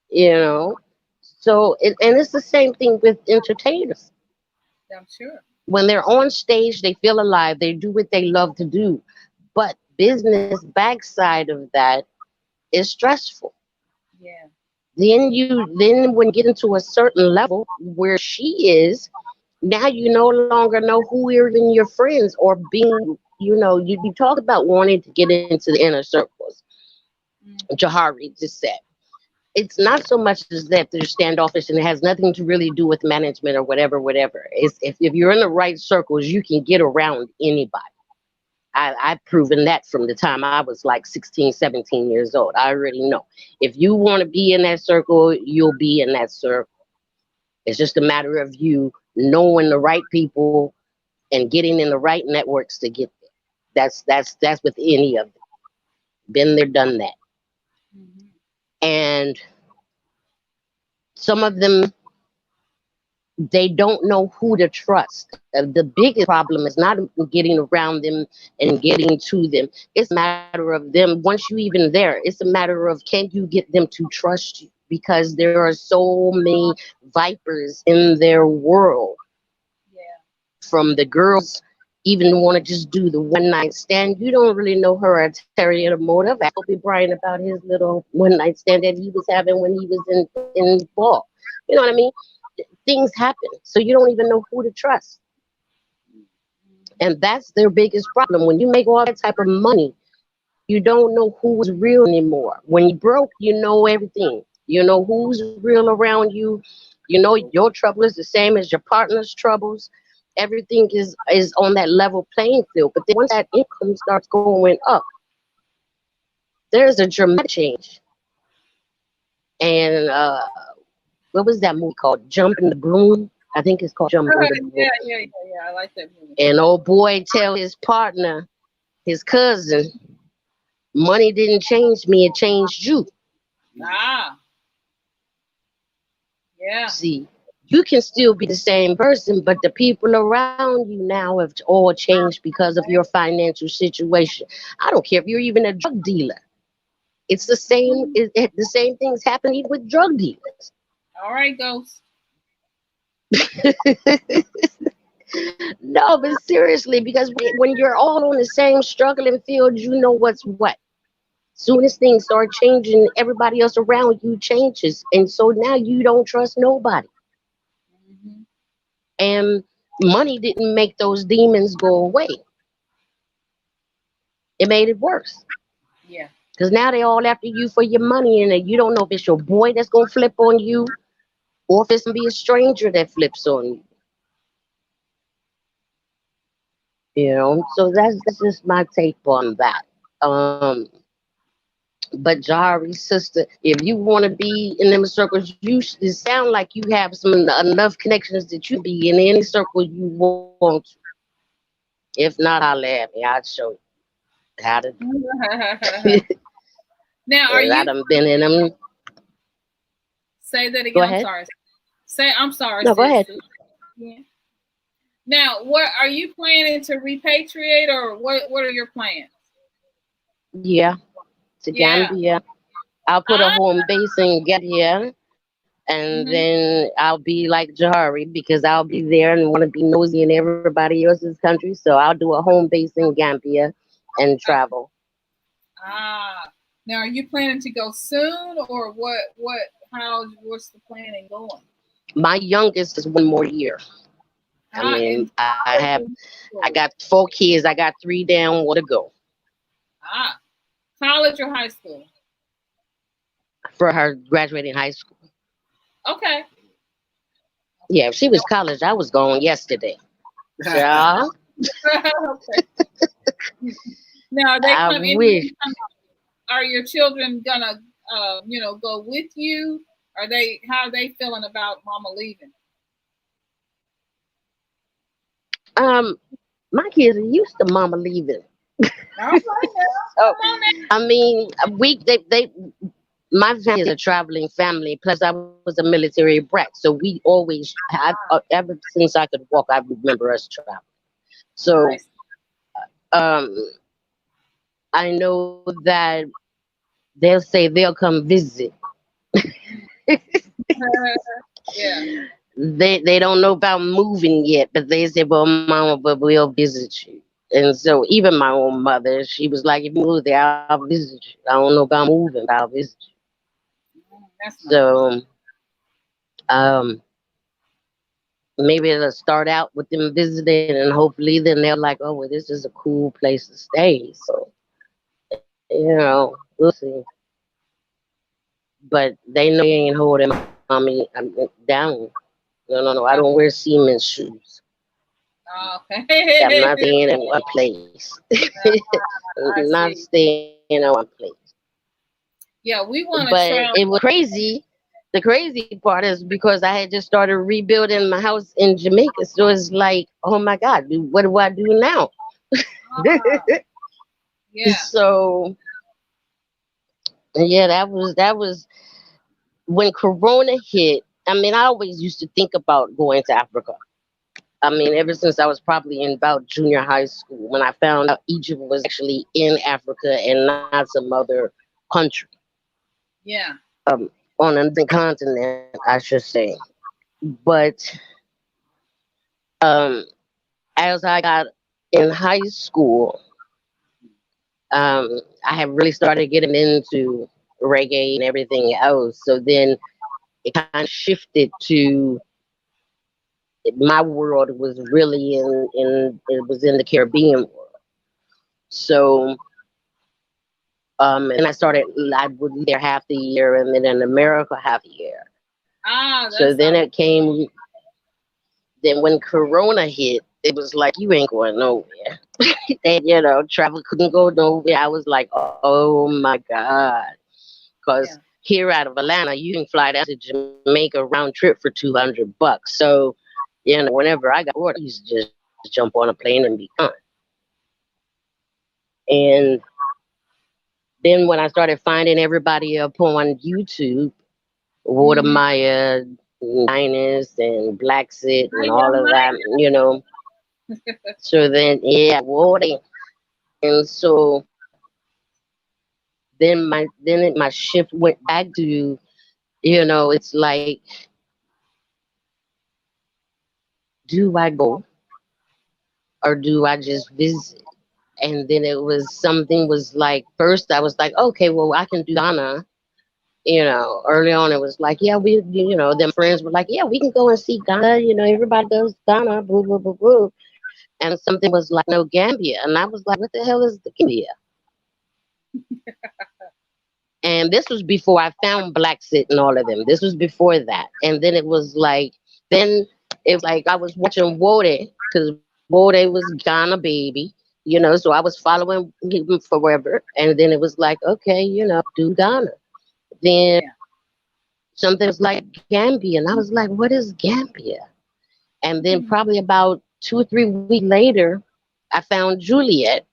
you know. And it's the same thing with entertainers. I'm sure. When they're on stage, they feel alive. They do what they love to do. But business backside of that is stressful. Yeah. Then when you get into a certain level where she is, now you no longer know who are even your friends or being, you talk about wanting to get into the inner circles. Jahari just said. It's not so much as that they're standoffish and it has nothing to really do with management or whatever. It's if you're in the right circles, you can get around anybody. I've proven that from the time I was like 16, 17 years old. I already know. If you want to be in that circle, you'll be in that circle. It's just a matter of you knowing the right people and getting in the right networks to get there. That's with any of them. Been there, done that. And some of them, they don't know who to trust. The biggest problem is not getting around them and getting to them. It's a matter of them. Once you even there, it's a matter of can you get them to trust you? Because there are so many vipers in their world. From the girls even want to just do the one night stand. You don't really know her ulterior motive. I told Kobe Bryant about his little one night stand that he was having when he was in ball. You know what I mean? Things happen, so you don't even know who to trust. And that's their biggest problem. When you make all that type of money, You don't know who's real anymore. When you're broke, you know everything. You know who's real around you. You know your trouble is the same as your partner's troubles. Everything is on that level playing field. But then once that income starts going up, there's a dramatic change. And what was that movie called? Jump in the Broom. I think it's called Jump in the Broom. Yeah. I like that movie. And old boy tell his partner, his cousin, money didn't change me, it changed you. Ah, yeah. See, you can still be the same person, but the people around you now have all changed because of your financial situation. I don't care if you're even a drug dealer. It's the same. The same things happening with drug dealers. All right, Ghost. No, but seriously, because when you're all on the same struggling field, you know what's what. Soon as things start changing, everybody else around you changes, and so now you don't trust nobody. Mm-hmm. And money didn't make those demons go away. It made it worse. Yeah. Because now they all after you for your money, and you don't know if it's your boy that's gonna flip on you, or if it's gonna be a stranger that flips on you. You know, so that's just my take on that. But Jari's sister, if you want to be in them circles, it sound like you have some enough connections that you be in any circle you want to. If not, I'll at me. I'll show you how to do it. Now, are I you? done been in them. Say that Go again. I'm ahead. sorry. I'm sorry, No, go sis. ahead. Yeah. Now, what are you planning to repatriate, or what are your plans? Yeah, to Yeah. Gambia. I'll put a home base in Gambia, and Mm-hmm. then I'll be like Jahari because I'll be there and want to be nosy in everybody else's country. So I'll do a home base in Gambia and travel. Now, are you planning to go soon, or what? What's the planning going? My youngest is 1 more year. I mean, And I got 4 kids. I got 3 down. More to go. College or high school? For her graduating high school. Okay. Yeah, if she was college, I was going yesterday. Yeah. Okay. Now they I come in. wish. Are your children gonna, go with you? How are they feeling about mama leaving? My kids are used to mama leaving. All right, So, I mean, my family is a traveling family. Plus, I was a military brat, so we always have. Ever since I could walk, I remember us traveling. So, um, I know that they'll say they'll come visit. Yeah. They don't know about moving yet, but they say, "Well, Mama, but we'll visit you." And so, even my own mother, she was like, "If you move there, I'll visit you. I don't know about moving, but I'll visit you." So, um, maybe it'll start out with them visiting, and hopefully, then they're like, "Oh, well, this is a cool place to stay." So, we'll see. But they know they ain't holding mommy down. No. I don't wear Siemens shoes. Okay. I'm not staying in one place. Not staying in one place. Yeah, we want to But travel. it was crazy. The crazy part is because I had just started rebuilding my house in Jamaica. So it's like, oh my God, what do I do now? Yeah. So yeah, that was when Corona hit. I mean, I always used to think about going to Africa. I mean, ever since I was probably in about junior high school, when I found out Egypt was actually in Africa and not some other country. Yeah. On another continent, I should say. But um, as I got in high school, I had really started getting into reggae and everything else. So then it kind of shifted to my world was really in it was in the Caribbean world. So And I started, I would be there half the year, and then in America half the year. Ah, So that's then so. it came. Then when Corona hit, it was like you ain't going nowhere. And travel couldn't go nowhere. I was like, oh my god, because Yeah. here out of Atlanta, you can fly down to Jamaica round trip for $200. So, whenever I got bored, I used to just jump on a plane and be gone. And then when I started finding everybody up on YouTube, Water Mm-hmm. Maya, Linus, and Blacksit, Hi, and all young of that, Mike. So then, yeah, Water. And so my shift went back to, it's like, do I go or do I just visit? And then it was something was like, first I was like, okay, well, I can do Ghana. Early on it was like, yeah, them friends were like, yeah, we can go and see Ghana. Everybody goes to Ghana, boo, boo, boo, boo. And something was like, no, Gambia. And I was like, what the hell is the Gambia? And this was before I found Black Sit and all of them. This was before that. And then it was like, I was watching Wode, because Wode was Ghana baby, so I was following him forever. And then it was like, okay, do Ghana. Then Yeah. something was like Gambia. And I was like, what is Gambia? And then Mhm. probably about 2 or 3 weeks later, I found Juliet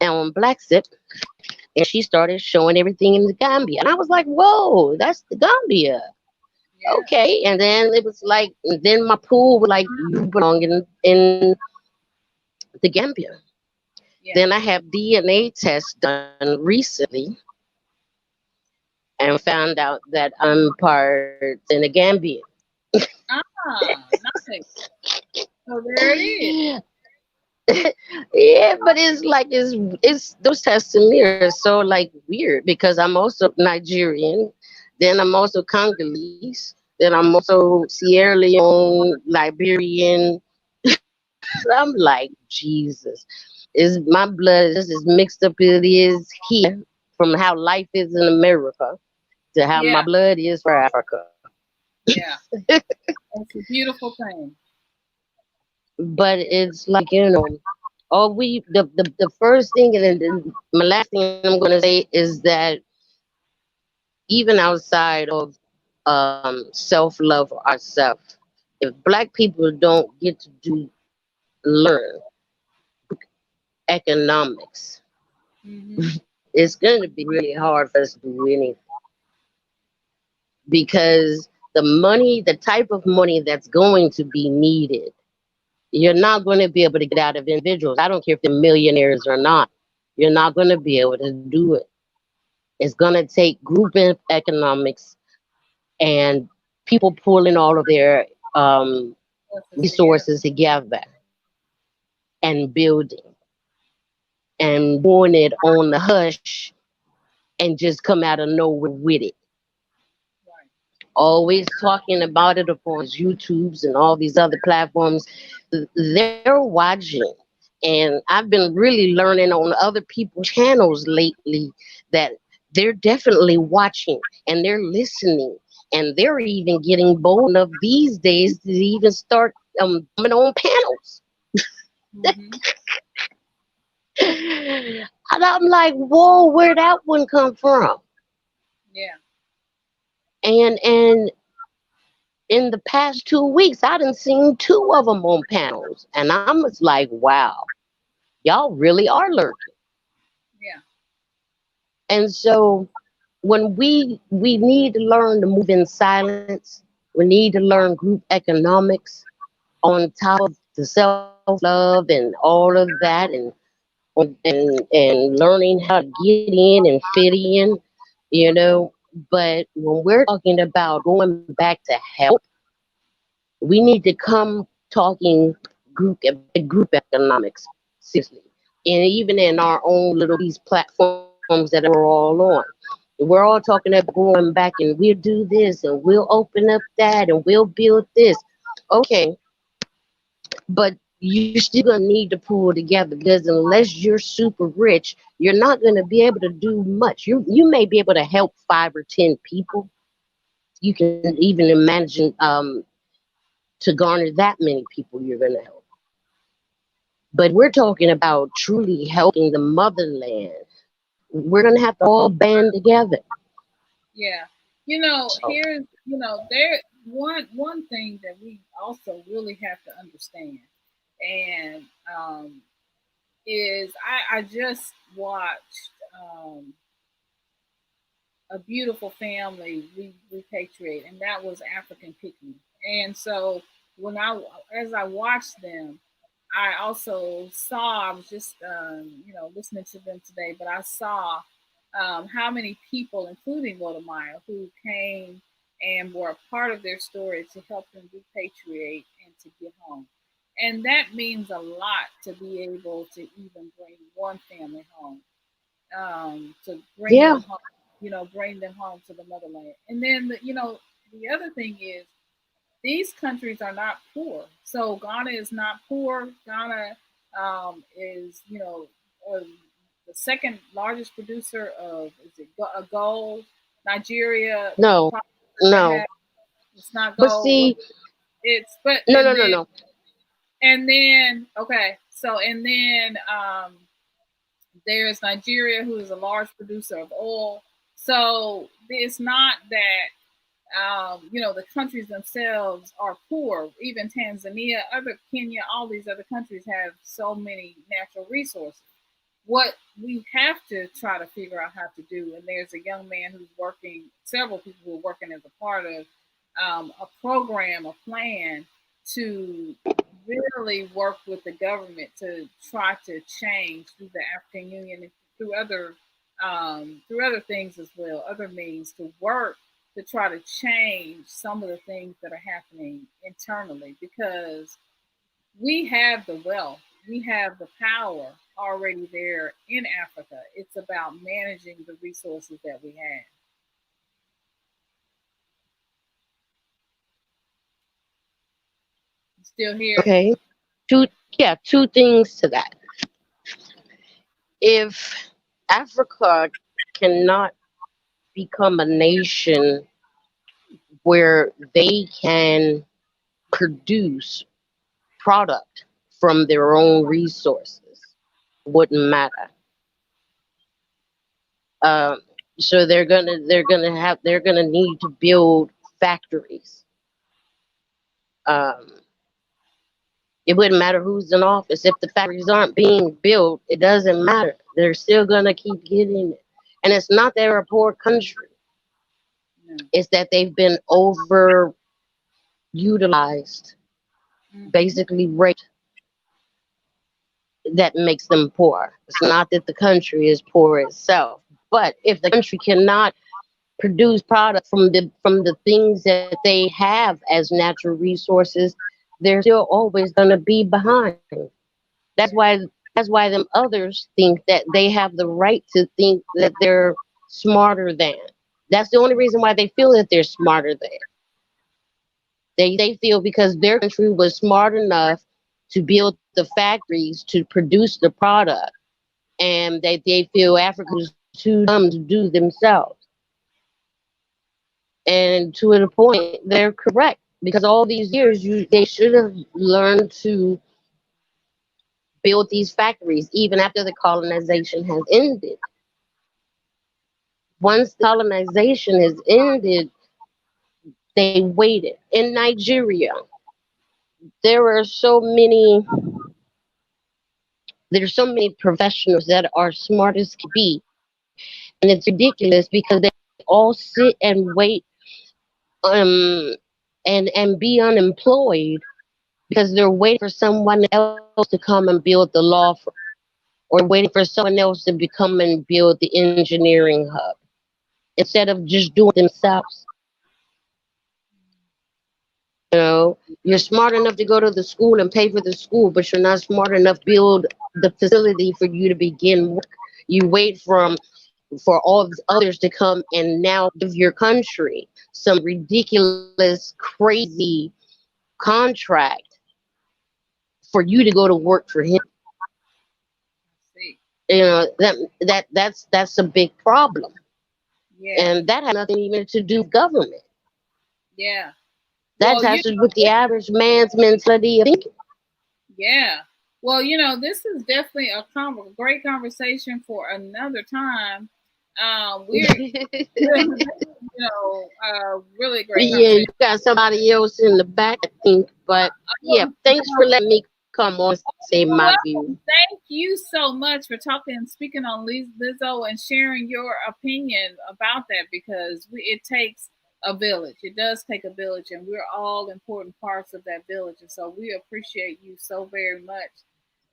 on Black Sit, and she started showing everything in the Gambia. And I was like, whoa, that's the Gambia. Yeah. Okay. And then it was like, then my pool was like, you belong in the Gambia. Yeah. Then I have DNA tests done recently and found out that I'm part in the Gambia. Ah, nice. So there it is. Yeah, but it's like it's those tests to me are so like weird because I'm also Nigerian, then I'm also Congolese, then I'm also Sierra Leone, Liberian. I'm like, Jesus, is my blood just as mixed up as it is here from how life is in America to how my Yeah. blood is for Africa. Yeah. It's a beautiful thing. But it's like, all the first thing, and then my last thing I'm going to say is that even outside of self love for ourselves, if Black people don't get to learn economics, Mm-hmm. it's going to be really hard for us to do anything, because the type of money that's going to be needed, you're not going to be able to get out of individuals. I don't care if they're millionaires or not. You're not going to be able to do it. It's going to take group economics and people pulling all of their Let's together. resources together and building and doing it on the hush and just come out of nowhere with it. Right. Always talking about it upon YouTubes and all these other platforms. They're watching. And I've been really learning on other people's channels lately that they're definitely watching and they're listening. And they're even getting bold enough these days to even start coming on panels. Mm-hmm. And I'm like, whoa, where'd that one come from? Yeah. And in the past 2 weeks, I done seen two of them on panels. And I'm just like, wow, y'all really are lurking. Yeah. And so when we need to learn to move in silence, we need to learn group economics on top of the self-love and all of that, and learning how to get in and fit in, you know. But when we're talking about going back to help, we need to come talking group economics seriously, and even in our own little these platforms that we're all on. We're all talking about going back and we'll do this and we'll open up that and we'll build this. Okay, but you're still gonna need to pull together, because unless you're super rich, you're not gonna be able to do much. You may be able to help 5 or 10 people. You can even imagine to garner that many people you're gonna help. But we're talking about truly helping the motherland. We're gonna have to all band together. Yeah. So Here's, there one thing that we also really have to understand, and is I just watched a beautiful family repatriate, and that was African picnic. And so when I as I watched them, I also saw, I was just listening to them today, but I saw how many people, including Maya, who came and were a part of their story to help them repatriate and to get home. And that means a lot to be able to even bring one family home, to bring yeah, them home, bring them home to the motherland. And then, the other thing is, these countries are not poor. So Ghana is not poor. Ghana is, the second largest producer of, is it gold? Nigeria no, probably doesn't no. have, it's not But gold. see, It's but no, no, no, no. and then okay, so and then there's Nigeria, who is a large producer of oil. So it's not that the countries themselves are poor. Even Tanzania, other Kenya, all these other countries have so many natural resources. What we have to try to figure out how to do, and there's a young man who's working, several people who are working as a part of a program, a plan to really work with the government to try to change through the African Union and through other things as well, other means to work to try to change some of the things that are happening internally, because we have the wealth, we have the power already there in Africa. It's about managing the resources that we have. Still here? Okay, two, yeah, two things to that. If Africa cannot become a nation where they can produce product from their own resources, wouldn't matter. Um, so they're gonna need to build factories. Um, it wouldn't matter who's in office if the factories aren't being built. It doesn't matter. They're still gonna keep getting it, and it's not that they're a poor country. No. It's that they've been overutilized, Mm-hmm. basically raped. That makes them poor. It's not that the country is poor itself, but if the country cannot produce product from the things that they have as natural resources, they're still always going to be behind. That's why that's why them others think that they have the right to think that they're smarter than. That's the only reason why they feel that they're smarter than. They feel because their country was smart enough to build the factories to produce the product, and they feel Africa was too dumb to do themselves. And to a point, they're correct, because all these years they should have learned to build these factories even after the colonization has ended. Once the colonization has ended, they waited. In Nigeria, there are so many there's so many professionals that are smart as can be, and it's ridiculous because they all sit and wait um and be unemployed because they're waiting for someone else to come and build the law firm, or waiting for someone else to become and build the engineering hub instead of just doing it themselves. You know, you're smart enough to go to the school and pay for the school, but you're not smart enough to build the facility for you to begin work. You wait for all the others to come and now give your country some ridiculous, crazy contract for you to go to work for him. See. You know, that's a big problem. Yeah. And that has nothing even to do with government. Yeah. That Well, has to do with the average man's mentality of thinking. yeah. Well, this is definitely a great conversation for another time. We're, really great Yeah, conversation. you got somebody else in the back, I think. But yeah, thanks for letting me come on and say my Well, view. thank you so much for speaking on Lizzo and sharing your opinion about that because it takes a village. It does take a village, and we're all important parts of that village. And so we appreciate you so very much,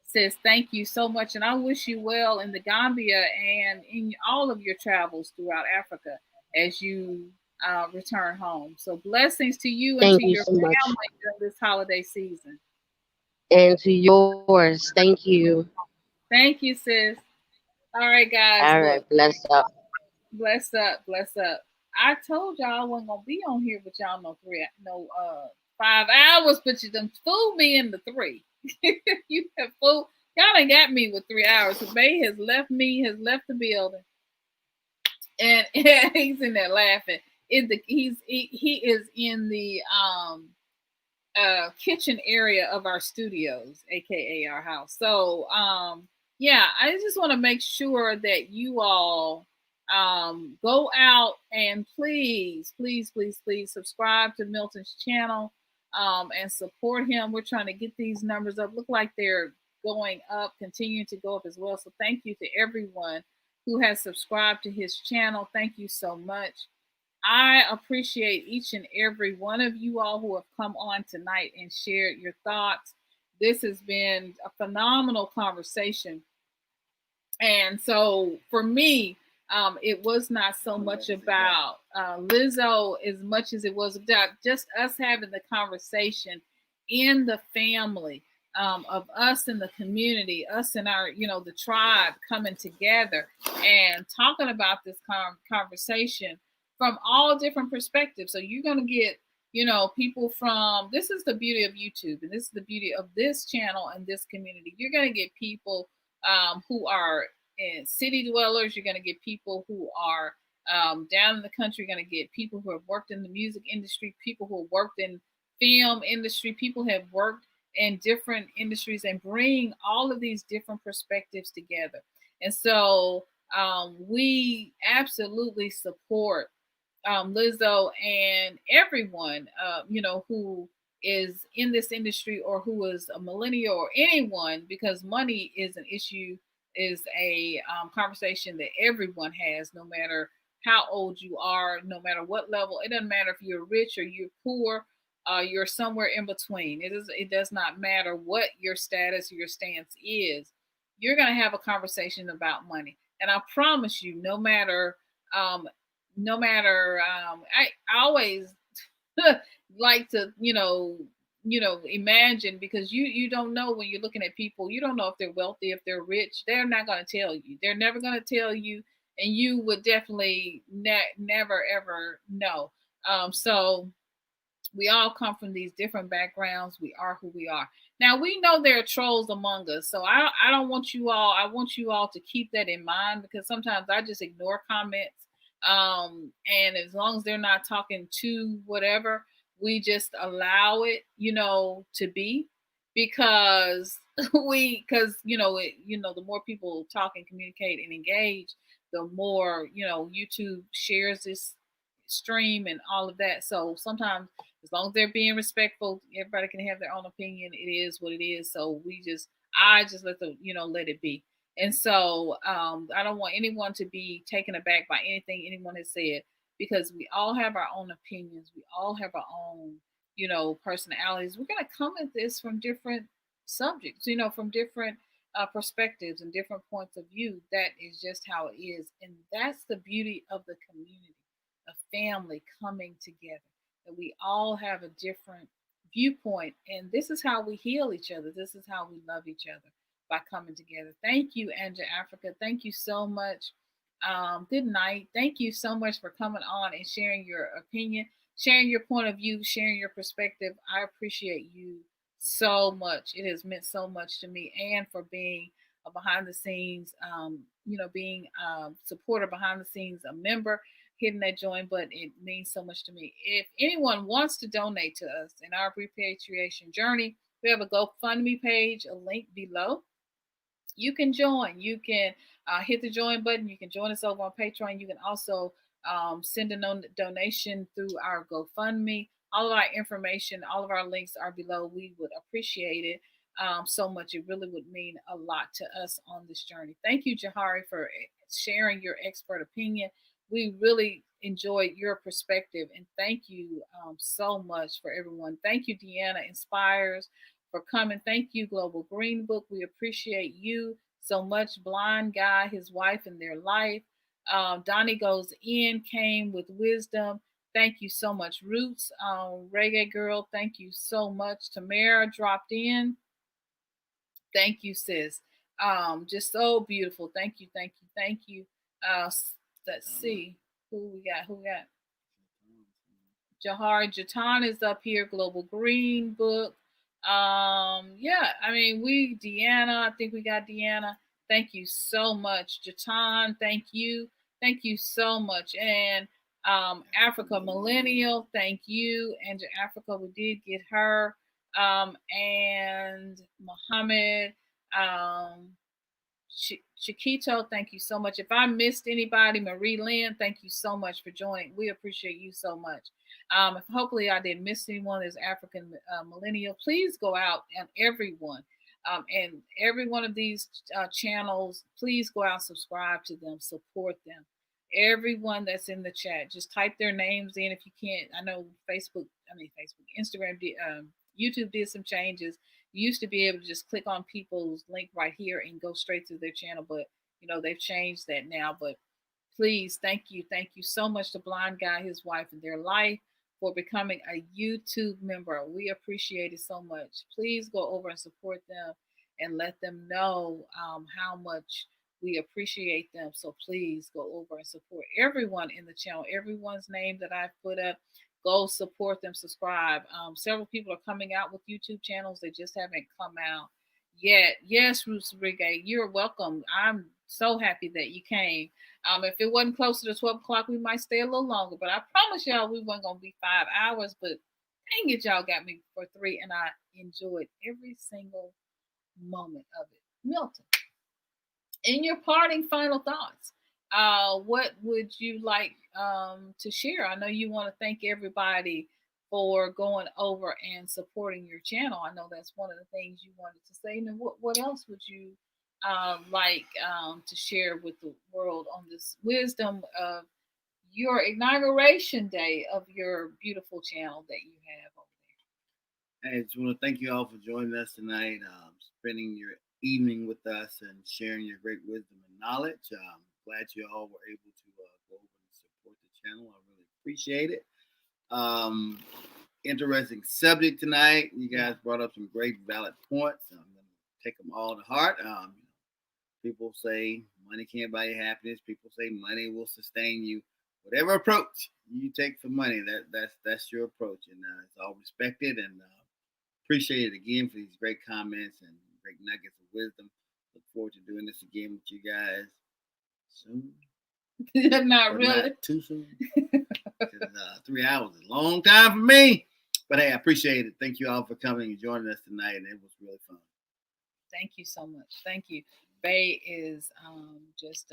sis. Thank you so much, and I wish you well in the Gambia and in all of your travels throughout Africa as you return home. So blessings to you and Thank to you your so much. family during this holiday season. And to yours, thank you. Thank you, sis. All right, guys. All Look, right, bless up. bless up, bless up. I told y'all I wasn't gonna be on here with y'all 5 hours, but you done fooled me in the 3. You have fooled. Y'all done got me with 3 hours. So Bay has left the building, and he's in there laughing. He is in the kitchen area of our studios, aka our house. So yeah, I just want to make sure that you all go out and please subscribe to Milton's channel and support him. We're trying to get these numbers up. Look like they're going up, continuing to go up as well. So thank you to everyone who has subscribed to his channel. Thank you so much. I appreciate each and every one of you all who have come on tonight and shared your thoughts. This has been a phenomenal conversation. And so for me, it was not so much about Lizzo as much as it was about just us having the conversation in the family, of us in the community, us in our, the tribe coming together and talking about this conversation from all different perspectives. So you're going to get, people from, this is the beauty of YouTube, and this is the beauty of this channel and this community. You're going to get people who are city dwellers. You're going to get people who are down in the country. You're going to get people who have worked in the music industry, people who have worked in film industry, people who have worked in different industries, and bring all of these different perspectives together. And so we absolutely support Lizzo and everyone, who is in this industry or who is a millennial or anyone, because money is an issue, is a conversation that everyone has, no matter how old you are, no matter what level. It doesn't matter if you're rich or you're poor, you're somewhere in between. It does not matter what your status or your stance is. You're going to have a conversation about money. And I promise you, no matter I always like to imagine, because you don't know when you're looking at people. You don't know if they're wealthy, if they're rich. They're not going to tell you. They're never going to tell you, and you would definitely never ever know. So we all come from these different backgrounds. We are who we are. Now we know there are trolls among us, so I don't want you all. I want you all to keep that in mind, because sometimes I just ignore comments. And as long as they're not talking to whatever, we just allow it, to be, because the more people talk and communicate and engage, the more, YouTube shares this stream and all of that. So sometimes, as long as they're being respectful, everybody can have their own opinion. It is what it is. So I just let it be. And so I don't want anyone to be taken aback by anything anyone has said, because we all have our own opinions. We all have our own, personalities. We're going to come at this from different subjects, from different perspectives and different points of view. That is just how it is. And that's the beauty of the community, a family coming together, that we all have a different viewpoint. And this is how we heal each other. This is how we love each other, by coming together. Thank you, Anja Africa. Thank you so much. Good night. Thank you so much for coming on and sharing your opinion, sharing your point of view, sharing your perspective. I appreciate you so much. It has meant so much to me, and for being a behind the scenes, being supporter behind the scenes, a member, hitting that join button. It means so much to me. If anyone wants to donate to us in our repatriation journey, we have a GoFundMe page, a link below. You can join. You can hit the join button. You can join us over on Patreon. You can also send a donation through our GoFundMe. All of our information, all of our links are below. We would appreciate it so much. It really would mean a lot to us on this journey. Thank you, Jahari, for sharing your expert opinion. We really enjoyed your perspective, and thank you so much for everyone. Thank you, Deanna Inspires, for coming. Thank you, Global Green Book. We appreciate you so much. Blind Guy, his wife, and their life. Donnie Goes In came with wisdom. Thank you so much. Roots, Reggae Girl, thank you so much. Tamara dropped in. Thank you, sis. Just so beautiful. Thank you, thank you, thank you. Let's see who we got. Jahar Jatan is up here. Global Green Book. Yeah, I mean, Deanna, I think we got Deanna. Thank you so much. Jatan, thank you. Thank you so much. And Africa Millennial, thank you. And Africa, we did get her. And Muhammad, Chiquito, thank you so much. If I missed anybody, Marie Lynn, thank you so much for joining. We appreciate you so much. If hopefully I didn't miss anyone as African millennial, please go out and everyone. And every one of these channels, please go out, subscribe to them, support them. Everyone that's in the chat, just type their names in if you can't. I know Instagram, YouTube did some changes. You used to be able to just click on people's link right here and go straight to their channel, but they've changed that now. But please, thank you so much to Blind Guy, his wife, and their life for becoming a YouTube member. We appreciate it so much. Please go over and support them and let them know how much we appreciate them. So please go over and support everyone in the channel, everyone's name that I've put up. Go support them, subscribe. Several people are coming out with YouTube channels. They just haven't come out yet. Yes, Ruth Brigade, you're welcome. I'm so happy that you came. If it wasn't closer to 12 o'clock, we might stay a little longer. But I promise y'all we weren't going to be 5 hours. But dang it, y'all got me for 3. And I enjoyed every single moment of it. Milton, in your parting final thoughts, what would you like to share? I know you want to thank everybody for going over and supporting your channel. I know that's one of the things you wanted to say. And what else would you like to share with the world on this wisdom of your inauguration day of your beautiful channel that you have over there? I just want to thank you all for joining us tonight, spending your evening with us and sharing your great wisdom and knowledge. Glad you all were able to go over and support the channel. I really appreciate it. Interesting subject tonight. You guys brought up some great valid points. I'm going to take them all to heart. People say money can't buy you happiness. People say money will sustain you. Whatever approach you take for money, that's your approach, and it's all respected. And appreciate it again for these great comments and great nuggets of wisdom. Look forward to doing this again with you guys soon. Not really. Not too soon. 3 hours is a long time for me. But hey, I appreciate it. Thank you all for coming and joining us tonight. And it was really fun. Thank you so much. Thank you. Bay is just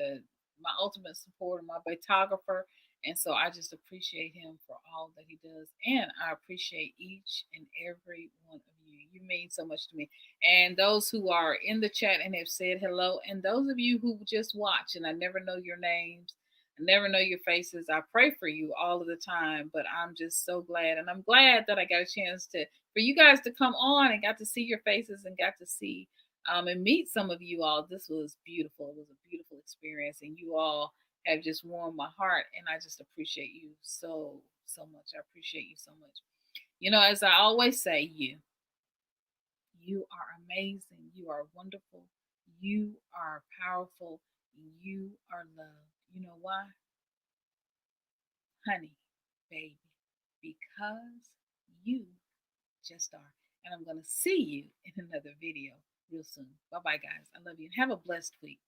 my ultimate supporter, my photographer. And so I just appreciate him for all that he does. And I appreciate each and every one of you. You mean so much to me. And those who are in the chat and have said hello, and those of you who just watch, and I never know your names, I never know your faces. I pray for you all of the time, but I'm just so glad. And I'm glad that I got a chance for you guys to come on and got to see your faces and got to see and meet some of you all. This was beautiful. It was a beautiful experience, and you all have just warmed my heart, and I just appreciate you so much. I appreciate you so much. As I always say, you are amazing. You are wonderful. You are powerful. You are loved. You know why? Honey, baby, because you just are. And I'm going to see you in another video real soon. Bye-bye, guys. I love you. And have a blessed week.